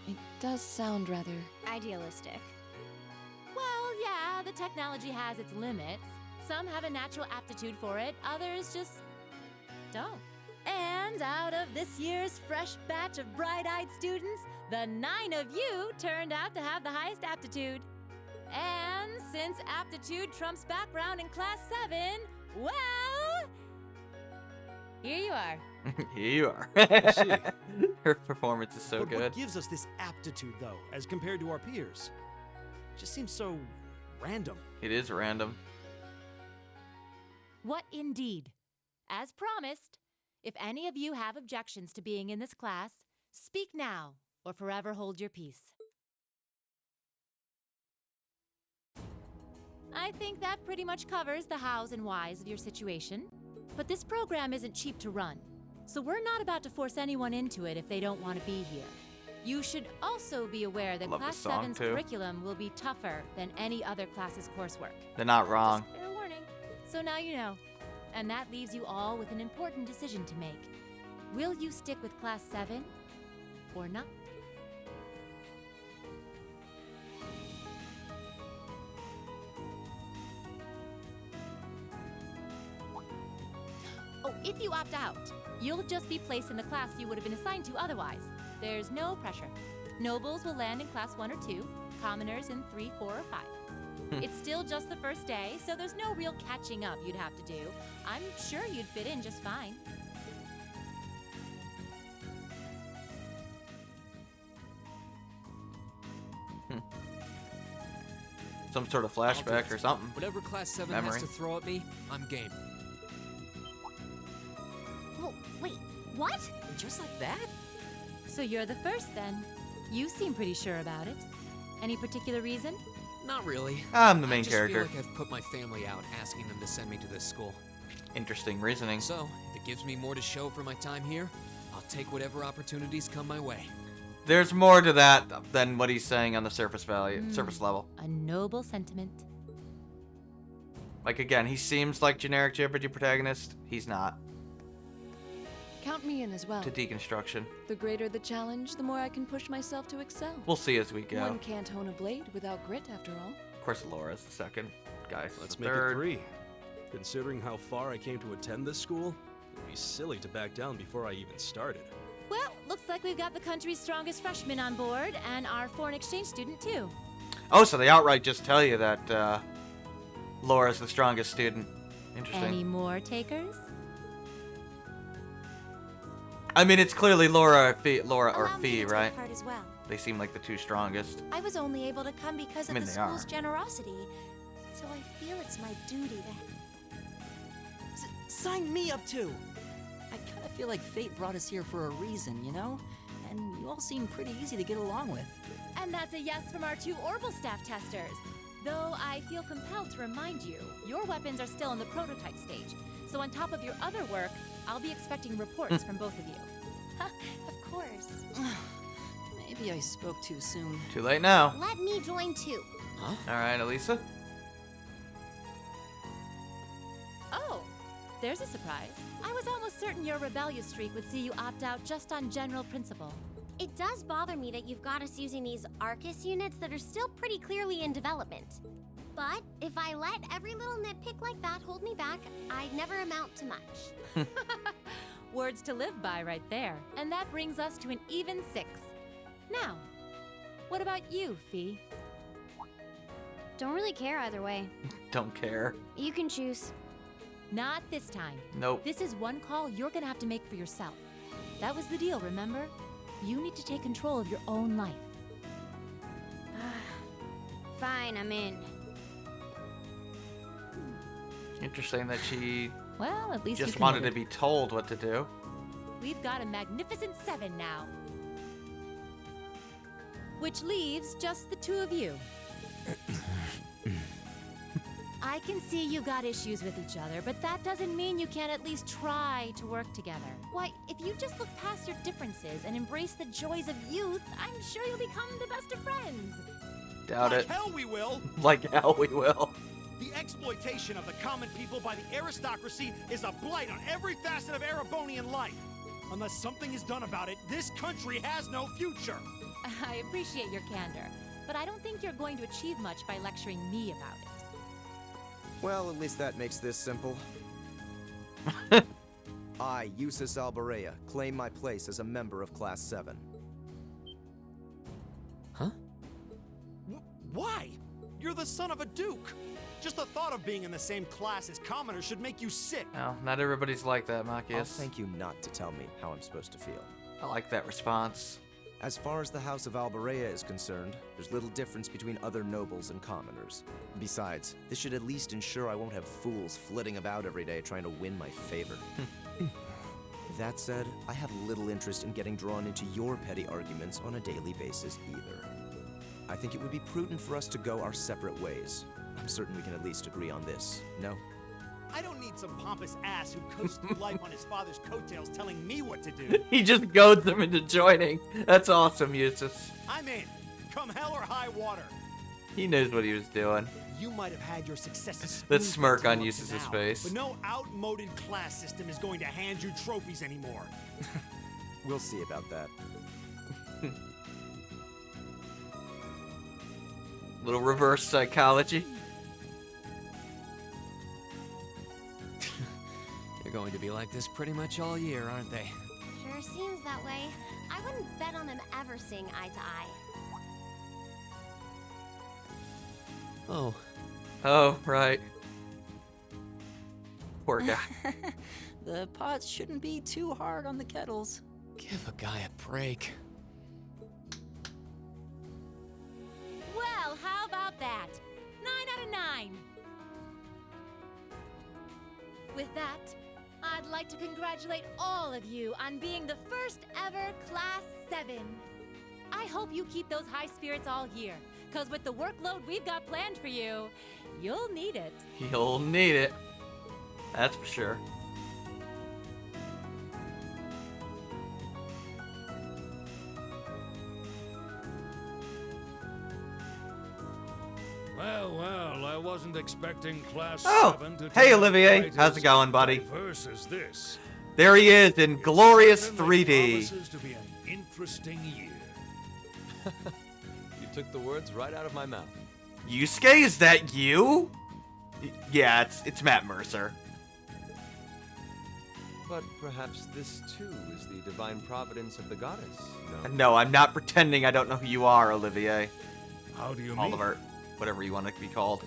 It does sound rather idealistic. Well, yeah, the technology has its limits. Some have a natural aptitude for it, others just don't. And out of this year's fresh batch of bright-eyed students, the 9 of you turned out to have the highest aptitude. And since aptitude trumps background in Class 7, well, here you are. Here you are. I see. Her performance is so But good. what gives us this aptitude, though, as compared to our peers? Just seems so random. It is random. What indeed? As promised, if any of you have objections to being in this class, speak now or forever hold your peace. I think that pretty much covers the hows and whys of your situation. But this program isn't cheap to run, so we're not about to force anyone into it if they don't want to be here. You should also be aware that Love Class this song, 7's too. curriculum will be tougher than any other class's coursework. They're not wrong. Just fair warning. So now you know. And that leaves you all with an important decision to make. Will you stick with Class 7 or not? Oh, if you opt out, you'll just be placed in the class you would have been assigned to otherwise. There's no pressure. Nobles will land in Class 1 or 2, commoners in 3, 4, or 5. It's still just the first day, so there's no real catching up you'd have to do. I'm sure you'd fit in just fine. Some sort of flashback or something. Whatever Class 7 Memory. has to throw at me, I'm game. Oh, wait, what? Just like that? So you're the first then. You seem pretty sure about it. Any particular reason? Not really. I'm the main I just character. feel like I've put my family out, asking them to send me to this school. Interesting reasoning. So, if it gives me more to show for my time here, I'll take whatever opportunities come my way. There's more to that than what he's saying on the surface level. A noble sentiment. Like, again, he seems like generic JRPG protagonist. He's not. Count me in as well. To deconstruction. The greater the challenge, the more I can push myself to excel. We'll see as we go. One can't hone a blade without grit, after all. Of course, Laura's the second. Guys, Let's the make third. it 3. Considering how far I came to attend this school, it'd be silly to back down before I even started. Well, looks like we've got the country's strongest freshman on board, and our foreign exchange student, too. Oh, so they outright just tell you that Laura's the strongest student. Interesting. Any more takers? I mean, it's clearly Laura or Fee, Allow me to take right? part as well. They seem like the two strongest. I was only able to come because of I mean, the they school's are. generosity, so I feel it's my duty to. Sign me up too! I kind of feel like fate brought us here for a reason, you know? And you all seem pretty easy to get along with. And that's a yes from our 2 Orbital Staff testers. Though I feel compelled to remind you, your weapons are still in the prototype stage. So on top of your other work, I'll be expecting reports from both of you. Of course. Maybe I spoke too soon. Too late now. Let me join too. Huh? All right, Elisa. Oh, there's a surprise. I was almost certain your rebellious streak would see you opt out just on general principle. It does bother me that you've got us using these Arcus units that are still pretty clearly in development. But if I let every little nitpick like that hold me back, I'd never amount to much. Words to live by right there. And that brings us to an even 6. Now, what about you, Fee? Don't really care either way. Don't care. You can choose. Not this time. Nope. This is one call you're gonna have to make for yourself. That was the deal, remember? You need to take control of your own life. Fine, I'm in. Interesting that she Well, at least just you wanted to committed. be told what to do. We've got a magnificent 7 now. Which leaves just the 2 of you. I can see you got issues with each other, but that doesn't mean you can't at least try to work together. Why, if you just look past your differences and embrace the joys of youth, I'm sure you'll become the best of friends. Doubt Like it. hell we will! Like hell we will. The exploitation of the common people by the aristocracy is a blight on every facet of Erebonian life. Unless something is done about it, this country has no future. I appreciate your candor, but I don't think you're going to achieve much by lecturing me about it. Well, at least that makes this simple. I, Eustace Alberea, claim my place as a member of Class 7. Huh? Why? You're the son of a duke. Just the thought of being in the same class as commoners should make you sick. Well, not everybody's like that, I'll Machias. thank you not to tell me how I'm supposed to feel. I like that response. As far as the House of Alberea is concerned, there's little difference between other nobles and commoners. Besides, this should at least ensure I won't have fools flitting about every day trying to win my favor. That said, I have little interest in getting drawn into your petty arguments on a daily basis either. I think it would be prudent for us to go our separate ways. I'm certain we can at least agree on this, no? I don't need some pompous ass who coasts through life on his father's coattails telling me what to do. He just goads them into joining. That's awesome, Eustace. I'm in. Come hell or high water. He knows what he was doing. You might have had your successes. That smirk on up to Eustace's now, face. But no outmoded class system is going to hand you trophies anymore. We'll see about that. Little reverse psychology. They're going to be like this pretty much all year, aren't they? Sure seems that way. I wouldn't bet on them ever seeing eye to eye. Oh. Oh, right. Poor guy. The pots shouldn't be too hard on the kettles. Give a guy a break. Well, how about that? 9 out of 9. With that, I'd like to congratulate all of you on being the first ever Class 7. I hope you keep those high spirits all year, because with the workload we've got planned for you, you'll need it. You'll need it. That's for sure. Well, I wasn't expecting Class Oh, 7 to hey turn out Olivier. quite How's it as going, buddy? diverse as this. There he is in glorious 3D. Promises to be an interesting year. You took the words right out of my mouth. Yusuke, is that you? Yeah, it's Matt Mercer. But perhaps this too is the divine providence of the goddess, no? No, I'm not pretending I don't know who you are, Olivier. How do you mean? Oliver, whatever you want to be called.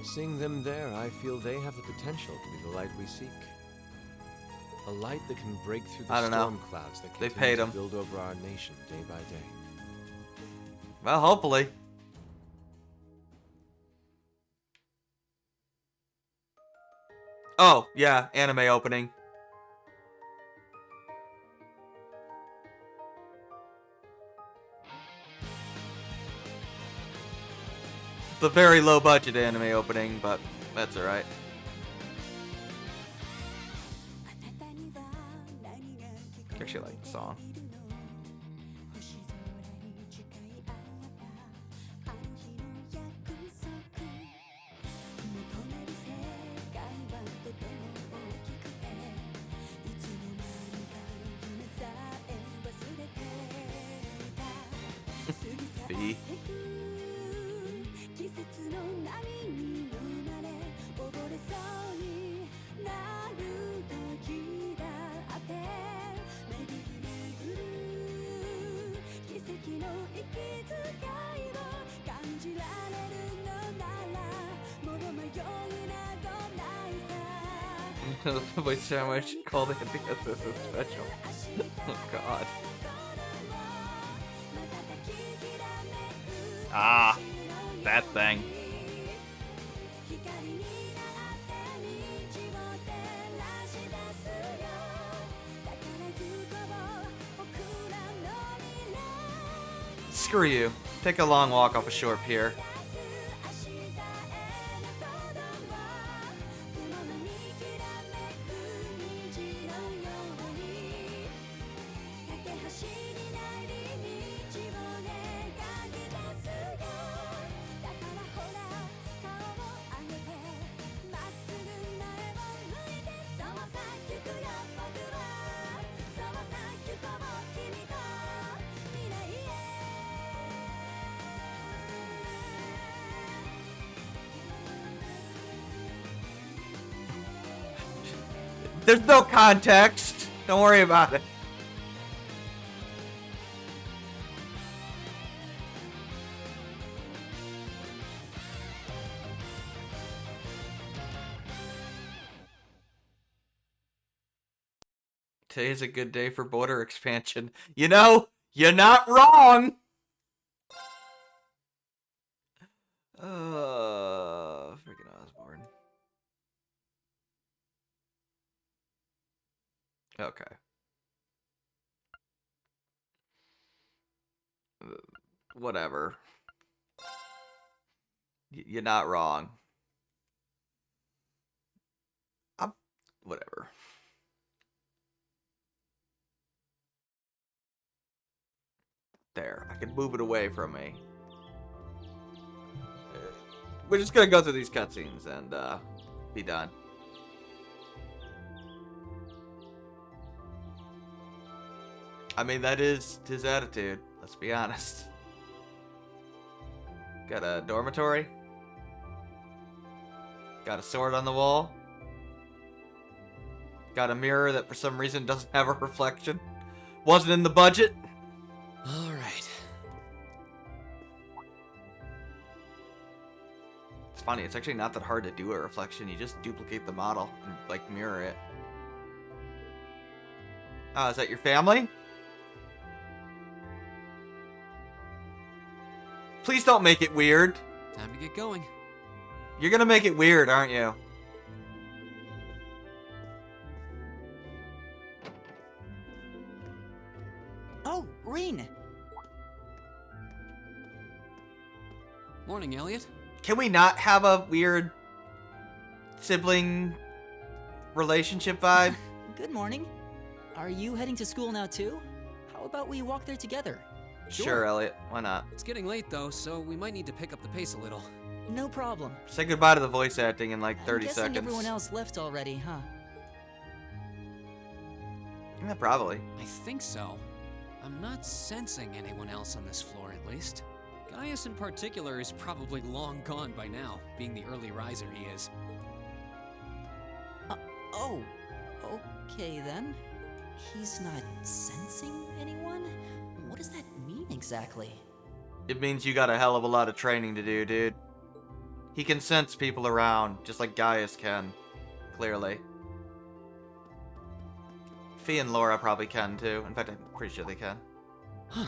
Seeing them there, I feel they have the potential to be the light we seek. A light that can break through the I don't know. storm clouds that They continue paid to 'em. build over our nation day by day. Well, hopefully. Oh, yeah, anime opening. The very low budget anime opening, but that's alright. I actually like the song. Fee. Wait, so much called it this is special. Oh god. Ah, that thing. Screw you. Take a long walk off a short pier. There's no context. Don't worry about it. Today's a good day for border expansion. You know, you're not wrong. Freaking Osborne. Okay. Whatever. You're not wrong. whatever. There, I can move it away from me. We're just gonna go through these cutscenes and be done. I mean, that is his attitude, let's be honest. Got a dormitory. Got a sword on the wall. Got a mirror that for some reason doesn't have a reflection. Wasn't in the budget. All right. It's funny, it's actually not that hard to do a reflection. You just duplicate the model and, like, mirror it. Oh, is that your family? Please don't make it weird. Time to get going. You're gonna make it weird, aren't you? Oh, Reen! Morning, Elliot. Can we not have a weird sibling relationship vibe? Good morning. Are you heading to school now too? How about we walk there together? Sure, Elliot. Why not? It's getting late, though, so we might need to pick up the pace a little. No problem. Say goodbye to the voice acting in like 30 I'm guessing seconds. Everyone else left already, huh? Yeah, probably. I think so. I'm not sensing anyone else on this floor, at least. Gaius in particular is probably long gone by now, being the early riser he is. Oh, okay then. He's not sensing anyone? What does that mean exactly? It means you got a hell of a lot of training to do, dude. He can sense people around, just like Gaius can. Clearly. Fee and Laura probably can, too. In fact, I'm pretty sure they can. Huh.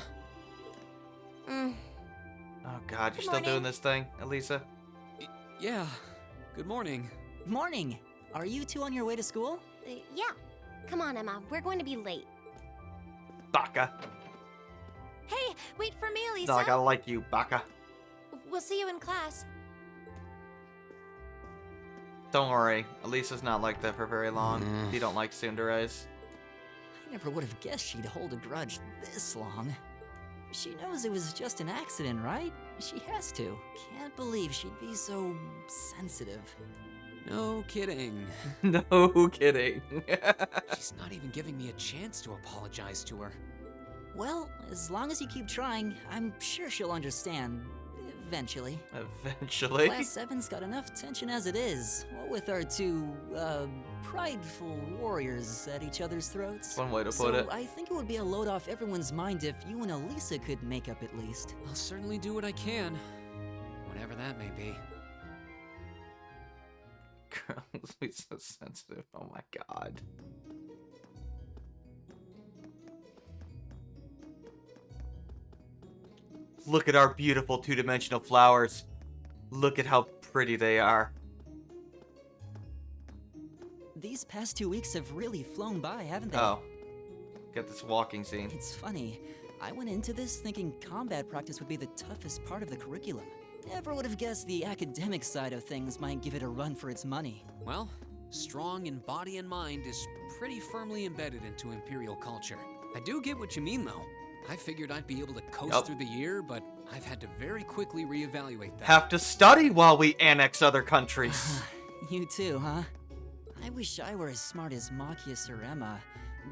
Oh god, you're still doing this thing, Elisa? Yeah. Good morning. Morning! Are you two on your way to school? Yeah. Come on, Emma. We're going to be late. Baka. Hey, wait for me, Elisa. It's not like I like you, Baka. We'll see you in class. Don't worry, Elisa's not like that for very long. If you don't like tsunderes. I never would have guessed she'd hold a grudge this long. She knows it was just an accident, right? She has to. Can't believe she'd be so sensitive. No kidding. No kidding. She's not even giving me a chance to apologize to her. Well, as long as you keep trying, I'm sure she'll understand. Eventually. Eventually? Class 7's got enough tension as it is. What with our two, prideful warriors at each other's throats. One way to put it. So I think it would be a load off everyone's mind if you and Elisa could make up at least. I'll certainly do what I can. Whatever that may be. Girls be so sensitive. Oh my god. Look at our beautiful two-dimensional flowers. Look at how pretty they are. These past 2 weeks have really flown by, haven't they? Oh. Got this walking scene. It's funny. I went into this thinking combat practice would be the toughest part of the curriculum. Never would have guessed the academic side of things might give it a run for its money. Well, strong in body and mind is pretty firmly embedded into Imperial culture. I do get what you mean, though. I figured I'd be able to coast through the year, but I've had to very quickly reevaluate that. Have to study while we annex other countries. You too, huh? I wish I were as smart as Machias or Emma.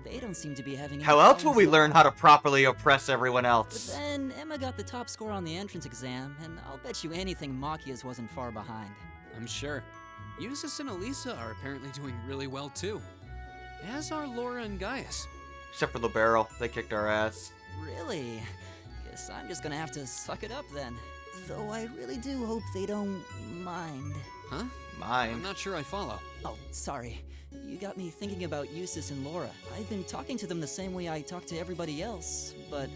They don't seem to be having any How else will plans we at all. learn how to properly oppress everyone But else? then Emma got the top score on the entrance exam, and I'll bet you anything Machias wasn't far behind. I'm sure. Eustace and Elisa are apparently doing really well, too. As are Laura and Gaius. Except for Libero. They kicked our ass. Really? Guess I'm just gonna have to suck it up then. Though I really do hope they don't mind. Huh? Mind? I'm not sure I follow. Oh, sorry. You got me thinking about Eustace and Laura. I've been talking to them the same way I talk to everybody else, but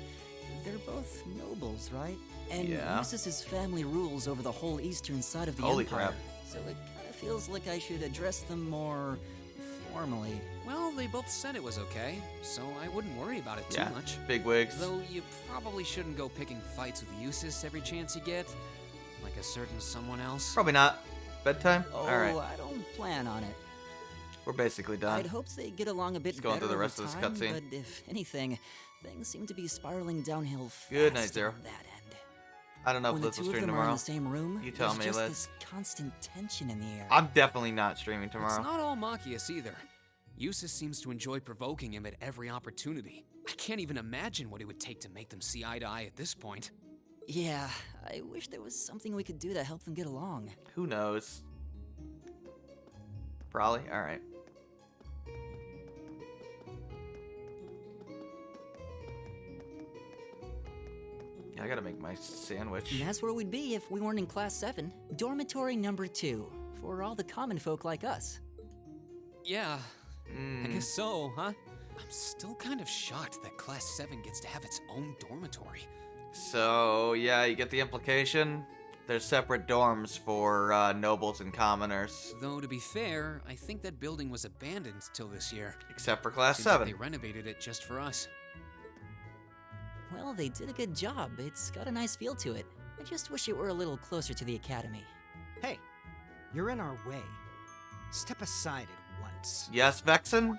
they're both nobles, right? And Yeah. Eustace's family rules over the whole eastern side of the Holy empire. crap. So it kind of feels like I should address them more formally. Well, they both said it was okay, so I wouldn't worry about it too Yeah, much. big wigs. Though you probably shouldn't go picking fights with Eustace every chance you get, like a certain someone else. Probably not. Bedtime? Oh, Alright. I don't plan on it. We're basically done. I'd hoped they'd get along a bit Just going better through the over rest of this time, cutscene. but if anything, things seem to be spiraling downhill fast. Good night, Zero. on that end. I don't know When if the Liz will two of stream them are tomorrow. in the same room, You tell there's me, just Liz. this constant tension in the air. I'm definitely not streaming tomorrow. It's not all Machias either. Eustace seems to enjoy provoking him at every opportunity. I can't even imagine what it would take to make them see eye to eye at this point. Yeah, I wish there was something we could do to help them get along. Who knows? Probably. All right. Yeah, I gotta make my sandwich. And that's where we'd be if we weren't in Class 7. Dormitory number 2, for all the common folk like us. Yeah, I guess so, huh? I'm still kind of shocked that Class 7 gets to have its own dormitory. So, yeah, you get the implication. There's separate dorms for nobles and commoners. Though, to be fair, I think that building was abandoned till this year. Except for Class Seems like 7. they renovated it just for us. Well, they did a good job. It's got a nice feel to it. I just wish it were a little closer to the academy. Hey, you're in our way. Step aside at once. Yes, Vexen?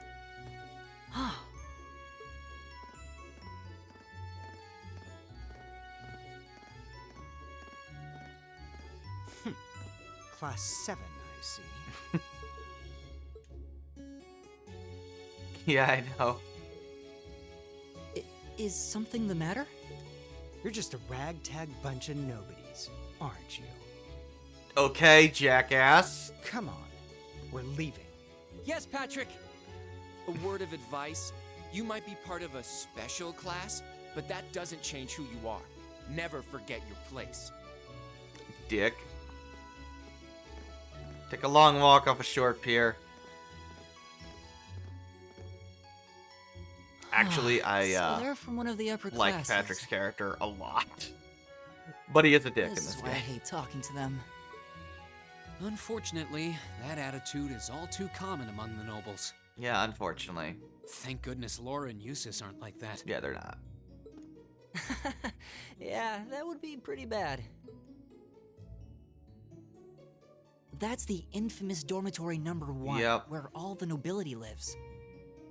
Class 7, I see. Yeah, I know. Is something the matter? You're just a ragtag bunch of nobodies, aren't you? Okay, jackass. Come on, we're leaving. Yes, Patrick! A word of advice. You might be part of a special class, but that doesn't change who you are. Never forget your place. Dick. Take a long walk off a short pier. Actually, So they're from one of the upper like classes. Patrick's character a lot. But he is a dick in This this is why I game. hate talking to them. Unfortunately, that attitude is all too common among the nobles. Yeah, unfortunately. Thank goodness Laura and Eustace aren't like that. Yeah, they're not. Yeah, that would be pretty bad. That's the infamous dormitory number 1, Yep. where all the nobility lives.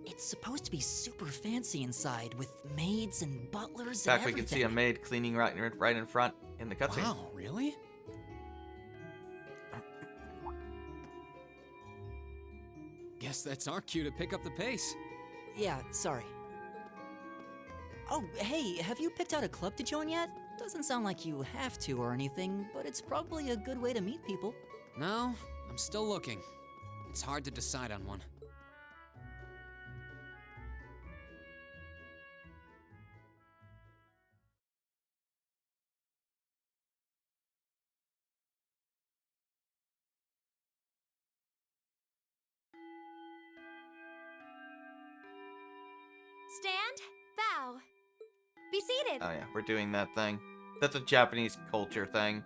It's supposed to be super fancy inside, with maids and butlers In and fact, we everything. can see a maid cleaning right in front in the cutscene. Wow, really? Guess that's our cue to pick up the pace. Yeah, sorry. Oh, hey, have you picked out a club to join yet? Doesn't sound like you have to or anything, but it's probably a good way to meet people. No, I'm still looking. It's hard to decide on one. Stand, bow. Be seated. Oh yeah, we're doing that thing. That's a Japanese culture thing.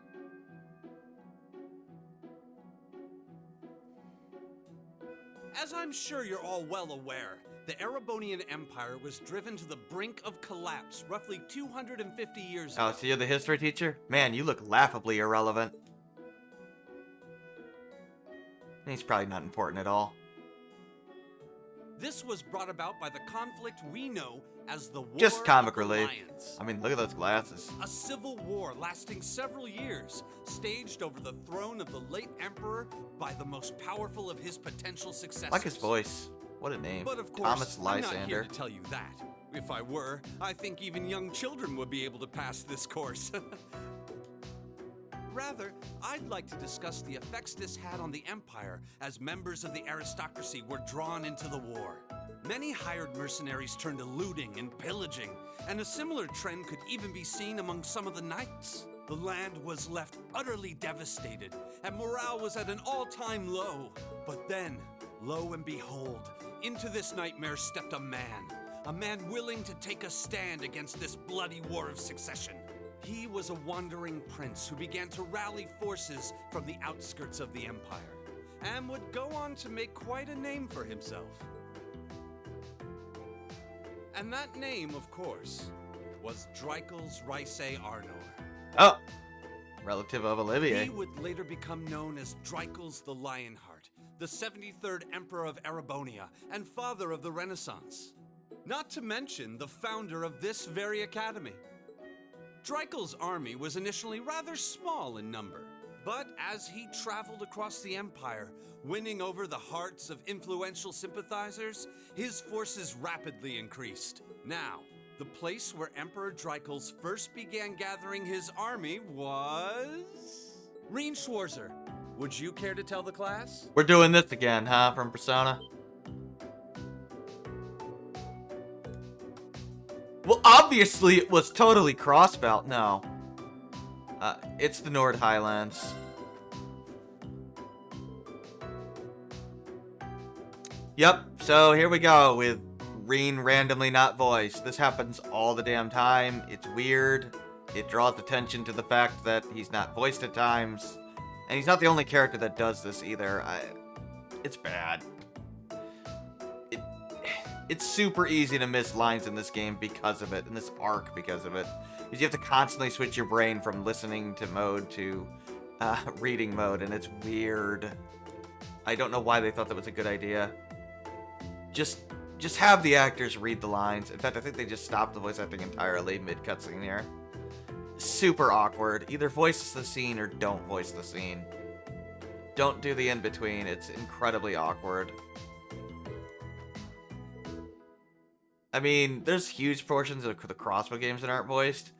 As I'm sure you're all well aware, the Erebonian Empire was driven to the brink of collapse roughly 250 years ago. Oh, so you're the history teacher? Man, you look laughably irrelevant. He's probably not important at all. This was brought about by the conflict we know as the War Just comic of the relief. Lions. I mean, look at those glasses. A civil war lasting several years, staged over the throne of the late emperor by the most powerful of his potential successors. Like his voice. What a name. But of course, Thomas I'm not here Lysander. to tell you that. If I were, I think even young children would be able to pass this course. Rather, I'd like to discuss the effects this had on the Empire as members of the aristocracy were drawn into the war. Many hired mercenaries turned to looting and pillaging, and a similar trend could even be seen among some of the knights. The land was left utterly devastated, and morale was at an all-time low. But then, lo and behold, into this nightmare stepped a man willing to take a stand against this bloody war of succession. He was a wandering prince who began to rally forces from the outskirts of the Empire, and would go on to make quite a name for himself. And that name, of course, was Dreikel's Rysei Arnor. Oh! Relative of Olivier. He would later become known as Dreikel's the Lionheart, the 73rd Emperor of Erebonia and father of the Renaissance. Not to mention the founder of this very academy. Dreikel's army was initially rather small in number, but as he traveled across the Empire, winning over the hearts of influential sympathizers, his forces rapidly increased. Now, the place where Emperor Dreikels first began gathering his army was... Reen Schwarzer, would you care to tell the class? We're doing this again, huh, from Persona? Well, obviously it was totally Crossbelt. No. It's the Nord Highlands. Yep, so here we go with Reen randomly not voiced. This happens all the damn time. It's weird. It draws attention to the fact that he's not voiced at times. And he's not the only character that does this either. It's bad. It's super easy to miss lines in this game because of it, in this arc because of it. Because you have to constantly switch your brain from listening to mode to reading mode, and it's weird. I don't know why they thought that was a good idea. Just have the actors read the lines. In fact, I think they just stopped the voice acting entirely mid-cutscene here. Super awkward. Either voice the scene or don't voice the scene. Don't do the in-between. It's incredibly awkward. I mean, there's huge portions of the Crossbow games that aren't voiced,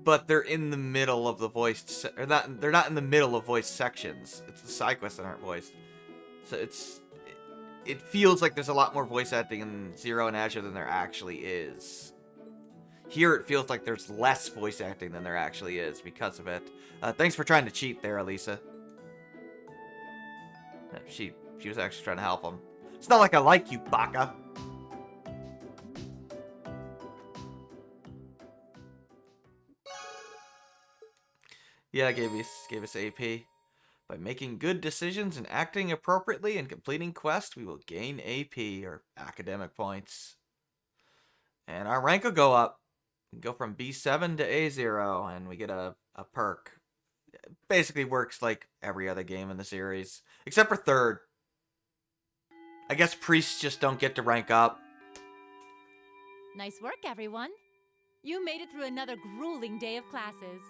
but they're in the middle of the voiced... they're not in the middle of voiced sections. It's the side quests that aren't voiced. So it feels like there's a lot more voice acting in Zero and Azure than there actually is. Here it feels like there's less voice acting than there actually is because of it. Thanks for trying to cheat there, Elisa. She was actually trying to help him. It's not like I like you, Baka. Yeah, gave us AP. By making good decisions and acting appropriately and completing quests, we will gain AP, or academic points. And our rank will go up. We go from B7 to A0, and we get a perk. It basically works like every other game in the series, except for third. I guess priests just don't get to rank up. Nice work, everyone. You made it through another grueling day of classes.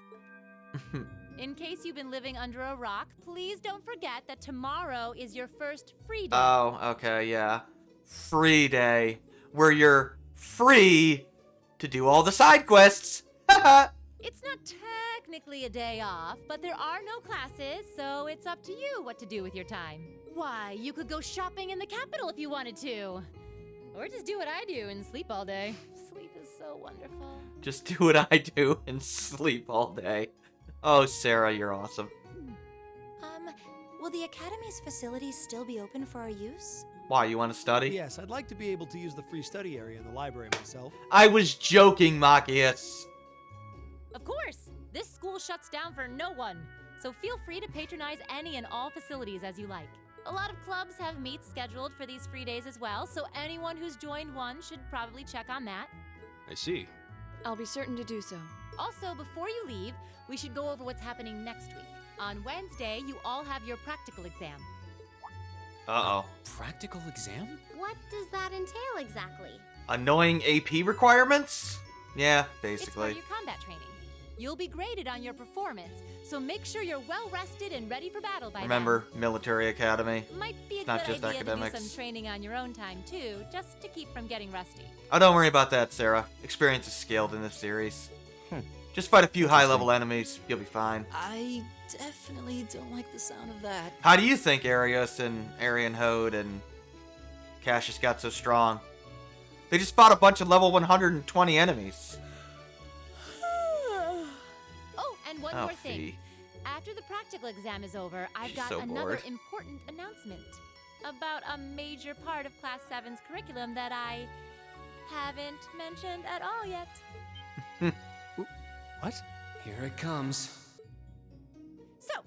In case you've been living under a rock, please don't forget that tomorrow is your first free day. Oh, okay, yeah. Free day. Where you're free to do all the side quests. It's not technically a day off, but there are no classes, so it's up to you what to do with your time. Why, you could go shopping in the capital if you wanted to. Or just do what I do and sleep all day. Sleep is so wonderful. Just do what I do and sleep all day. Oh, Sarah, you're awesome. Will the Academy's facilities still be open for our use? Why, you want to study? Yes, I'd like to be able to use the free study area in the library myself. I was joking, Machias. Of course! This school shuts down for no one, so feel free to patronize any and all facilities as you like. A lot of clubs have meets scheduled for these free days as well, so anyone who's joined one should probably check on that. I see. I'll be certain to do so. Also, before you leave, we should go over what's happening next week. On Wednesday, you all have your practical exam. Uh-oh. Practical exam? What does that entail exactly? Annoying AP requirements? Yeah, It's part basically. of your combat training. You'll be graded on your performance, so make sure you're well rested and ready for battle by Remember, military academy. then. Might be a It's not good just idea to do academics. some training on your own time too, just to keep from getting rusty. Oh, don't worry about that, Sarah. Experience is scaled in this series. Just fight a few high-level enemies. You'll be fine. I definitely don't like the sound of that. How do you think Arius and Arian Hode and Cassius got so strong? They just fought a bunch of level 120 enemies. Oh, and one Oh, more thing. Fee. After the practical exam is over, I've She's got so another bored. important announcement about a major part of Class 7's curriculum that I haven't mentioned at all yet. What? Here it comes. So,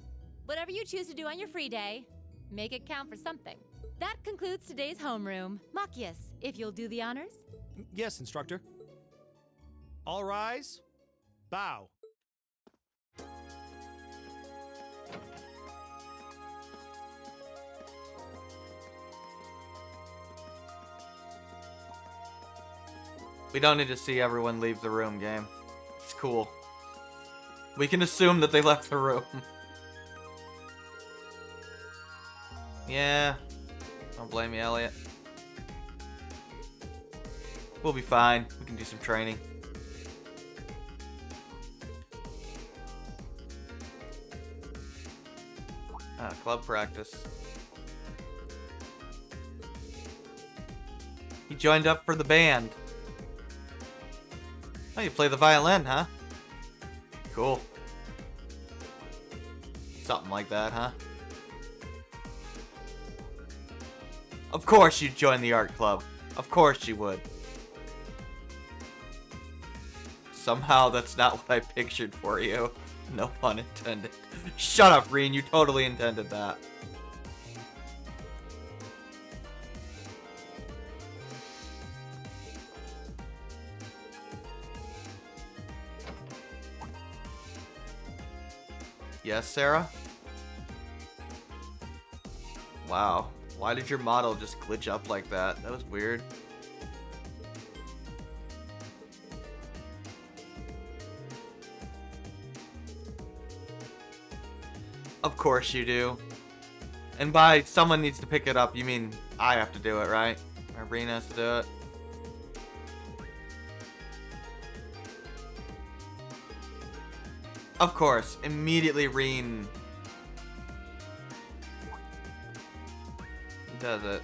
whatever you choose to do on your free day, make it count for something. That concludes today's homeroom. Machias, if you'll do the honors. Yes, instructor. All rise. Bow. We don't need to see everyone leave the room, game. It's cool. We can assume that they left the room. Yeah. Don't blame me, Elliot. We'll be fine. We can do some training. Club practice. He joined up for the band. Oh, you play the violin, huh? Cool. Something like that, huh? Of course you'd join the art club. Of course you would. Somehow that's not what I pictured for you. No pun intended. Shut up, Reen. You totally intended that. Yes, Sarah? Wow. Why did your model just glitch up like that? That was weird. Of course you do. And by someone needs to pick it up, you mean I have to do it, right? Or Reen has to do it? Of course. Immediately Reen does it.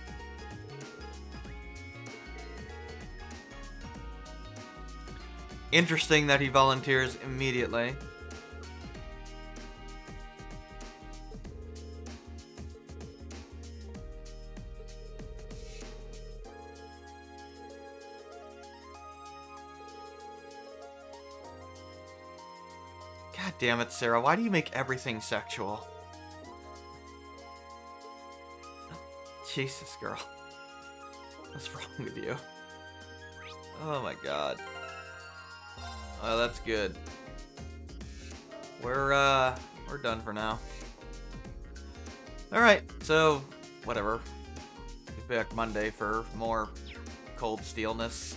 Interesting that he volunteers immediately. God damn it, Sarah. Why do you make everything sexual? Jesus, girl. What's wrong with you? Oh my god. Oh, that's good. We're done for now. Alright, so, whatever. Be back Monday for more Cold Steelness.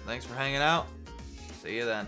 Thanks for hanging out. See you then.